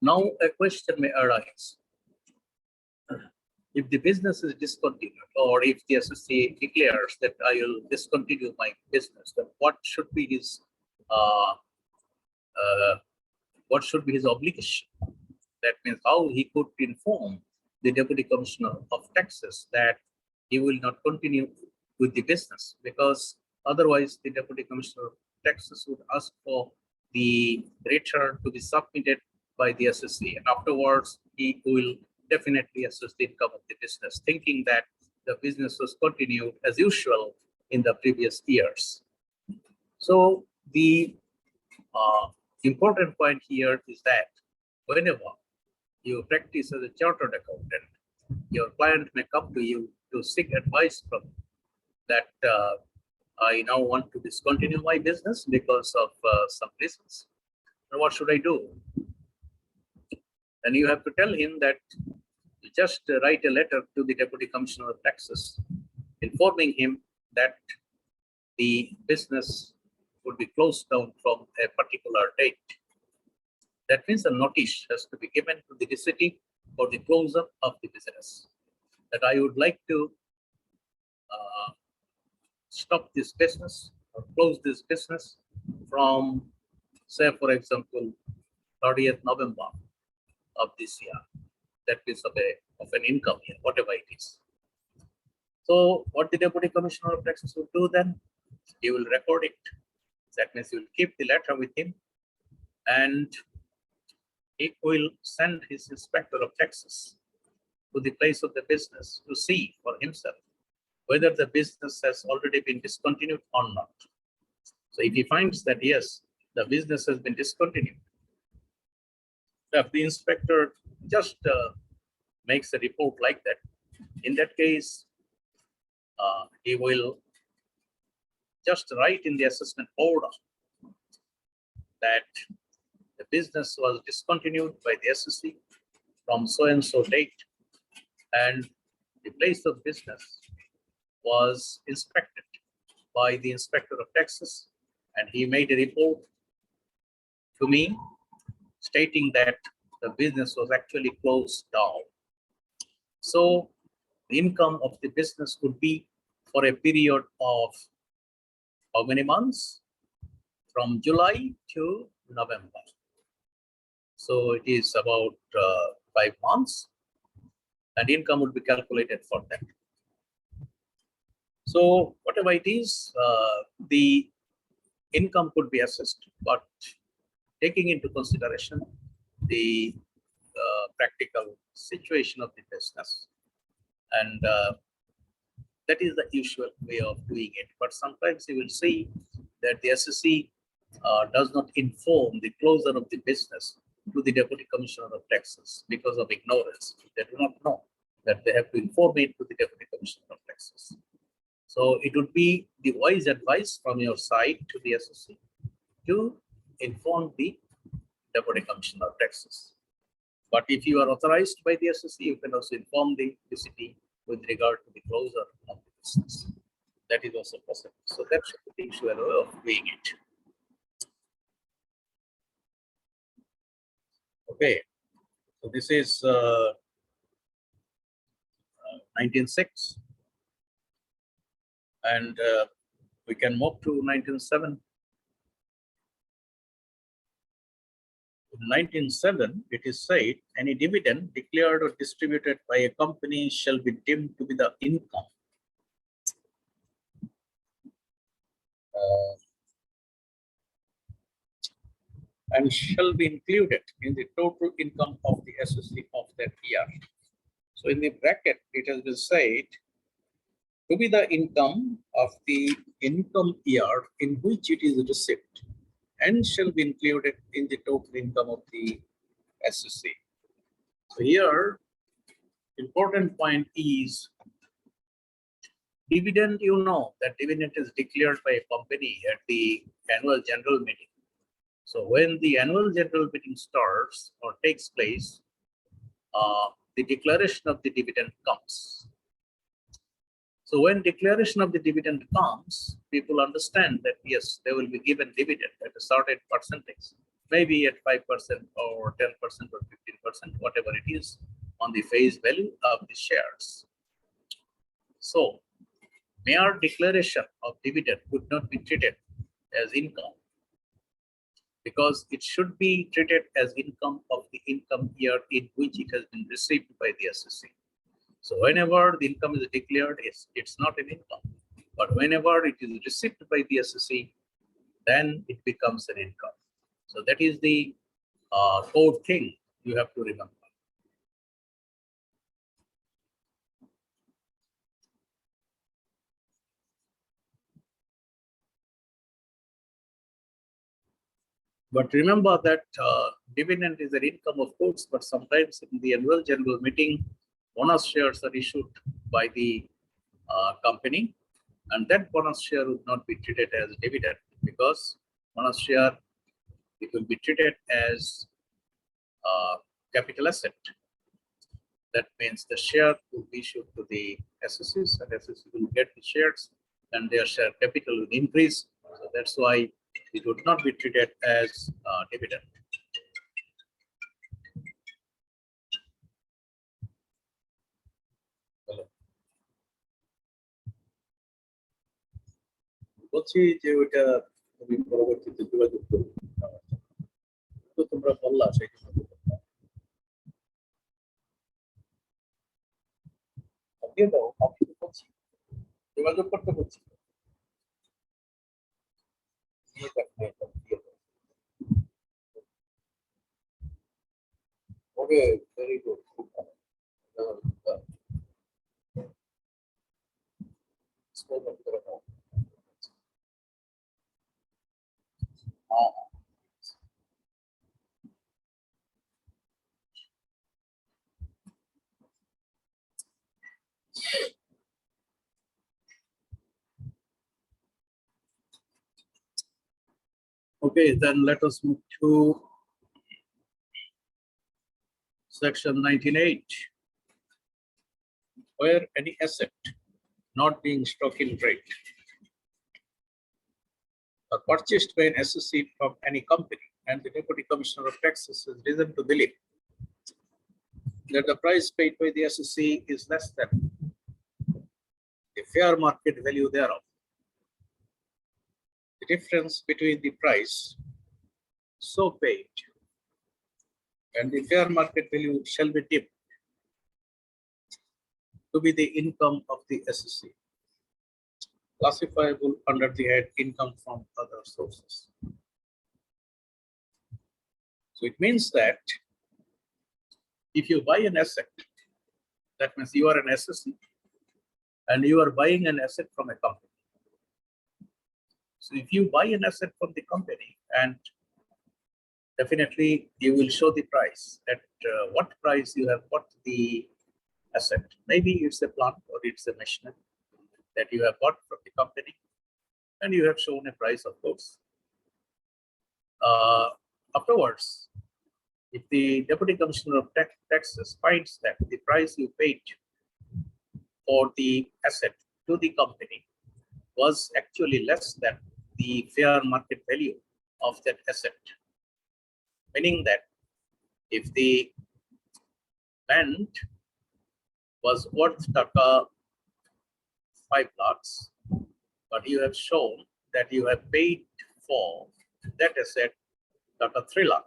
Now a question may arise. If the business is discontinued or if the SSE declares that I will discontinue my business, then what should be his obligation? That means how he could inform the Deputy Commissioner of Taxes that he will not continue with the business, because otherwise the Deputy Commissioner of Taxes would ask for the return to be submitted by the SSE, and afterwards he will definitely assess the income of the business, thinking that the business was continued as usual in the previous years. So the important point here is that whenever you practice as a chartered accountant, your client may come to you to seek advice from you that I now want to discontinue my business because of some reasons. And what should I do? And you have to tell him that you just write a letter to the Deputy Commissioner of Taxes, informing him that the business would be closed down from a particular date. That means a notice has to be given to the city for the closure of the business, that I would like to stop this business or close this business from, say, for example, 30th November of this year. That is of an income year, whatever it is. So what the Deputy Commissioner of Taxes will do then? He will record it. That means he will keep the letter with him, and he will send his inspector of taxes to the place of the business to see for himself whether the business has already been discontinued or not. So if he finds that yes, the business has been discontinued, if the inspector just makes a report like that, in that case, he will just write in the assessment order that the business was discontinued by the SSE from so and so date and the place of business was inspected by the inspector of taxes, and he made a report to me stating that the business was actually closed down. So the income of the business could be for a period of how many months? From July to November. So it is about 5 months, and income would be calculated for that. So whatever it is, the income could be assessed, but taking into consideration the practical situation of the business, and that is the usual way of doing it. But sometimes you will see that the SSC does not inform the closure of the business to the Deputy Commissioner of Taxes because of ignorance. They do not know that they have to inform it to the Deputy Commissioner of Taxes. So it would be the wise advice from your side to the SSC to inform the Deputy Commissioner of Taxes. But if you are authorized by the SSC, you can also inform the DCT with regard to the closure of the business. That is also possible. So that should be the usual way of doing it. Okay, so this is 1906, and we can move to 1907. In 1907, it is said any dividend declared or distributed by a company shall be deemed to be the income. And shall be included in the total income of the SSC of that year. So in the bracket, it has been said to be the income of the income year in which it is received, and shall be included in the total income of the SSC. So here, important point is dividend. You know that dividend is declared by a company at the annual general meeting. So when the annual general meeting starts or takes place, the declaration of the dividend comes. So when declaration of the dividend comes, people understand that yes, they will be given dividend at a certain percentage, maybe at 5% or 10% or 15%, whatever it is, on the face value of the shares. So mere declaration of dividend would not be treated as income, because it should be treated as income of the income year in which it has been received by the SSC. So whenever the income is declared, it's not an income. But whenever it is received by the SSC, then it becomes an income. So that is the core thing you have to remember. But remember that dividend is an income, of course, but sometimes in the annual general meeting, bonus shares are issued by the company, and that bonus share would not be treated as dividend, because bonus share, it will be treated as capital asset. That means the share will be issued to the SSCs, and SSC will get the shares, and their share capital will increase. So that's why it would not be treated as dividend. বলছি যে ওইটা তুমি পরবর্তীতে যোগাযোগ করবে, তো তোমরা বললা সেই জন্য দিয়ে দাও। আমি তো বলছি যোগাযোগ করতে বলছি। ওকে, ভেরি গুড, খুব ভালো। Okay, then let us move to section 19.8. where any asset not being stock in trade or purchased by an associate from any company, and the Deputy Commissioner of Taxes has reason to believe that the price paid by the associate is less than the fair market value thereof. The difference between the price so paid and the fair market value shall be deemed to be the income of the associate, classifiable under the head income from other sources. So it means that if you buy an asset, that means you are an associate and you are buying an asset from a company. So if you buy an asset from the company, and definitely you will show the price at what price you have bought the asset. Maybe it's a plant or it's a machinery that you have bought from the company, and you have shown a price, of course. Afterwards, if the Deputy Commissioner of Taxes finds that the price you paid for the asset to the company was actually less than the fair market value of that asset, meaning that if the land was worth taka 5 lakhs, but you have shown that you have paid for that asset taka 3 lakh.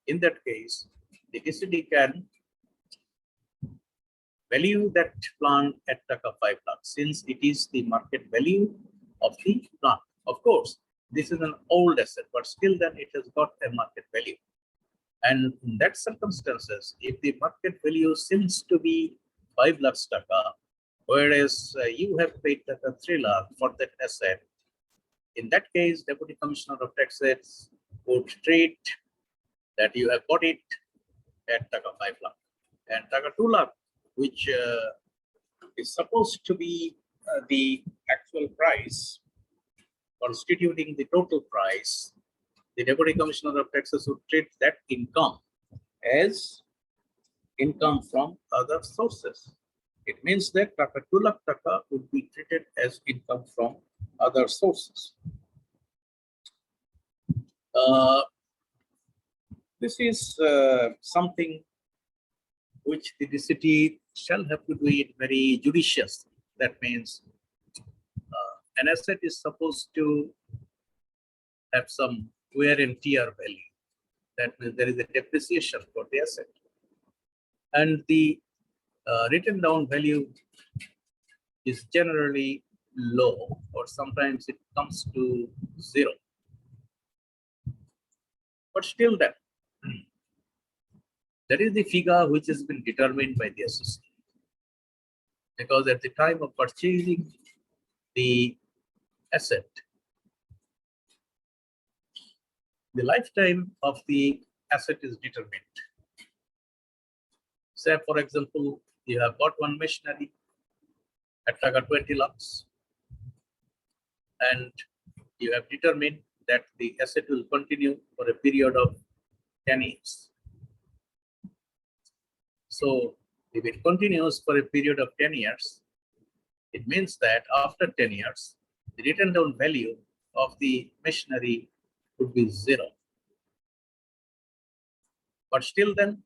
In that case, the DCD can value that plant at taka 5 lakhs, since it is the market value of the plant. Of course, this is an old asset, but still then it has got a market value. And in that circumstances, if the market value seems to be 5 lakhs taka, whereas you have paid taka 3 lakh for that asset, in that case, Deputy Commissioner of Taxes would treat that you have bought it at taka 5 lakh, and taka 2 lakh, which is supposed to be the actual price constituting the total price, the Deputy Commissioner of Taxes would treat that income as income from other sources. It means that taka 2 lakh taka would be treated as income from other sources. This is something which the DCT shall have to do it very judicious. That means an asset is supposed to have some wear and tear value. That means there is a depreciation for the asset. And the written down value is generally low, or sometimes it comes to 0. But still that is the figure which has been determined by the associate. Because at the time of purchasing the asset, the lifetime of the asset is determined. Say, for example, you have bought one machinery at taka 20 lakhs, and you have determined that the asset will continue for a period of 10 years. So if it continues for a period of 10 years, it means that after 10 years, the written down value of the machinery would be 0. But still then,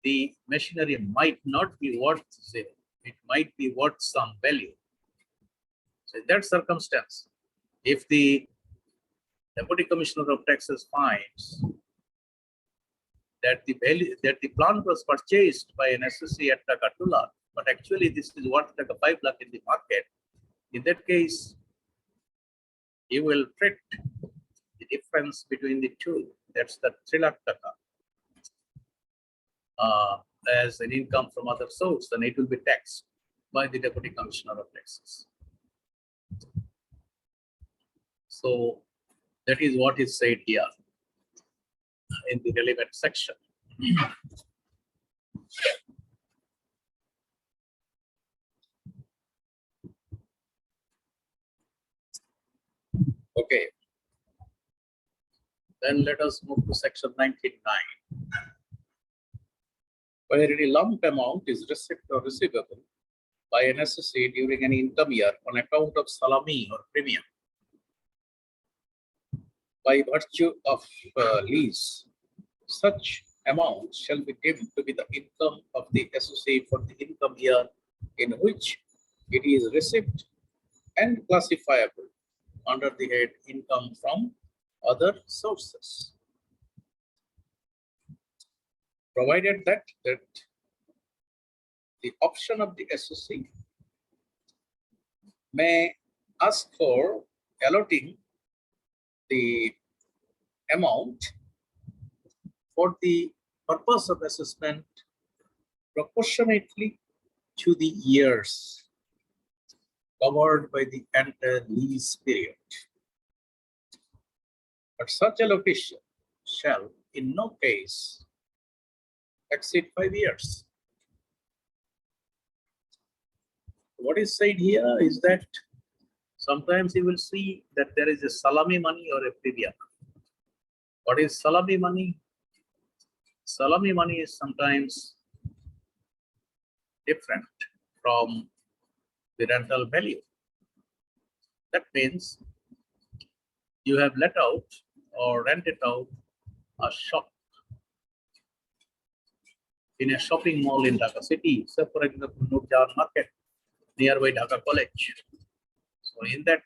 the machinery might not be worth 0. It might be worth some value. So in that circumstance, if the Deputy Commissioner of Taxes finds that the value, that the plant was purchased by an associate at taka 2 lakh, but actually this is worth taka 5 lakh in the market, in that case, he will treat the difference between the two, that's the 3 lakh taka, as an income from other source, and it will be taxed by the Deputy Commissioner of Taxes. So that is what is said here in the relevant section. Okay. Then let us move to section 19.9. Where any lump amount is receipt or receivable by an assessee during an income year on account of salami or premium by virtue of lease, such amount shall be deemed to be the income of the assessee for the income year in which it is received and classifiable under the head income from other sources, provided that the option of the assessee may ask for allotting the amount for the purpose of assessment proportionately to the years covered by the entire lease period. But such allocation shall in no case exceed 5 years. What is said here is that sometimes you will see that there is a salami money or a premium. What is salami money? Salami money is sometimes different from the rental value. That means you have let out or rented out a shop in a shopping mall in Dhaka city, say for example, Nurjan Market, nearby Dhaka College. So in that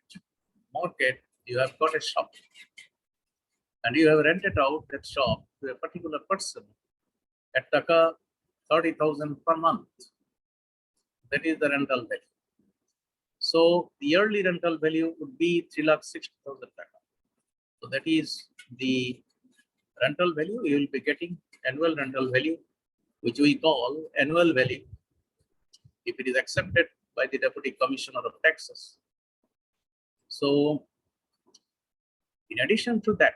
market, you have got a shop and you have rented out that shop to a particular person at Taka 30,000 per month. That is the rental value. So the yearly rental value would be 3,60,000 taka. So that is the rental value. You will be getting annual rental value, which we call annual value, if it is accepted by the Deputy Commissioner of Taxes. So in addition to that,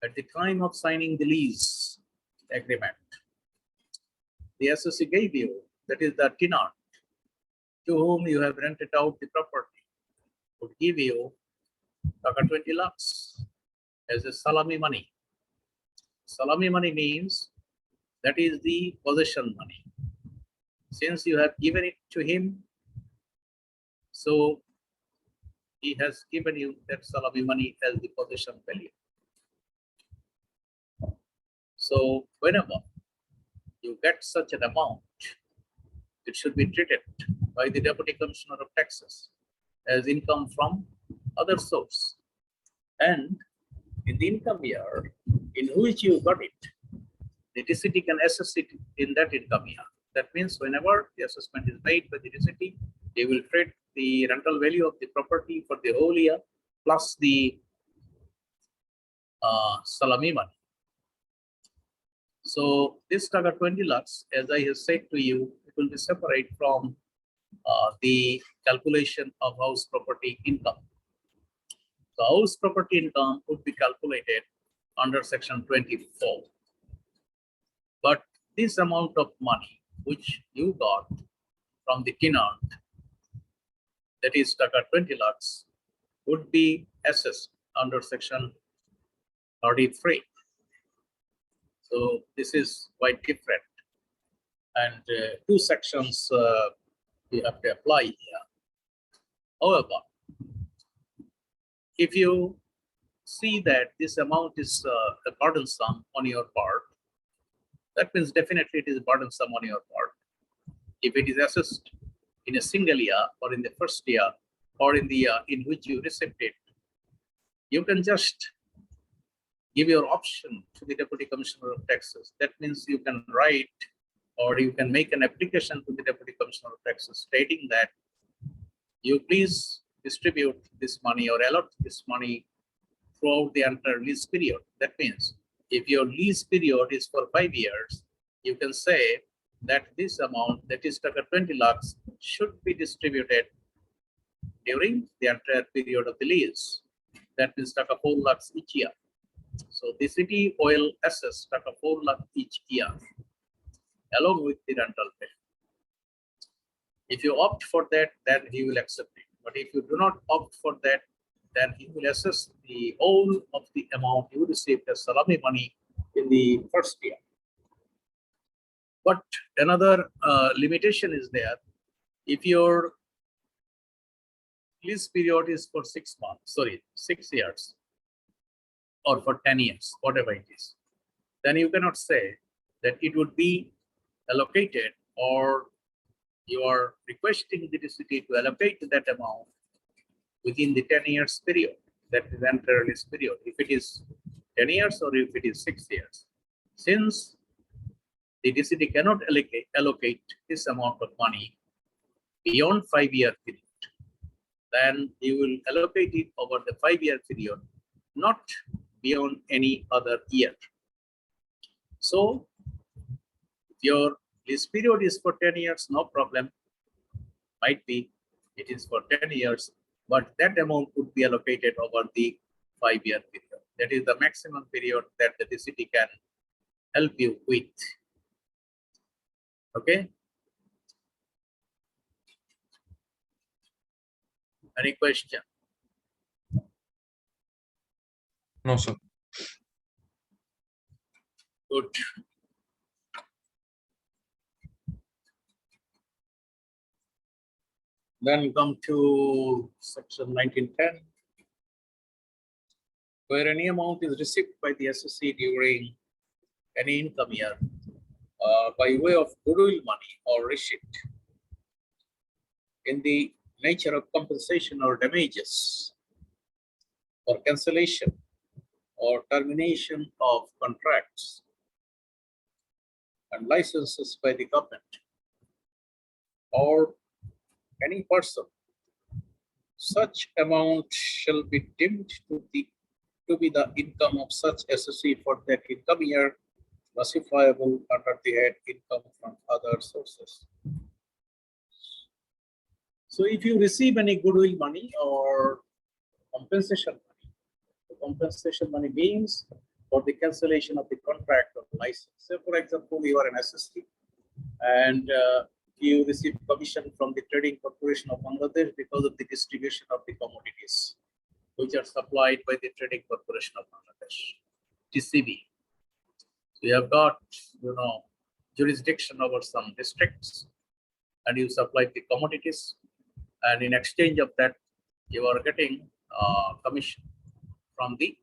at the time of signing the lease agreement, the assessee gave you, that is the tenant to whom you have rented out the property, would give you 20 lakhs as a salami money. Salami money means that is the possession money. Since you have given it to him, so he has given you that salami money as the possession value. So whenever you get such an amount, it should be treated by the Deputy Commissioner of Taxes as income from other source. And in the income year in which you got it, the DCT can assess it in that income year. That means whenever the assessment is made by the DCT, they will treat the rental value of the property for the whole year plus the salami money. So this 20 lakhs, as I have said to you, it will be separate from the calculation of house property income. The house property income would be calculated under section 24. But this amount of money which you got from the tenant, that is 20 lakhs, would be assessed under section 33. So this is quite different. And two sections we have to apply here. However, if you see that this amount is burdensome on your part, that means definitely it is burdensome on your part. If it is assessed in a single year or in the first year or in the year in which you received it, you can just give your option to the Deputy Commissioner of Taxes. That means you can write or you can make an application to the Deputy Commissioner of Taxes stating that you please distribute this money or allot this money throughout the entire lease period. That means if your lease period is for 5 years, you can say that this amount, that is 20 lakhs, should be distributed during the entire period of the lease. That means 4 lakhs each year. So the city will assess 4 lakh each year along with the rental pay. If you opt for that, then he will accept it. But if you do not opt for that, then he will assess the whole of the amount you received as salami money in the first year. But another limitation is there. If your lease period is for 6 months, sorry, 6 years, or for 10 years, whatever it is, then you cannot say that it would be allocated, or you are requesting the city to allocate that amount within the 10 years period, that is entire lease period, if it is 10 years or if it is 6 years. Since the DCT cannot allocate this amount of money beyond 5-year period, then you will allocate it over the 5-year period, not beyond any other year. So if your lease period is for 10 years, no problem. Might be it is for 10 years, but that amount would be allocated over the 5-year period. That is the maximum period that the DCT can help you with. Okay. Any question? No, sir. Good. Then come to section 1910, where any amount is received by the SSC during any income year by way of goodwill money or receipt in the nature of compensation or damages or cancellation or termination of contracts and licenses by the government or any person, such amount shall be deemed to be the income of such SSC for that income year, classifiable under the head income from other sources. So if you receive any goodwill money or compensation money, the compensation money means for the cancellation of the contract or license. So for example, you are an SSC and you receive commission from the Trading Corporation of Bangladesh because of the distribution of the commodities which are supplied by the Trading Corporation of Bangladesh, TCB. So you have got, jurisdiction over some districts, and you supply the commodities, and in exchange of that, you are getting commission from the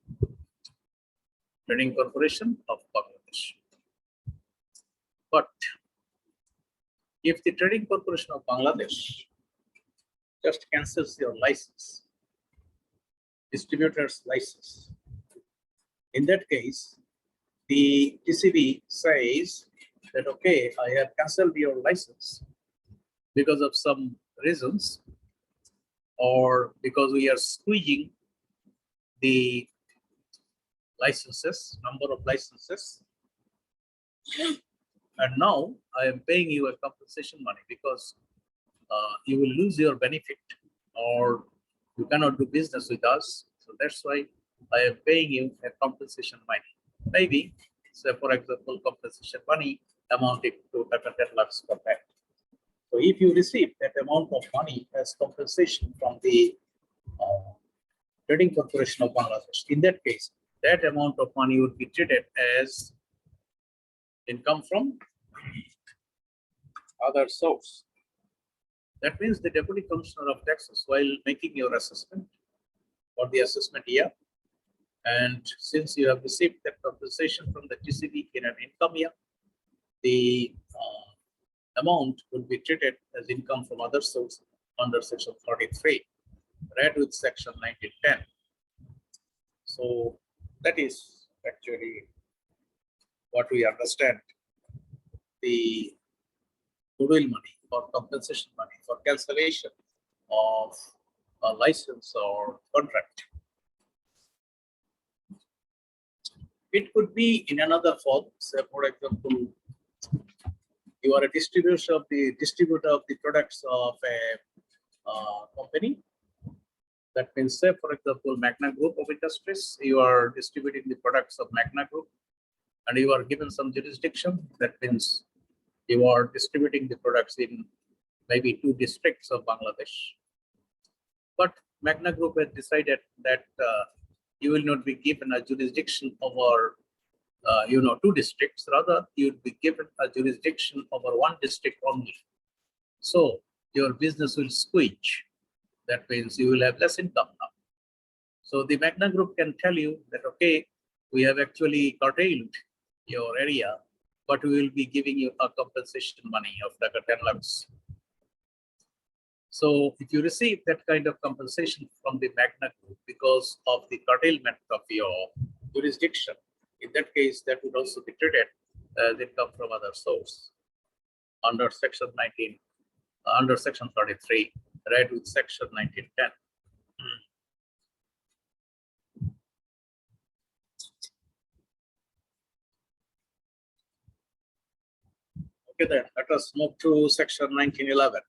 Trading Corporation of Bangladesh. But if the Trading Corporation of Bangladesh just cancels your license, distributor's license, in that case, the TCB says that, okay, I have canceled your license because of some reasons, or because we are squeezing the licenses, number of licenses. And now I am paying you a compensation money because you will lose your benefit or you cannot do business with us. So that's why I am paying you a compensation money. Maybe, say for example, compensation money amounting to 10 lakhs for that. So if you receive that amount of money as compensation from the Trading Corporation of Bangladesh, in that case, that amount of money would be treated as income from other source. That means the Deputy Commissioner of Taxes, while making your assessment for the assessment year, and since you have received that compensation from the TCB in an income year, the amount will be treated as income from other source under section 43, read with section 1910. So that is actually what we understand the goodwill money or compensation money for cancellation of a license or contract. It could be in another form. Say, for example, you are a distributor of the products of a company. That means, say, for example, Magna Group of Industries, you are distributing the products of Magna Group, and you are given some jurisdiction. That means you are distributing the products in maybe 2 districts of Bangladesh. But Magna Group has decided that you will not be given a jurisdiction over two districts. Rather, you'd be given a jurisdiction over one district only. So your business will squeeze. That means you will have less income now. So the Magna Group can tell you that, okay, we have actually curtailed your area, but we will be giving you a compensation money of like 10 lakhs. So if you receive that kind of compensation from the Magna Group because of the curtailment of your jurisdiction, in that case, that would also be treated as income from other source under section 19, under section 33, right, with section 1910. Okay, then let us move to section 1911.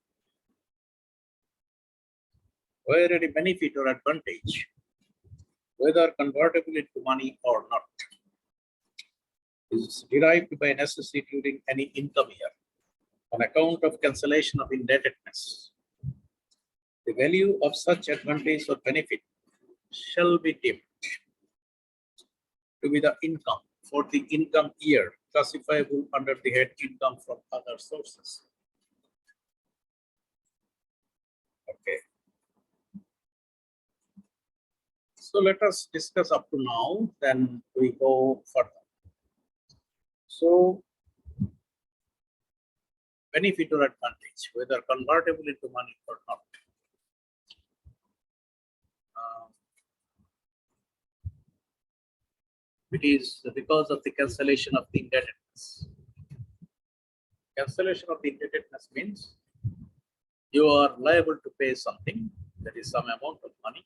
Where any benefit or advantage, whether convertible into money or not, is derived by necessity during any income year on account of cancellation of indebtedness. The value of such advantage or benefit shall be deemed to be the income for the income year classifiable under the head income from other sources. Okay. So let us discuss up to now, then we go further. So benefit or advantage, whether convertible into money or not. It is because of the cancellation of the indebtedness. Cancellation of the indebtedness means you are liable to pay something, that is some amount of money.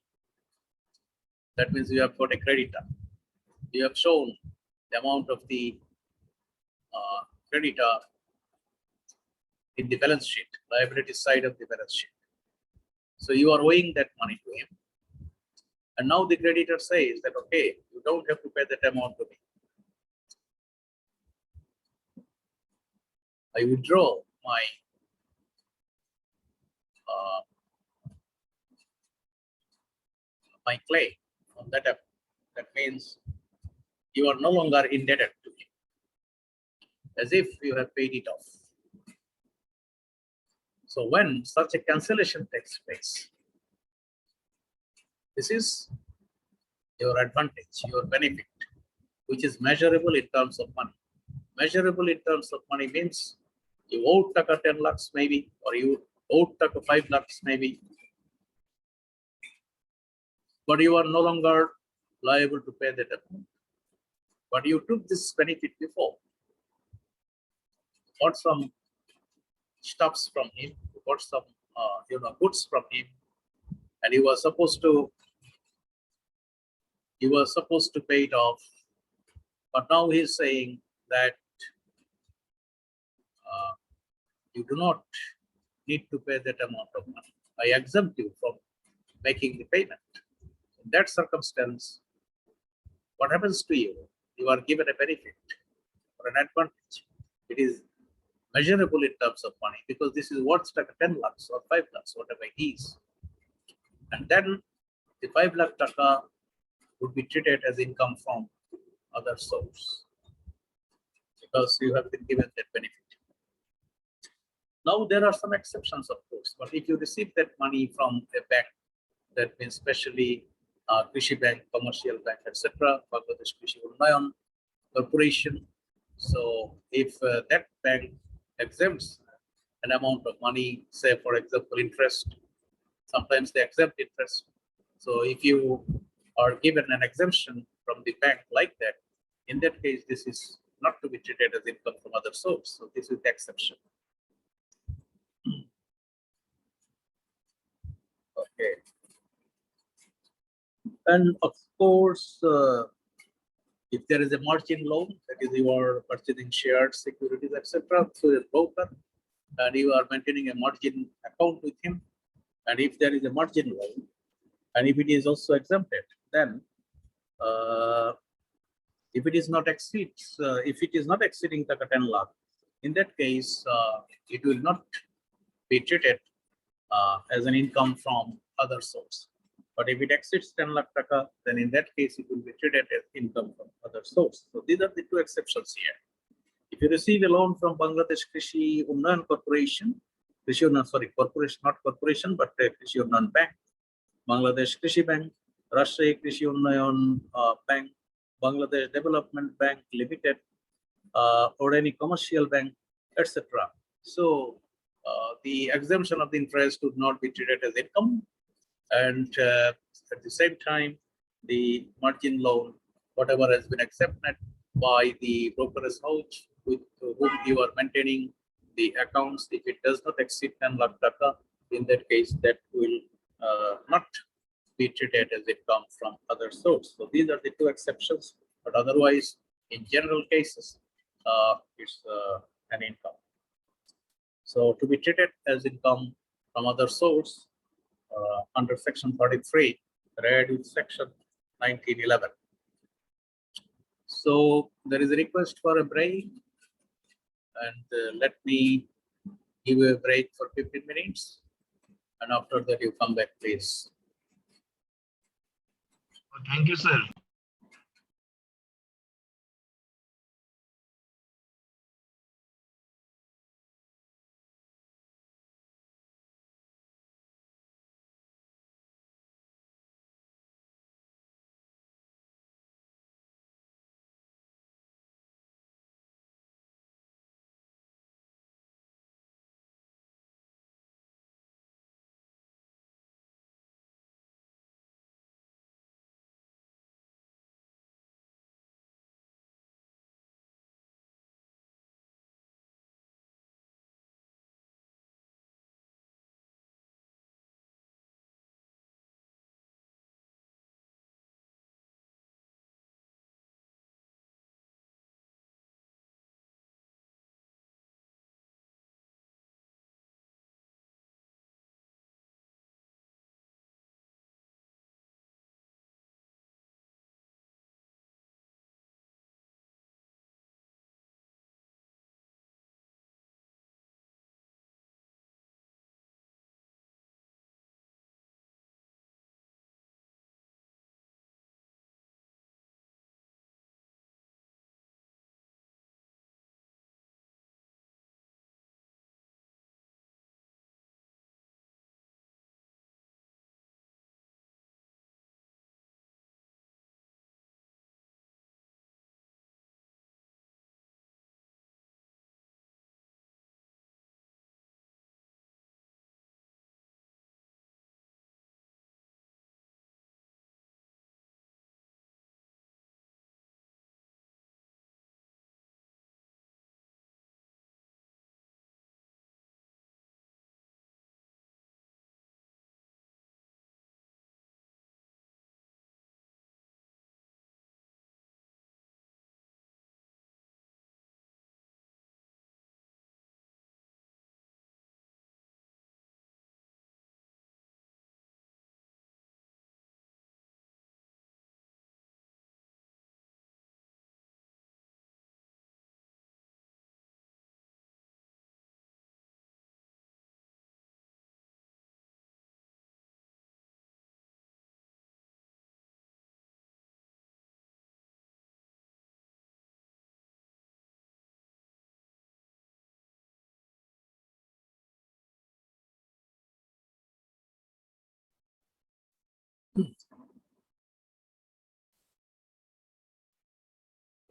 That means you have got a creditor. You have shown the amount of the creditor in the balance sheet, liability side of the balance sheet. So you are owing that money to him. And now the creditor says that, okay, you don't have to pay that amount to me. I withdraw my claim on that amount. That means you are no longer indebted to him, as if you have paid it off. So when such a cancellation takes place, this is your advantage, your benefit, which is measurable in terms of money. Measurable in terms of money means you owe taka 10 lakhs maybe, or you owe taka 5 lakhs maybe, but you are no longer liable to pay that amount. But you took this benefit before, got some stuffs from him, got some goods from him, and you were supposed to pay it off. But now he's saying that you do not need to pay that amount of money. I exempt you from making the payment. In that circumstance, what happens to you? You are given a benefit or an advantage. It is measurable in terms of money because this is worth like 10 lakhs or 5 lakhs, whatever it is. And then the 5 lakh taka would be treated as income from other source because you have been given that benefit. Now there are some exceptions, of course, but if you receive that money from a bank, that means especially Krishi Bank, Commercial Bank, etc., Bangladesh Krishi Unnayan Corporation. So if that bank exempts an amount of money, say for example interest, sometimes they exempt interest. So if you are given an exemption from the bank like that, in that case this is not to be treated as income from other source. So this is the exception. Okay. And of course, if there is a margin loan, that is you are purchasing shares, securities, etc. So a broker, and you are maintaining a margin account with him. And if there is a margin loan, and if it is also exempted, then if it is not exceeding taka 10 lakh, in that case, it will not be treated as an income from other source. But if it exceeds 10 lakh taka, then in that case, it will be treated as income from other source. So these are the two exceptions here. If you receive a loan from Bangladesh Krishi Unnayan Corporation, corporation, not corporation, but Krishi Unnayan Bank, Bangladesh Krishi Bank, Rashtriya Krishi Unnayan Bank, Bangladesh Development Bank Limited, or any commercial bank, etc. So the exemption of the interest would not be treated as income, and at the same time, the margin loan, whatever has been accepted by the broker's house with whom you are maintaining the accounts, if it does not exceed 10 lakh taka, in that case, that will not be treated as income from other source. So these are the two exceptions, but otherwise, in general cases, it's an income. So to be treated as income from other source under section 33, read with section 1911. So there is a request for a break, and let me give you a break for 15 minutes, and after that you come back, please. Thank you, sir.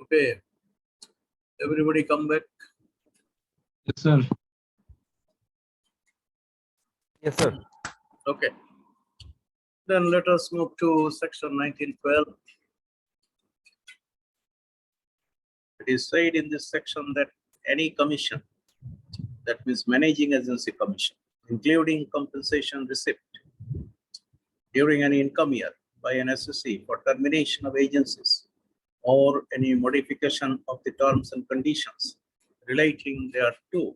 Okay, everybody come back. Yes, sir. Yes, sir. Okay. Then let us move to section 1912. It is said in this section that any commission, that means managing agency commission, including compensation receipt during any income year by an SSC for termination of agencies or any modification of the terms and conditions relating thereto,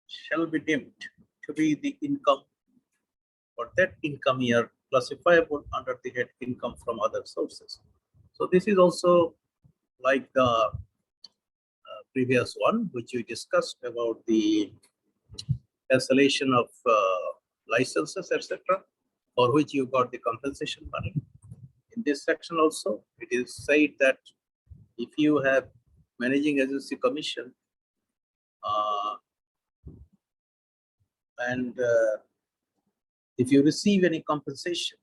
shall be deemed to be the income for that income year, classifiable under the head income from other sources. So this is also like the previous one, which we discussed about the cancellation of licenses, etc. for which you got the compensation money. In this section also, it is said that if you have managing agency commission and if you receive any compensation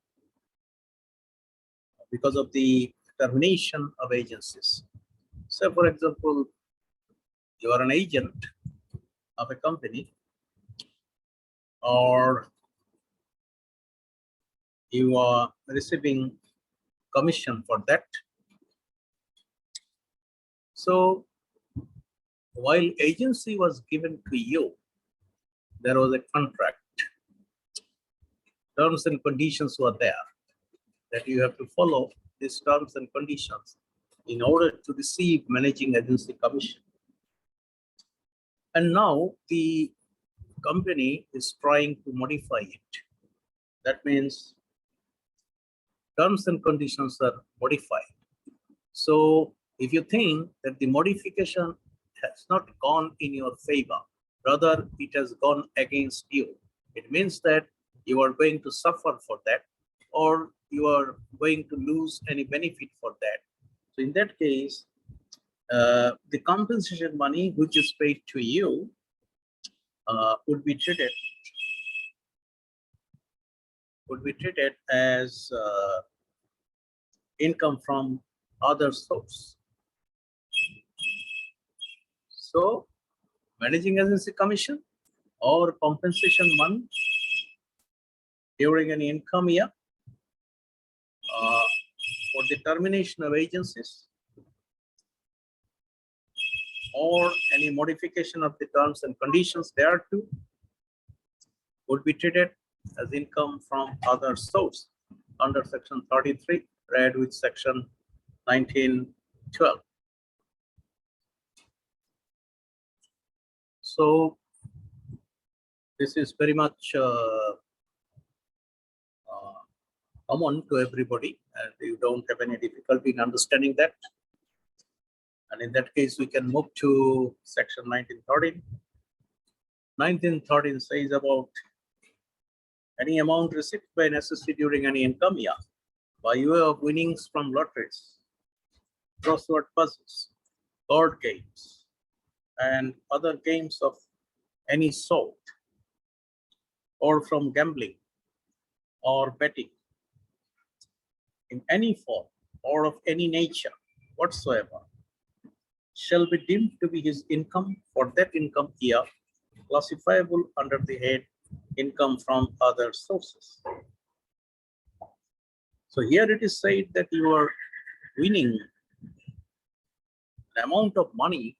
because of the termination of agencies. So, for example, you are an agent of a company, or you are receiving commission for that. So, while agency was given to you, there was a contract. Terms and conditions were there that you have to follow these terms and conditions in order to receive managing agency commission. And now the company is trying to modify it. That means terms and conditions are modified. So if you think that the modification has not gone in your favor, rather it has gone against you, it means that you are going to suffer for that, or you are going to lose any benefit for that. So in that case, the compensation money which is paid to you would be treated as income from other source. So managing agency commission or compensation money during an income year for the termination of agencies or any modification of the terms and conditions thereto would be treated as income from other source under section 33, read with section 1912. So this is very much common to everybody, and you don't have any difficulty in understanding that. And in that case, we can move to section 1913. 1913 says about any amount received by an associate during any income year by way of winnings from lotteries, crossword puzzles, board games, and other games of any sort, or from gambling or betting in any form or of any nature whatsoever, shall be deemed to be his income for that income year, classifiable under the head income from other sources. So here it is said that you are winning an amount of money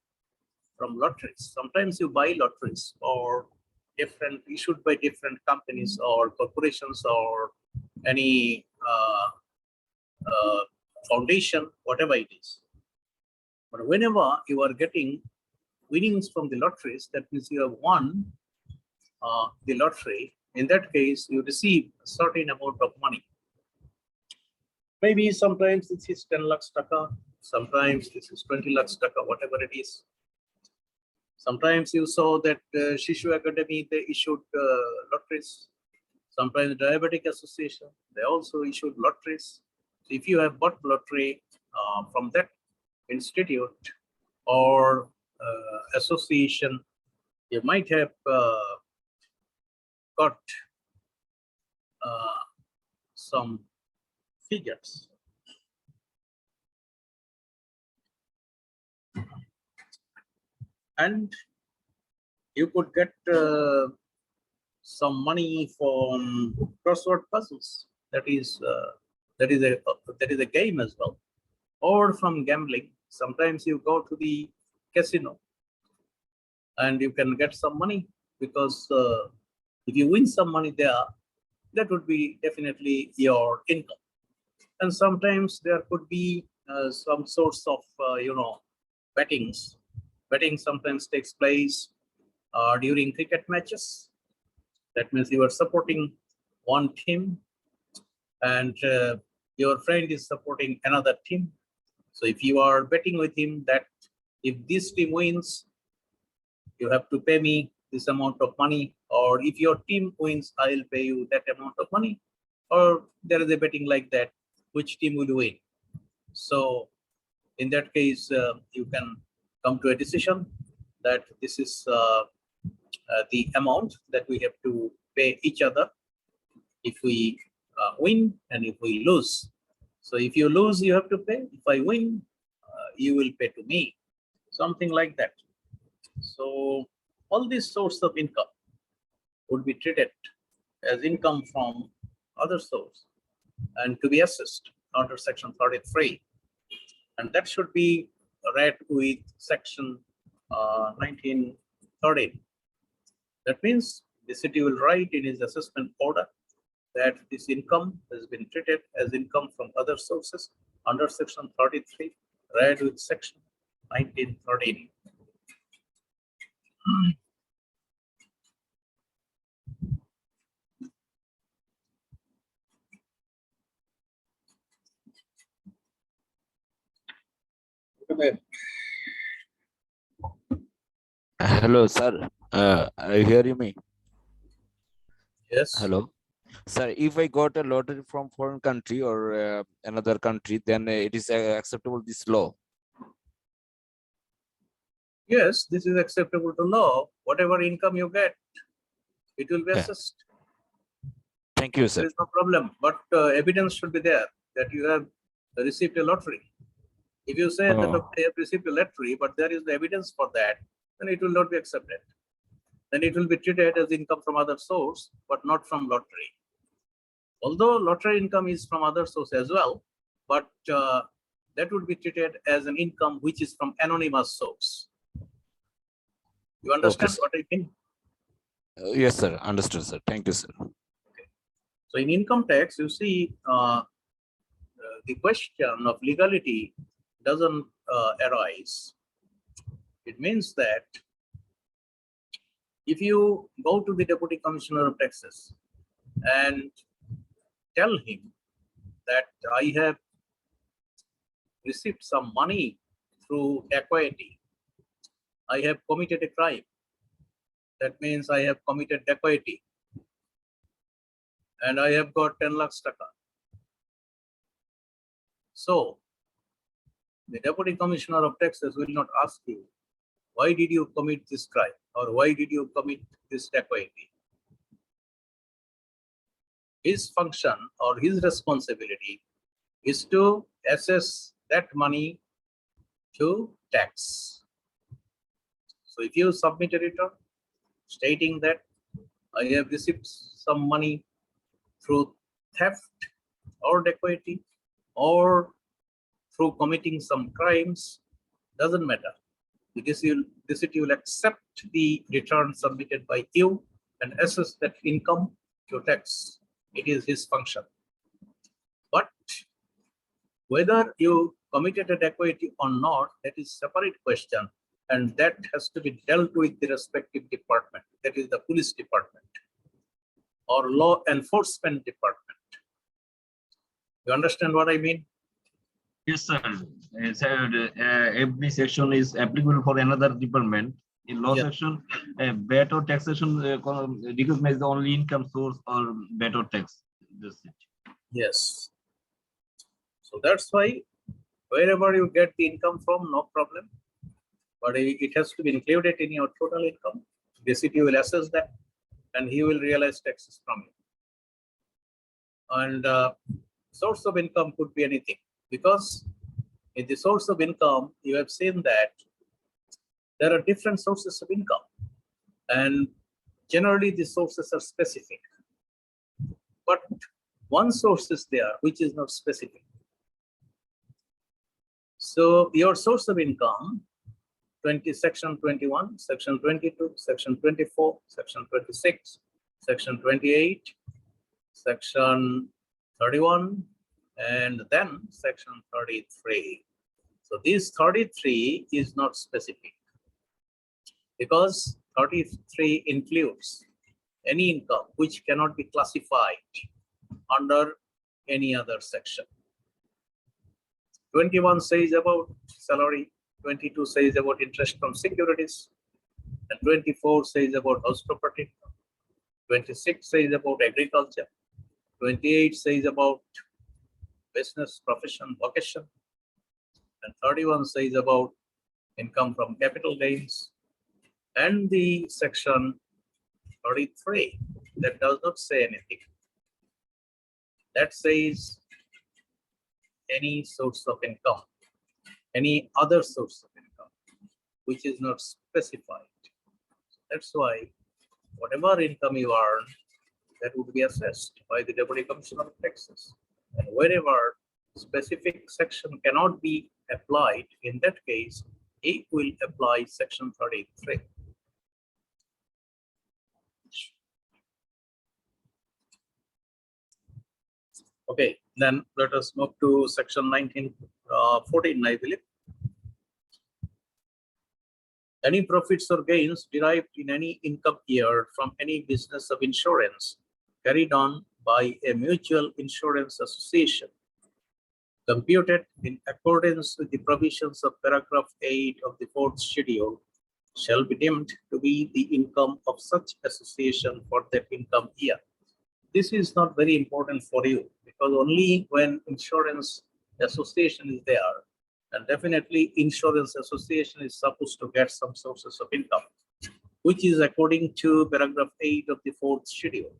from lotteries. Sometimes you buy lotteries or different issued by different companies or corporations or any foundation, whatever it is. But whenever you are getting winnings from the lotteries, that means you have won the lottery. In that case, you receive a certain amount of money. Maybe sometimes this is 10 lakhs taka, sometimes this is 20 lakhs taka, whatever it is. Sometimes you saw that Shishu Academy, they issued lotteries. Sometimes Diabetic Association, they also issued lotteries. So if you have bought lottery from that institute or association, you might have got some figures. And you could get some money from crossword puzzles. That is a game as well, or from gambling. Sometimes you go to the casino and you can get some money, because if you win some money there, that would be definitely your income. And sometimes there could be some source of bettings. Betting sometimes takes place during cricket matches. That means you are supporting one team and your friend is supporting another team. So if you are betting with him that if this team wins, you have to pay me this amount of money, or if your team wins, I'll pay you that amount of money. or there is a betting like that, which team will win. So in that case, you can come to a decision that this is the amount that we have to pay each other if we win and if we lose. So if you lose, you have to pay. If I win, you will pay to me, something like that. So all these sources of income would be treated as income from other source and to be assessed under section 33. And that should be read with section 1913. That means the city will write in his assessment order that this income has been treated as income from other sources under section 33, read with section 1913. Hello, sir. I hear you me. Yes. Hello, sir. If I got a lottery from foreign country or another country, then it is acceptable this law. Yes, this is acceptable to law. Whatever income you get, it will be Okay. assessed. Thank you, There sir. is no problem, but evidence should be there that you have received a lottery. If you say that Oh. I have received a lottery, but there is no evidence for that, then it will not be accepted. Then it will be treated as income from other source, but not from lottery. Although lottery income is from other source as well, but that would be treated as an income which is from anonymous source. You understand sir. what I mean? Yes, sir. Understood, sir. Thank you, sir. So in income tax, you see, the question of legality doesn't arise. It means that if you go to the Deputy Commissioner of Taxes and tell him that I have received some money through dacoity, I have committed a crime. That means I have committed dacoity and I have got 10 lakhs taka. So the Deputy Commissioner of Taxes will not ask you, why did you commit this crime or why did you commit this dacoity? His function or his responsibility is to assess that money to tax. So if you submit a return stating that I have received some money through theft or dacoity or through committing some crimes, doesn't matter. The city will accept the return submitted by you and assess that income to tax. It is his function. But whether you committed a dacoity or not, that is a separate question, and that has to be dealt with the respective department, that is the police department or law enforcement department. You understand what I mean? Yes, sir. Every section is applicable for another department. In law Yes. section, VAT or taxation recognize the only income source or VAT or tax. That's it. Yes. So that's why wherever you get the income from, no problem. But it has to be included in your total income. The city will assess that and he will realize taxes from you. And source of income could be anything, because in the source of income, you have seen that there are different sources of income. And generally, the sources are specific. But one source is there which is not specific. So your source of income, section 21, section 22, section 24, section 26, section 28, section 31, and then section 33. So this 33 is not specific because 33 includes any income which cannot be classified under any other section. 21 says about salary, 22 says about interest from securities, and 24 says about house property, 26 says about agriculture, 28 says about business, profession, vocation, and 31 says about income from capital gains, and the section 33 that does not say anything. That says any source of income, any other source of income, which is not specified. That's why whatever income you earn, that would be assessed by the Deputy Commissioner of Taxes. And wherever specific section cannot be applied, in that case, it will apply section 33. Okay, then let us move to section 1914, I believe. Any profits or gains derived in any income year from any business of insurance carried on by a mutual insurance association, computed in accordance with the provisions of paragraph 8 of the fourth schedule, shall be deemed to be the income of such association for that income year. This is not very important for you, because only when insurance association is there, and definitely insurance association is supposed to get some sources of income, which is according to paragraph 8 of the fourth schedule.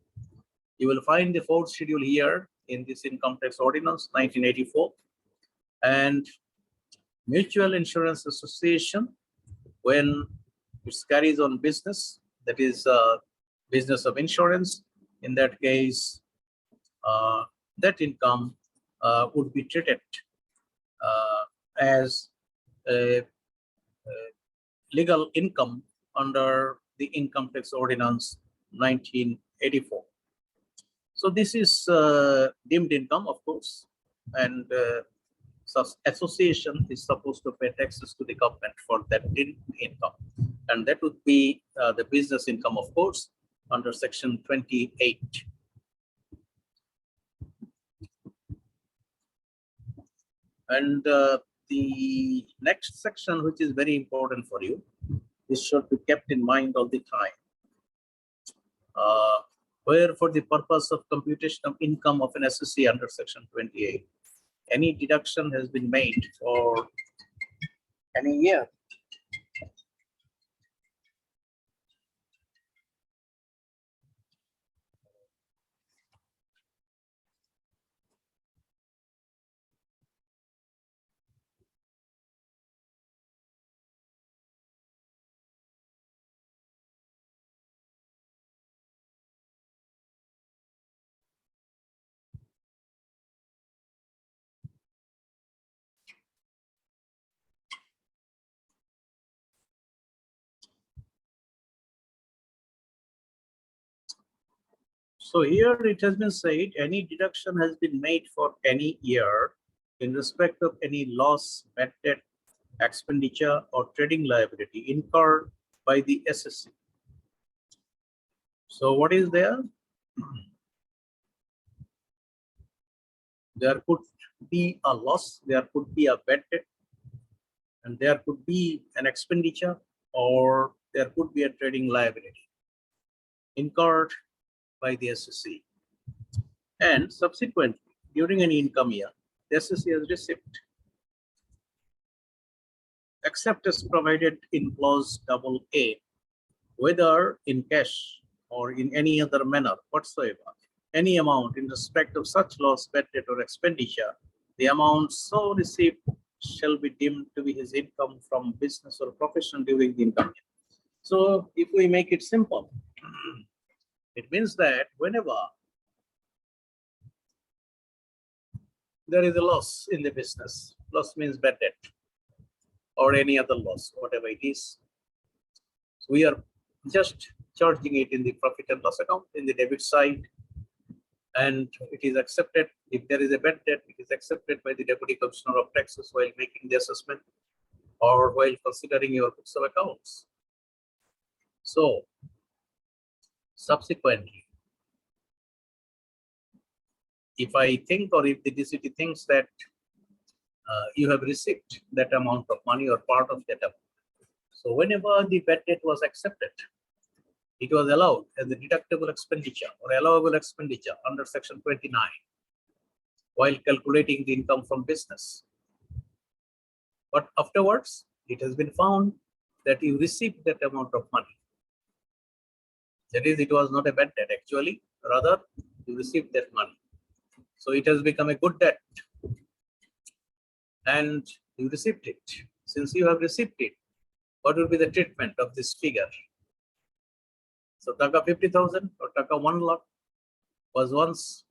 You will find the fourth schedule here in this Income Tax Ordinance 1984. And mutual insurance association, when it carries on business, that is business of insurance, in that case, that income would be treated as a legal income under the Income Tax Ordinance 1984. So this is deemed income, of course, and association is supposed to pay taxes to the government for that deemed income, and that would be the business income, of course, under section 28. And the next section, which is very important for you, this should be kept in mind all the time. Where for the purpose of computation of income of an assessee under section 28, any deduction has been made for any year. So here it has been said, any deduction has been made for any year in respect of any loss, bad debt, expenditure, or trading liability incurred by the assessee. So what is there? There could be a loss, there could be a bad debt, and there could be an expenditure, or there could be a trading liability incurred by the assessee. And subsequently, during an income year, the assessee has received, except as provided in clause AA, whether in cash or in any other manner whatsoever, any amount in respect of such loss, bad debt, or expenditure, the amount so received shall be deemed to be his income from business or profession during the income year. So if we make it simple, it means that whenever there is a loss in the business, loss means bad debt or any other loss, whatever it is, we are just charging it in the profit and loss account in the debit side, and it is accepted. If there is a bad debt, it is accepted by the Deputy Commissioner of Taxes while making the assessment or while considering your books of accounts. So subsequently, if I think, or if the DCT thinks that you have received that amount of money or part of that amount, so whenever the bad debt was accepted, it was allowed as a deductible expenditure or allowable expenditure under section 29 while calculating the income from business. But afterwards, it has been found that you received that amount of money. That is, it was not a bad debt actually, rather you received that money. So it has become a good debt and you received it. Since you have received it, what will be the treatment of this figure? So taka 50,000 or taka 1 lakh was once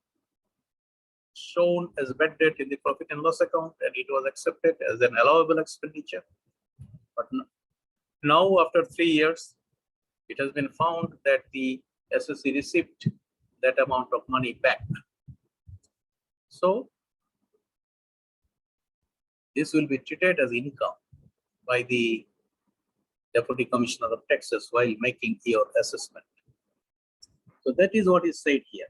shown as bad debt in the profit and loss account and it was accepted as an allowable expenditure. But now after 3 years, it has been found that the SSC received that amount of money back. So this will be treated as income by the Deputy Commissioner of Taxes while making your assessment. So that is what is said here.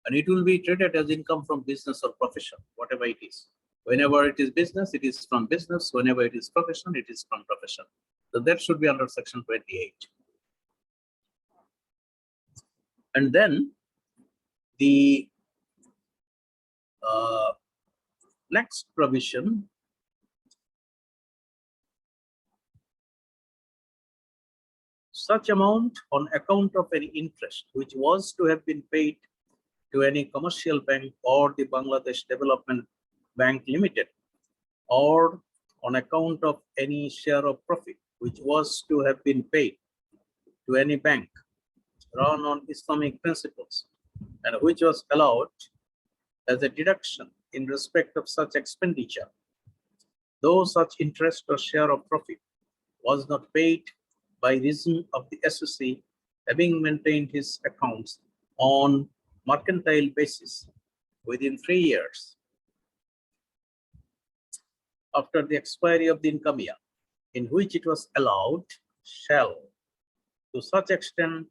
And it will be treated as income from business or profession, whatever it is. Whenever it is business, it is from business. Whenever it is profession, it is from profession. So that should be under section 28. And then the next provision such amount on account of any interest which was to have been paid to any commercial bank or the Bangladesh Development Bank Limited, or on account of any share of profit which was to have been paid to any bank run on Islamic principles and which was allowed as a deduction in respect of such expenditure, though such interest or share of profit was not paid by reason of the SSC having maintained his accounts on mercantile basis within 3 years after the expiry of the income year in which it was allowed, shall, to such extent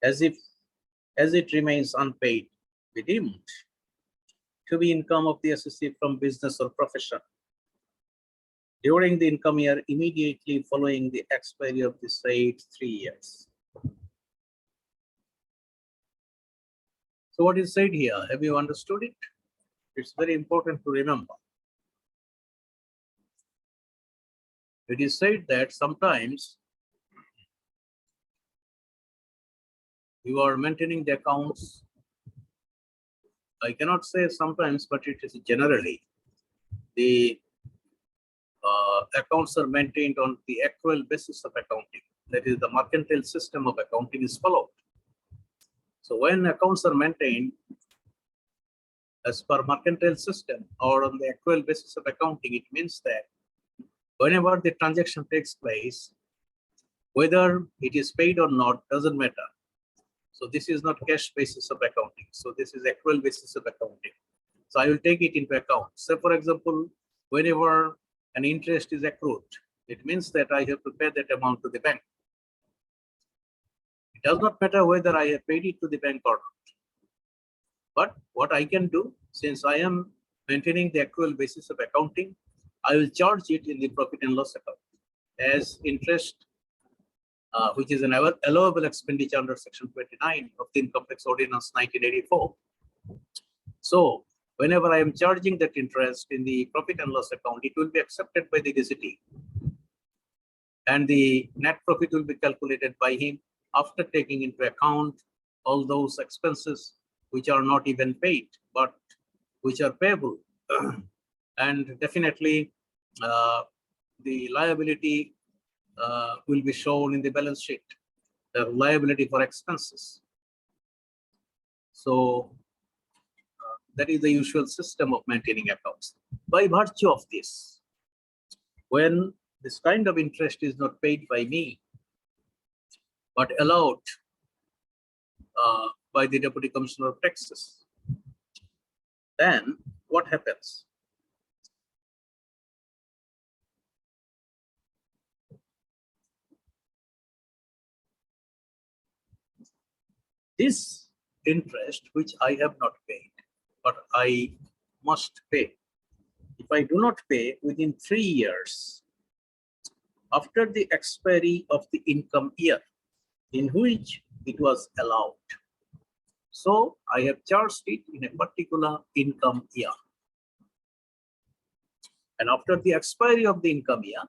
as it remains unpaid, be deemed to be income of the SSC from business or profession during the income year immediately following the expiry of the said 3 years. So what is said here? Have you understood it? It's very important to remember. It is said that sometimes you are maintaining the accounts. I cannot say sometimes, but it is generally the accounts are maintained on the actual basis of accounting. That is, the mercantile system of accounting is followed. So when accounts are maintained as per mercantile system or on the actual basis of accounting, it means that whenever the transaction takes place, whether it is paid or not doesn't matter. So this is not cash basis of accounting. So this is actual basis of accounting. So I will take it into account. So for example, whenever an interest is accrued, it means that I have to pay that amount to the bank. It does not matter whether I have paid it to the bank or not. But what I can do, since I am maintaining the actual basis of accounting, I will charge it in the profit and loss account as interest, which is an allowable expenditure under section 29 of the Income Tax Ordinance 1984. So whenever I am charging that interest in the profit and loss account, it will be accepted by the gazetteer. And the net profit will be calculated by him after taking into account all those expenses which are not even paid, but which are payable. And definitely the liability will be shown in the balance sheet, the liability for expenses. So that is the usual system of maintaining accounts. By virtue of this, when this kind of interest is not paid by me, but allowed by the Deputy Commissioner of Taxes, then what happens? This interest which I have not paid, but I must pay. If I do not pay within 3 years after the expiry of the income year in which it was allowed, so I have charged it in a particular income year. And after the expiry of the income year,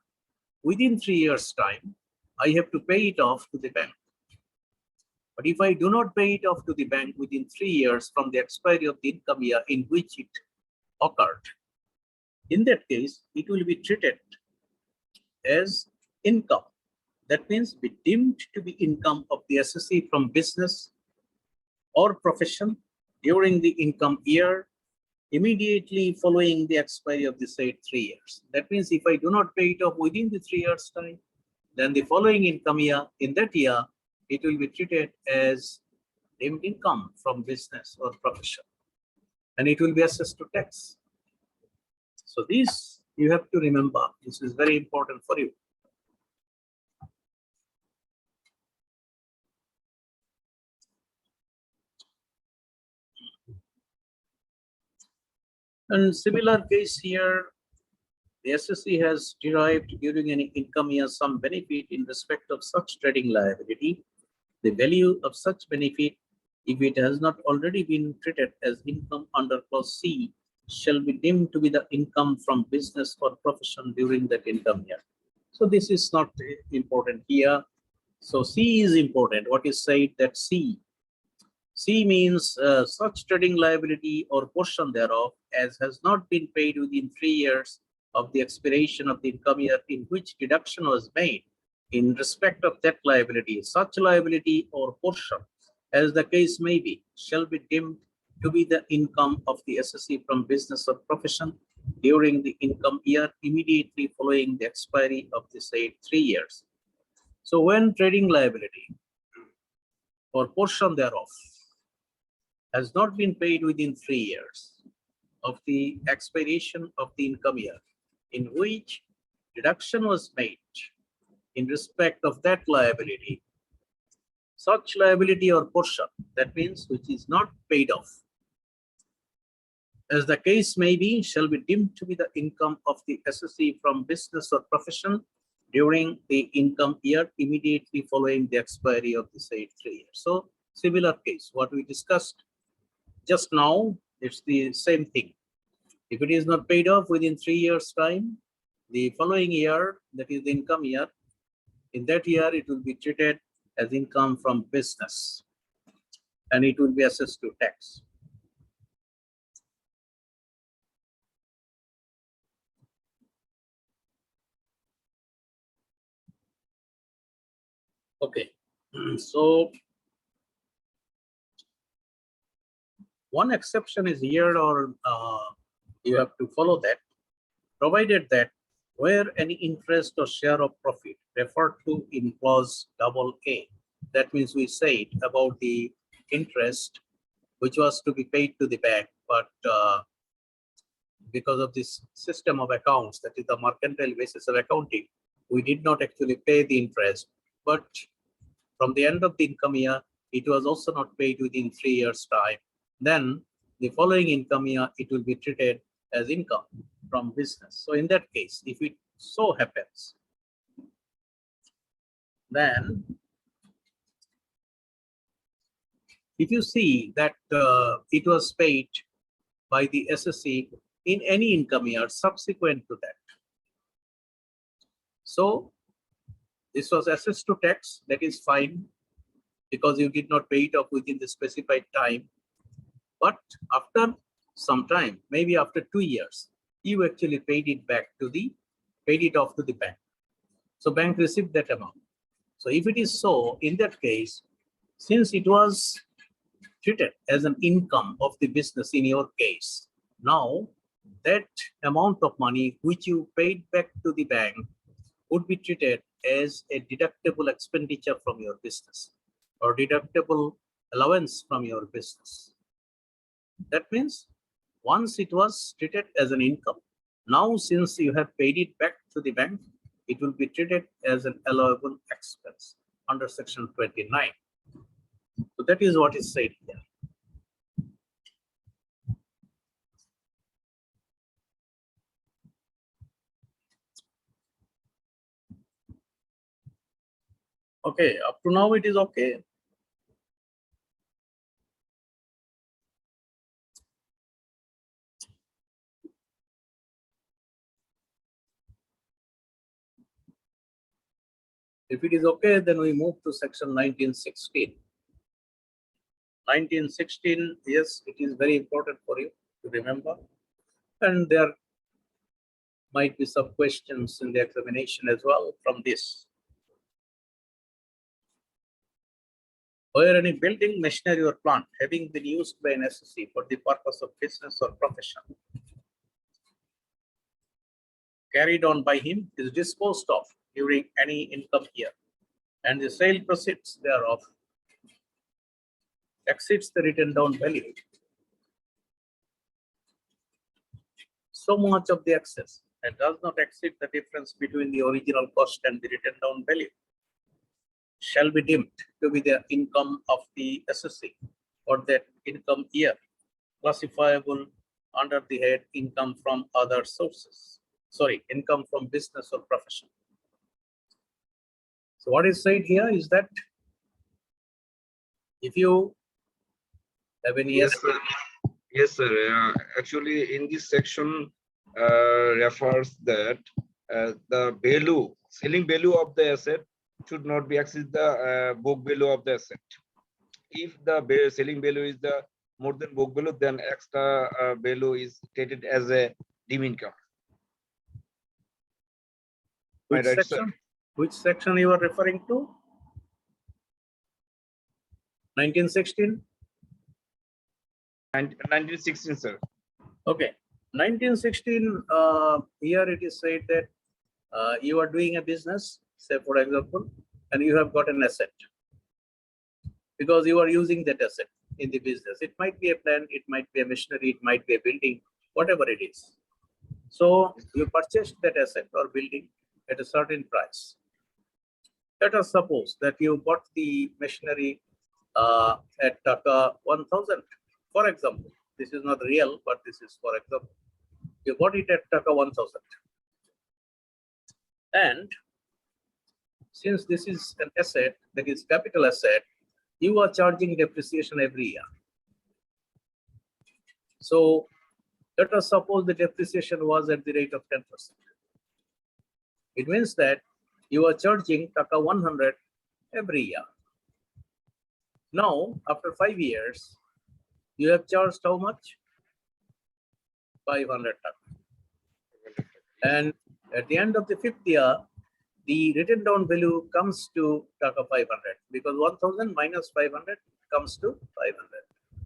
within 3 years' time, I have to pay it off to the bank. But if I do not pay it off to the bank within 3 years from the expiry of the income year in which it occurred, in that case, it will be treated as income. That means be deemed to be income of the assessee from business or profession during the income year immediately following the expiry of the said 3 years. That means if I do not pay it off within the 3 years' time, then the following income year, in that year, it will be treated as deemed income from business or profession, and it will be assessed to tax. So this you have to remember. This is very important for you. And similar case here, the assessee has derived during an income year some benefit in respect of such trading liability. The value of such benefit, if it has not already been treated as income under clause C, shall be deemed to be the income from business or profession during that income year. So this is not important here. So C is important. What is said that C means such trading liability or portion thereof as has not been paid within 3 years of the expiration of the income year in which deduction was made in respect of that liability. Such liability or portion, as the case may be, shall be deemed to be the income of the assessee from business or profession during the income year immediately following the expiry of the said 3 years. So when trading liability or portion thereof has not been paid within 3 years of the expiration of the income year in which deduction was made in respect of that liability, such liability or portion, that means which is not paid off, as the case may be, shall be deemed to be the income of the assessee from business or profession during the income year immediately following the expiry of the said 3 years. So similar case, what we discussed just now, it's the same thing. If it is not paid off within 3 years' time, the following year, that is the income year, in that year it will be treated as income from business and it will be assessed to tax. Okay, so one exception is here, or you have to follow that, provided that where any interest or share of profit referred to in clause AA, that means we said about the interest which was to be paid to the bank, but because of this system of accounts, that is the mercantile basis of accounting, we did not actually pay the interest. But from the end of the income year, it was also not paid within 3 years' time. Then the following income year, it will be treated as income from business. So in that case, if it so happens, then if you see that it was paid by the assessee in any income year subsequent to that, so this was assessed to tax, that is fine, because you did not pay it off within the specified time. But after some time, maybe after 2 years, you actually paid it off to the bank. So bank received that amount. So if it is so, in that case, since it was treated as an income of the business in your case, now that amount of money which you paid back to the bank would be treated as a deductible expenditure from your business or deductible allowance from your business. That means once it was treated as an income, now since you have paid it back to the bank, it will be treated as an allowable expense under section 29. So that is what is said here. Okay, up to now it is okay. If it is okay, then we move to section 1916. 1916, yes, it is very important for you to remember. And there might be some questions in the examination as well from this. Where any building, machinery, or plant having been used by an SSC for the purpose of business or profession carried on by him is disposed of during any income year, and the sale proceeds thereof exceeds the written down value. So much of the excess and does not exceed the difference between the original cost and the written down value shall be deemed to be the income of the SSC for that income year, classifiable under the head income from other sources. Sorry, income from business or profession. So what is said here is that if you have any Yes, sir. Yes, sir. Actually, in this section refers that the value, selling value of the asset should not be exceed the book value of the asset. If the selling value is the more than book value, then extra value is treated as a dim income. which Right, section? sir? Which section you are referring to? 1916? 1916, sir. Okay. 1916, here it is said that you are doing a business, say for example, and you have got an asset because you are using that asset in the business. It might be a plant, it might be a machinery, it might be a building, whatever it is. So you purchased that asset or building at a certain price. Let us suppose that you bought the machinery at Taka 1000. For example, this is not real, but this is for example. You bought it at Taka 1000. And since this is an asset, that is capital asset, you are charging depreciation every year. So let us suppose the depreciation was at the rate of 10%. It means that you are charging Taka 100 every year. Now, after 5 years, you have charged how much? 500 Taka. And at the end of the 5th year, the written down value comes to Taka 500 because 1000 minus 500 comes to 500.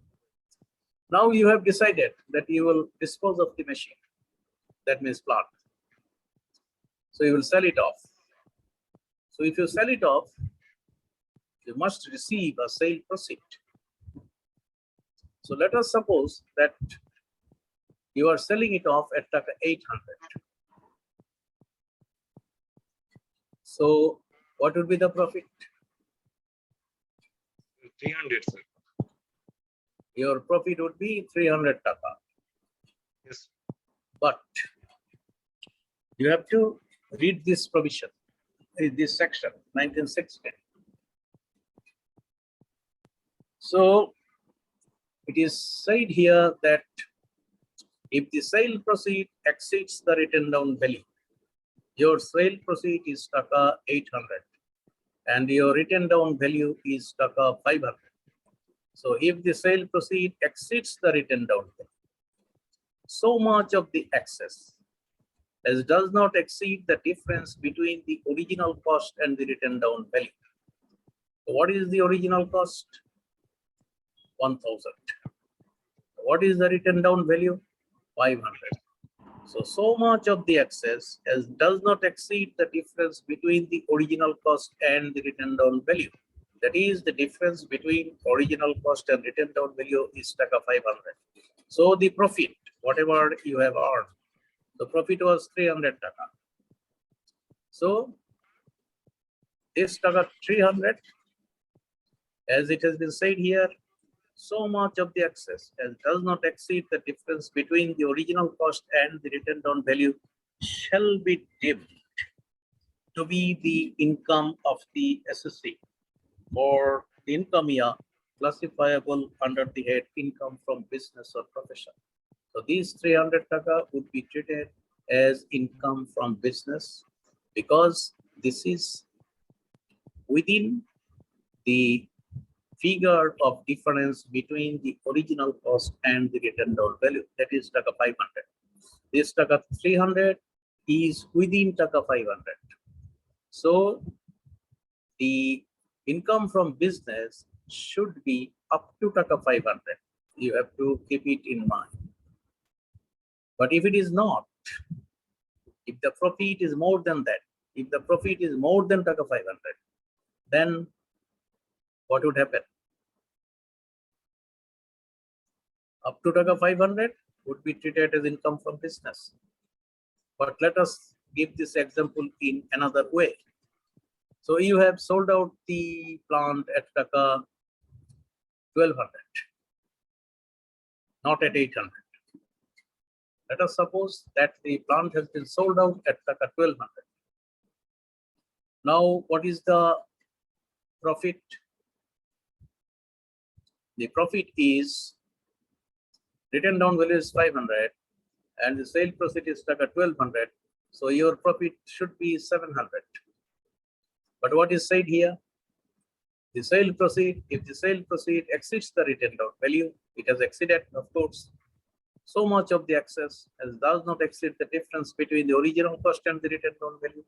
Now you have decided that you will dispose of the machine. That means plant. So you will sell it off. So if you sell it off, you must receive a sale proceed. So let us suppose that you are selling it off at Taka 800. So what would be the profit? 300, sir. Your profit would be 300 Taka. Yes. But you have to read this provision, this section, 1916. So it is said here that if the sale proceed exceeds the written down value, your sale proceed is Taka 800 and your written down value is Taka 500. So if the sale proceed exceeds the written down value, so much of the excess as does not exceed the difference between the original cost and the written down value. So what is the original cost? 1000. What is the written down value? 500. So much of the excess as does not exceed the difference between the original cost and the written down value. That is the difference between original cost and written down value is Taka 500. So the profit, whatever you have earned, the profit was 300 Taka. So this Taka 300, as it has been said here, so much of the excess as does not exceed the difference between the original cost and the written down value shall be deemed to be the income of the SSC or the income year classifiable under the head income from business or profession. So these 300 taka would be treated as income from business because this is within the figure of difference between the original cost and the written down value, that is taka 500. This taka 300 is within taka 500. So the income from business should be up to taka 500. You have to keep it in mind. But if it is not, if the profit is more than that, if the profit is more than taka 500, then what would happen? Up to taka 500 would be treated as income from business. But let us give this example in another way. So you have sold out the plant at taka 1200, not at 800. Let us suppose that the plant has been sold out at taka 1200. Now, what is the profit? The profit is written down value is 500 and the sale proceed is taka 1200. So your profit should be 700. But what is said here? The sale proceed, if the sale proceed exceeds the written down value, it has exceeded, of course. So much of the excess as does not exceed the difference between the original cost and the written down value.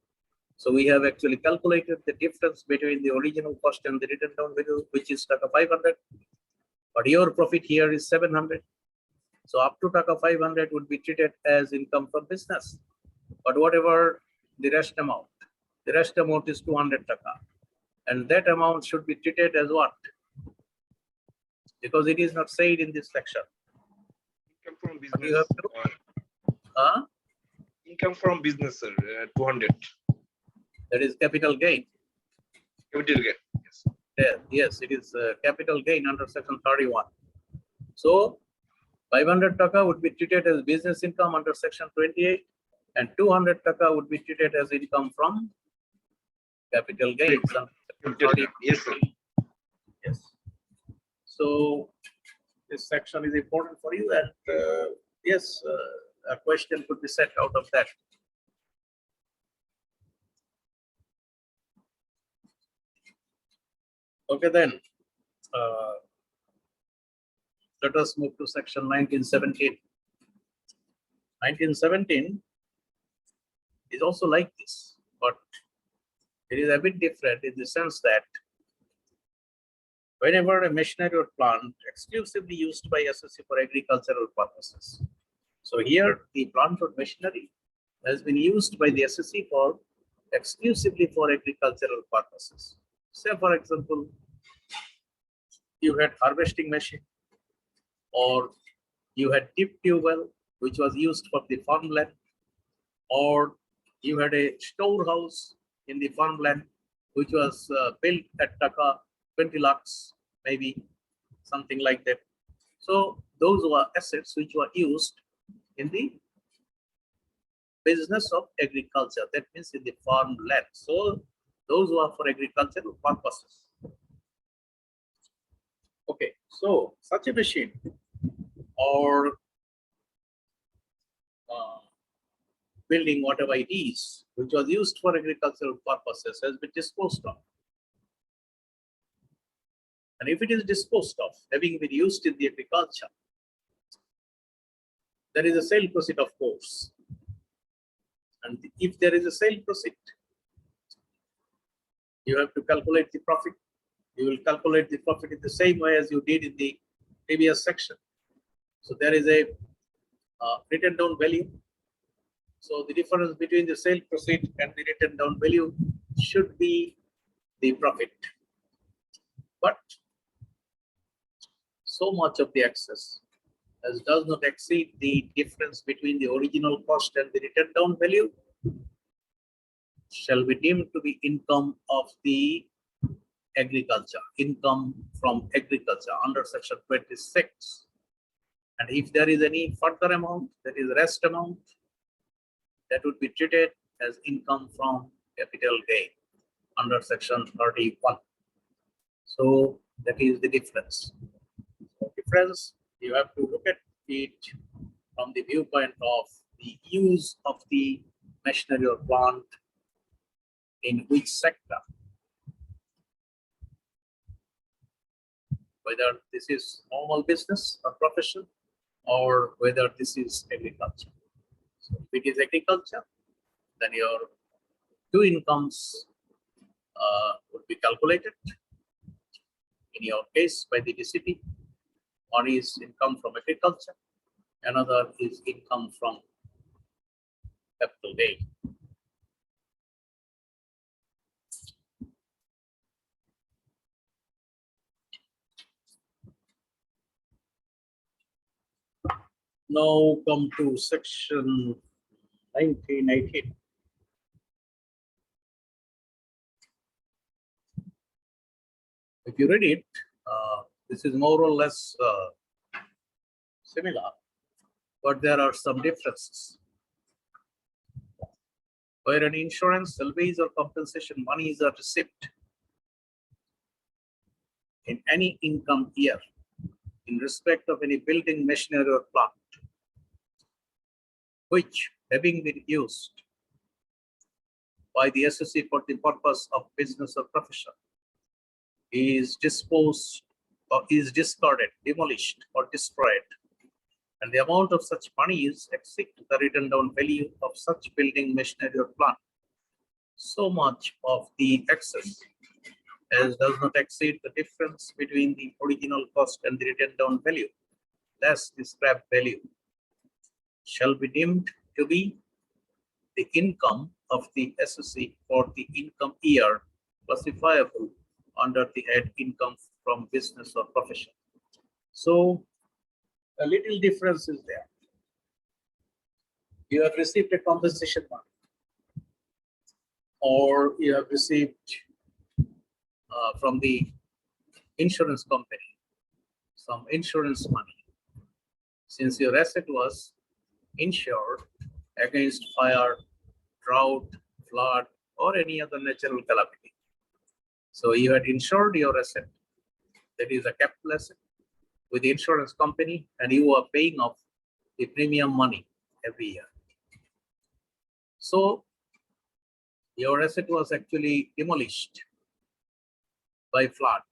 So we have actually calculated the difference between the original cost and the written down value, which is taka 500. But your profit here is 700. So up to taka 500 would be treated as income from business. But whatever the rest amount is 200 taka. And that amount should be treated as what? Because it is not said in this section. Income from You business. have to, Income from business, sir. 200. that is capital gain. Capital gain. Yes. Yes, it is capital gain under section 31. So 500 taka would be treated as business income under section 28 and 200 taka would be treated as income from capital gains. Under section Capital gain. 30. Yes, sir. Yes. So this section is important for you and yes, a question could be set out of that. Okay, then let us move to section 1917. 1917 is also like this, but it is a bit different in the sense that whenever a machinery or plant exclusively used by SSC for agricultural purposes. So here the plant or machinery has been used by the SSC for exclusively for agricultural purposes. Say for example, you had harvesting machine or you had deep tube well which was used for the farmland, or you had a storehouse in the farmland which was built at taka 20 lakhs, maybe something like that. So those were assets which were used in the business of agriculture, that means in the farmland. So those were for agricultural purposes. Okay, so such a machine or building, whatever it is, which was used for agricultural purposes, has been disposed of. And if it is disposed of, having been used in the agriculture, there is a sale proceed, of course. And if there is a sale proceed, you have to calculate the profit. You will calculate the profit in the same way as you did in the previous section. So there is a written down value. So the difference between the sale proceed and the written down value should be the profit. But so much of the excess as does not exceed the difference between the original cost and the written down value shall be deemed to be income of the agriculture, income from agriculture under section 26. And if there is any further amount, that is rest amount, that would be treated as income from capital gain under section 31. So that is the difference. So difference, you have to look at it from the viewpoint of the use of the machinery or plant in which sector. Whether this is normal business or profession, or whether this is agriculture. So if it is agriculture, then your two incomes would be calculated. In your case, by the DCP, one is income from agriculture, another is income from capital gain. Now come to section 1918. If you read it, this is more or less similar, but there are some differences. Where an insurance, levies, or compensation monies are received in any income year in respect of any building, machinery, or plant, which having been used by the associate for the purpose of business or profession is disposed or is discarded, demolished, or destroyed, and the amount of such money is exceed the written down value of such building, machinery, or plant, so much of the excess as does not exceed the difference between the original cost and the written down value, less the scrap value, shall be deemed to be the income of the assessee for the income year classifiable under the head income from business or profession. So a little difference is there. You have received a compensation money, or you have received from the insurance company some insurance money, since your asset was insured against fire, drought, flood, or any other natural calamity. So you had insured your asset, that is a capital asset, with the insurance company, and you are paying off the premium money every year. So your asset was actually demolished by flood.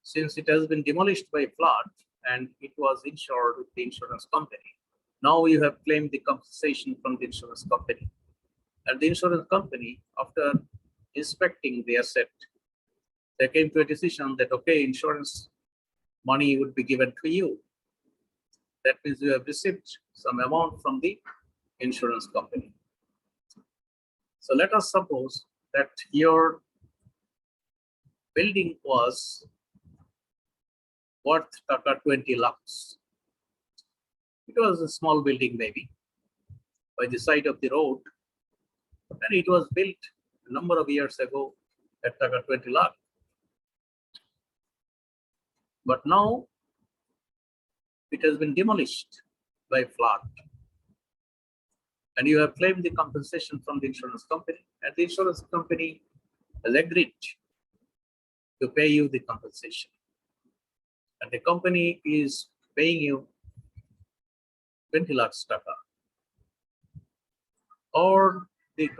Since it has been demolished by flood and it was insured with the insurance company, now you have claimed the compensation from the insurance company. And the insurance company, after inspecting the asset, they came to a decision that, okay, insurance money would be given to you. That means you have received some amount from the insurance company. So let us suppose that your building was worth 20 lakhs. It was a small building, maybe, by the side of the road, and it was built a number of years ago at 20 lakh. But now it has been demolished by flood, and you have claimed the compensation from the insurance company, and the insurance company has agreed to pay you the compensation. And the company is paying you 20 lakhs taka, or the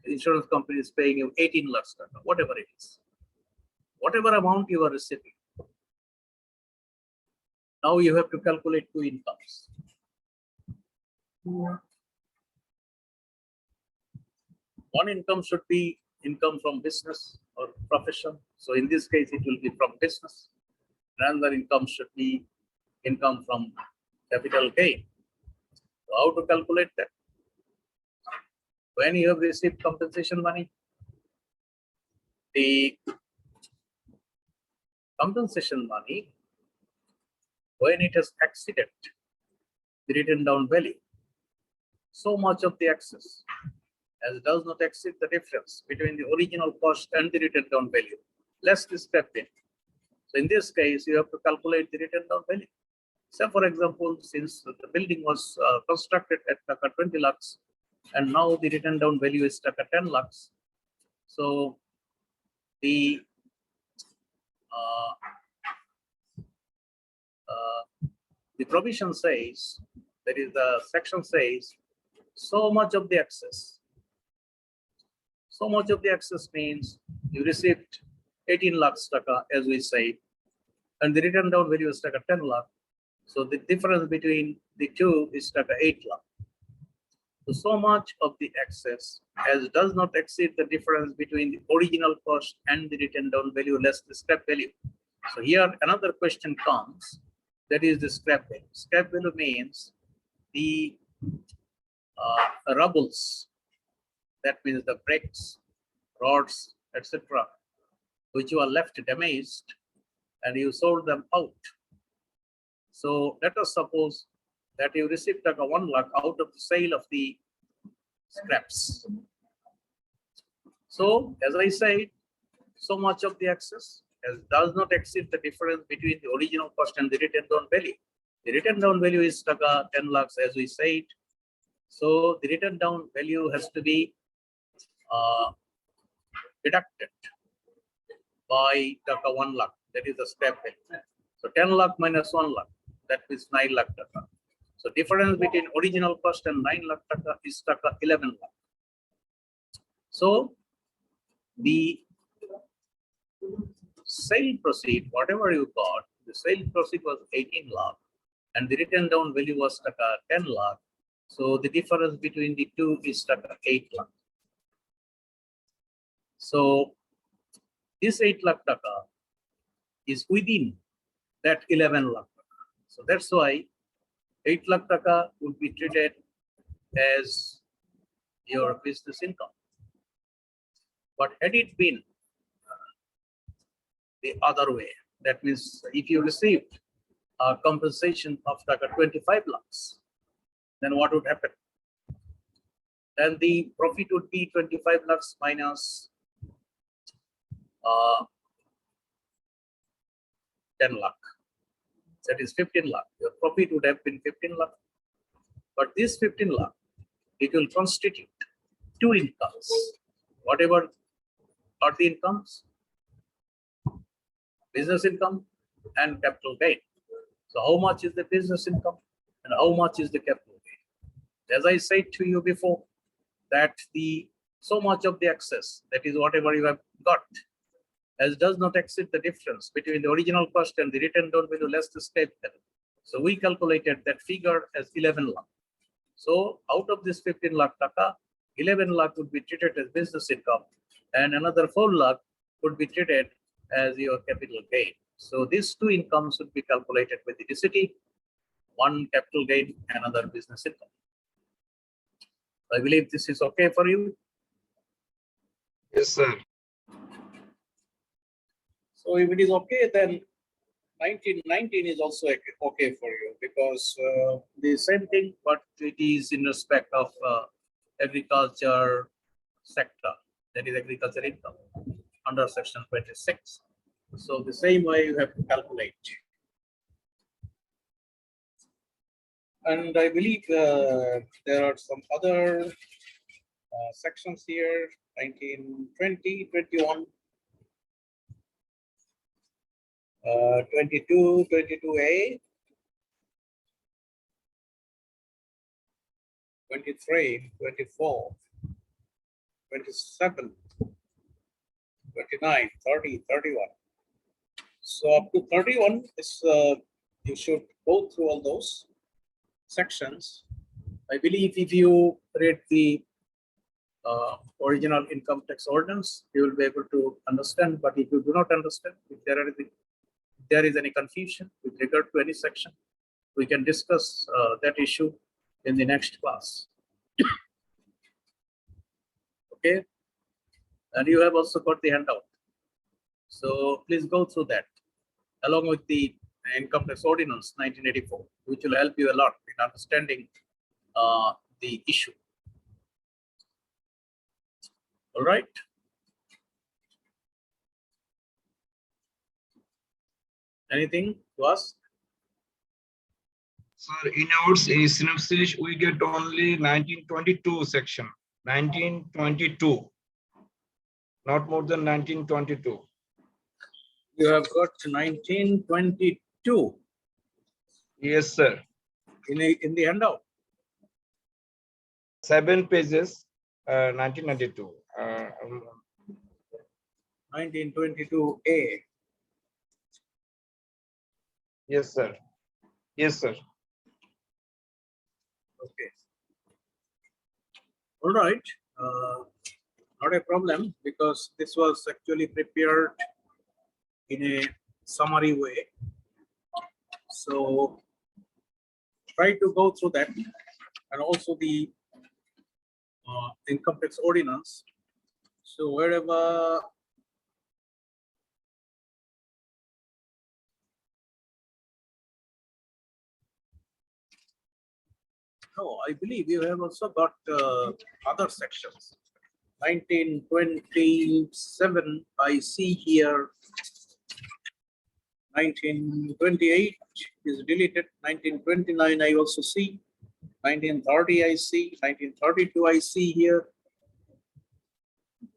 insurance company is paying you 18 lakhs taka, whatever it is, whatever amount you are receiving. Now you have to calculate two incomes. One income should be income from business or profession. So in this case, it will be from business. Another income should be income from capital gain. So how to calculate that? When you have received compensation money, the compensation money, when it has exceeded the written down value, so much of the excess as does not exceed the difference between the original cost and the written down value, less the scrap in. So in this case, you have to calculate the written down value. So for example, since the building was constructed at 20 lakhs, and now the written down value is stuck at 10 lakhs. So the provision says, that is the section says, so much of the excess. So much of the excess means you received 18 lakhs taka, as we say, and the written down value is taka 10 lakh. So the difference between the two is taka 8 lakh. So much of the excess as does not exceed the difference between the original cost and the written down value less the scrap value. So here another question comes, that is the scrap value. Scrap value means the rubbles, that means the bricks, rods, etc., which you are left damaged and you sold them out. So let us suppose that you received taka 1 lakh out of the sale of the scraps. So as I said, so much of the excess as does not exceed the difference between the original cost and the written down value. The written down value is taka 10 lakhs, as we said. So the written down value has to be deducted by taka 1 lakh, that is the scrap value. So 10 lakh minus 1 lakh, that is 9 lakh taka. So difference between original cost and 9 lakh taka is taka 11 lakh. So the sale proceed, whatever you got, the sale proceed was 18 lakh and the written down value was taka 10 lakh. So the difference between the two is taka 8 lakh. So this 8 lakh taka is within that 11 lakh taka. So that's why 8 lakh taka would be treated as your business income. But had it been the other way, that means if you received a compensation of taka 25 lakhs, then what would happen? Then the profit would be 25 lakhs minus 10 lakh. That is 15 lakh. Your profit would have been 15 lakh. But this 15 lakh, it will constitute two incomes. Whatever are the incomes? Business income and capital gain. So how much is the business income and how much is the capital gain? As I said to you before, that the so much of the excess, that is whatever you have got, as does not exceed the difference between the original cost and the written down value less the scrap value. So we calculated that figure as 11 lakh. So out of this 15 lakh taka, 11 lakh would be treated as business income and another 4 lakh would be treated as your capital gain. So these two incomes would be calculated with the DCT, one capital gain, another business income. I believe this is okay for you. Yes, sir. So if it is okay, then 1919 is also okay for you because the same thing, but it is in respect of agriculture sector, that is agriculture income under section 26. So the same way you have to calculate. And I believe there are some other sections here, 19, 20, 21, 22, 22A, 23, 24, 27, 29, 30, 31. So up to 31 is you should go through all those sections. I believe if you read the original income tax ordinance, you will be able to understand. But if you do not understand, if there is any confusion with regard to any section, we can discuss that issue in the next class. Okay, and you have also got the handout. So please go through that along with the income tax ordinance 1984, which will help you a lot in understanding the issue. All right. Anything to ask? Sir, in our synopsis, we get only 1922 section, 1922, not more than 1922. You have got 1922 Yes, sir. in the handout. 7 pages, 1992. 1922A. Yes, sir. Yes, sir. Okay. All right. Not a problem, because this was actually prepared in a summary way. So try to go through that, and also the income tax ordinance. So wherever I believe you have also got other sections. 1927, I see here. 1928 is deleted. 1929, I also see. 1930, I see. 1932, I see here.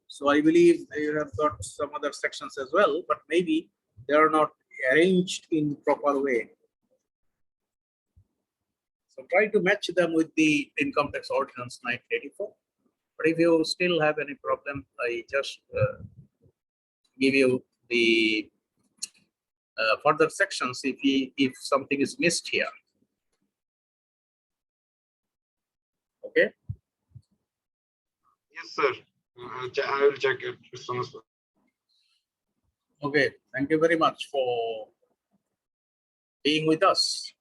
So I believe you have got some other sections as well, but maybe they are not arranged in proper way. So try to match them with the income tax ordinance 1984. But if you still have any problem, I just give you the further sections if something is missed here. Okay. Yes, sir. I will check it as soon as possible. Okay. Thank you very much for being with us.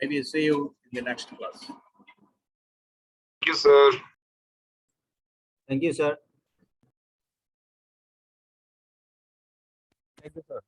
Maybe see you in the next class. Thank you, sir. Thank you, sir. Thank you, sir.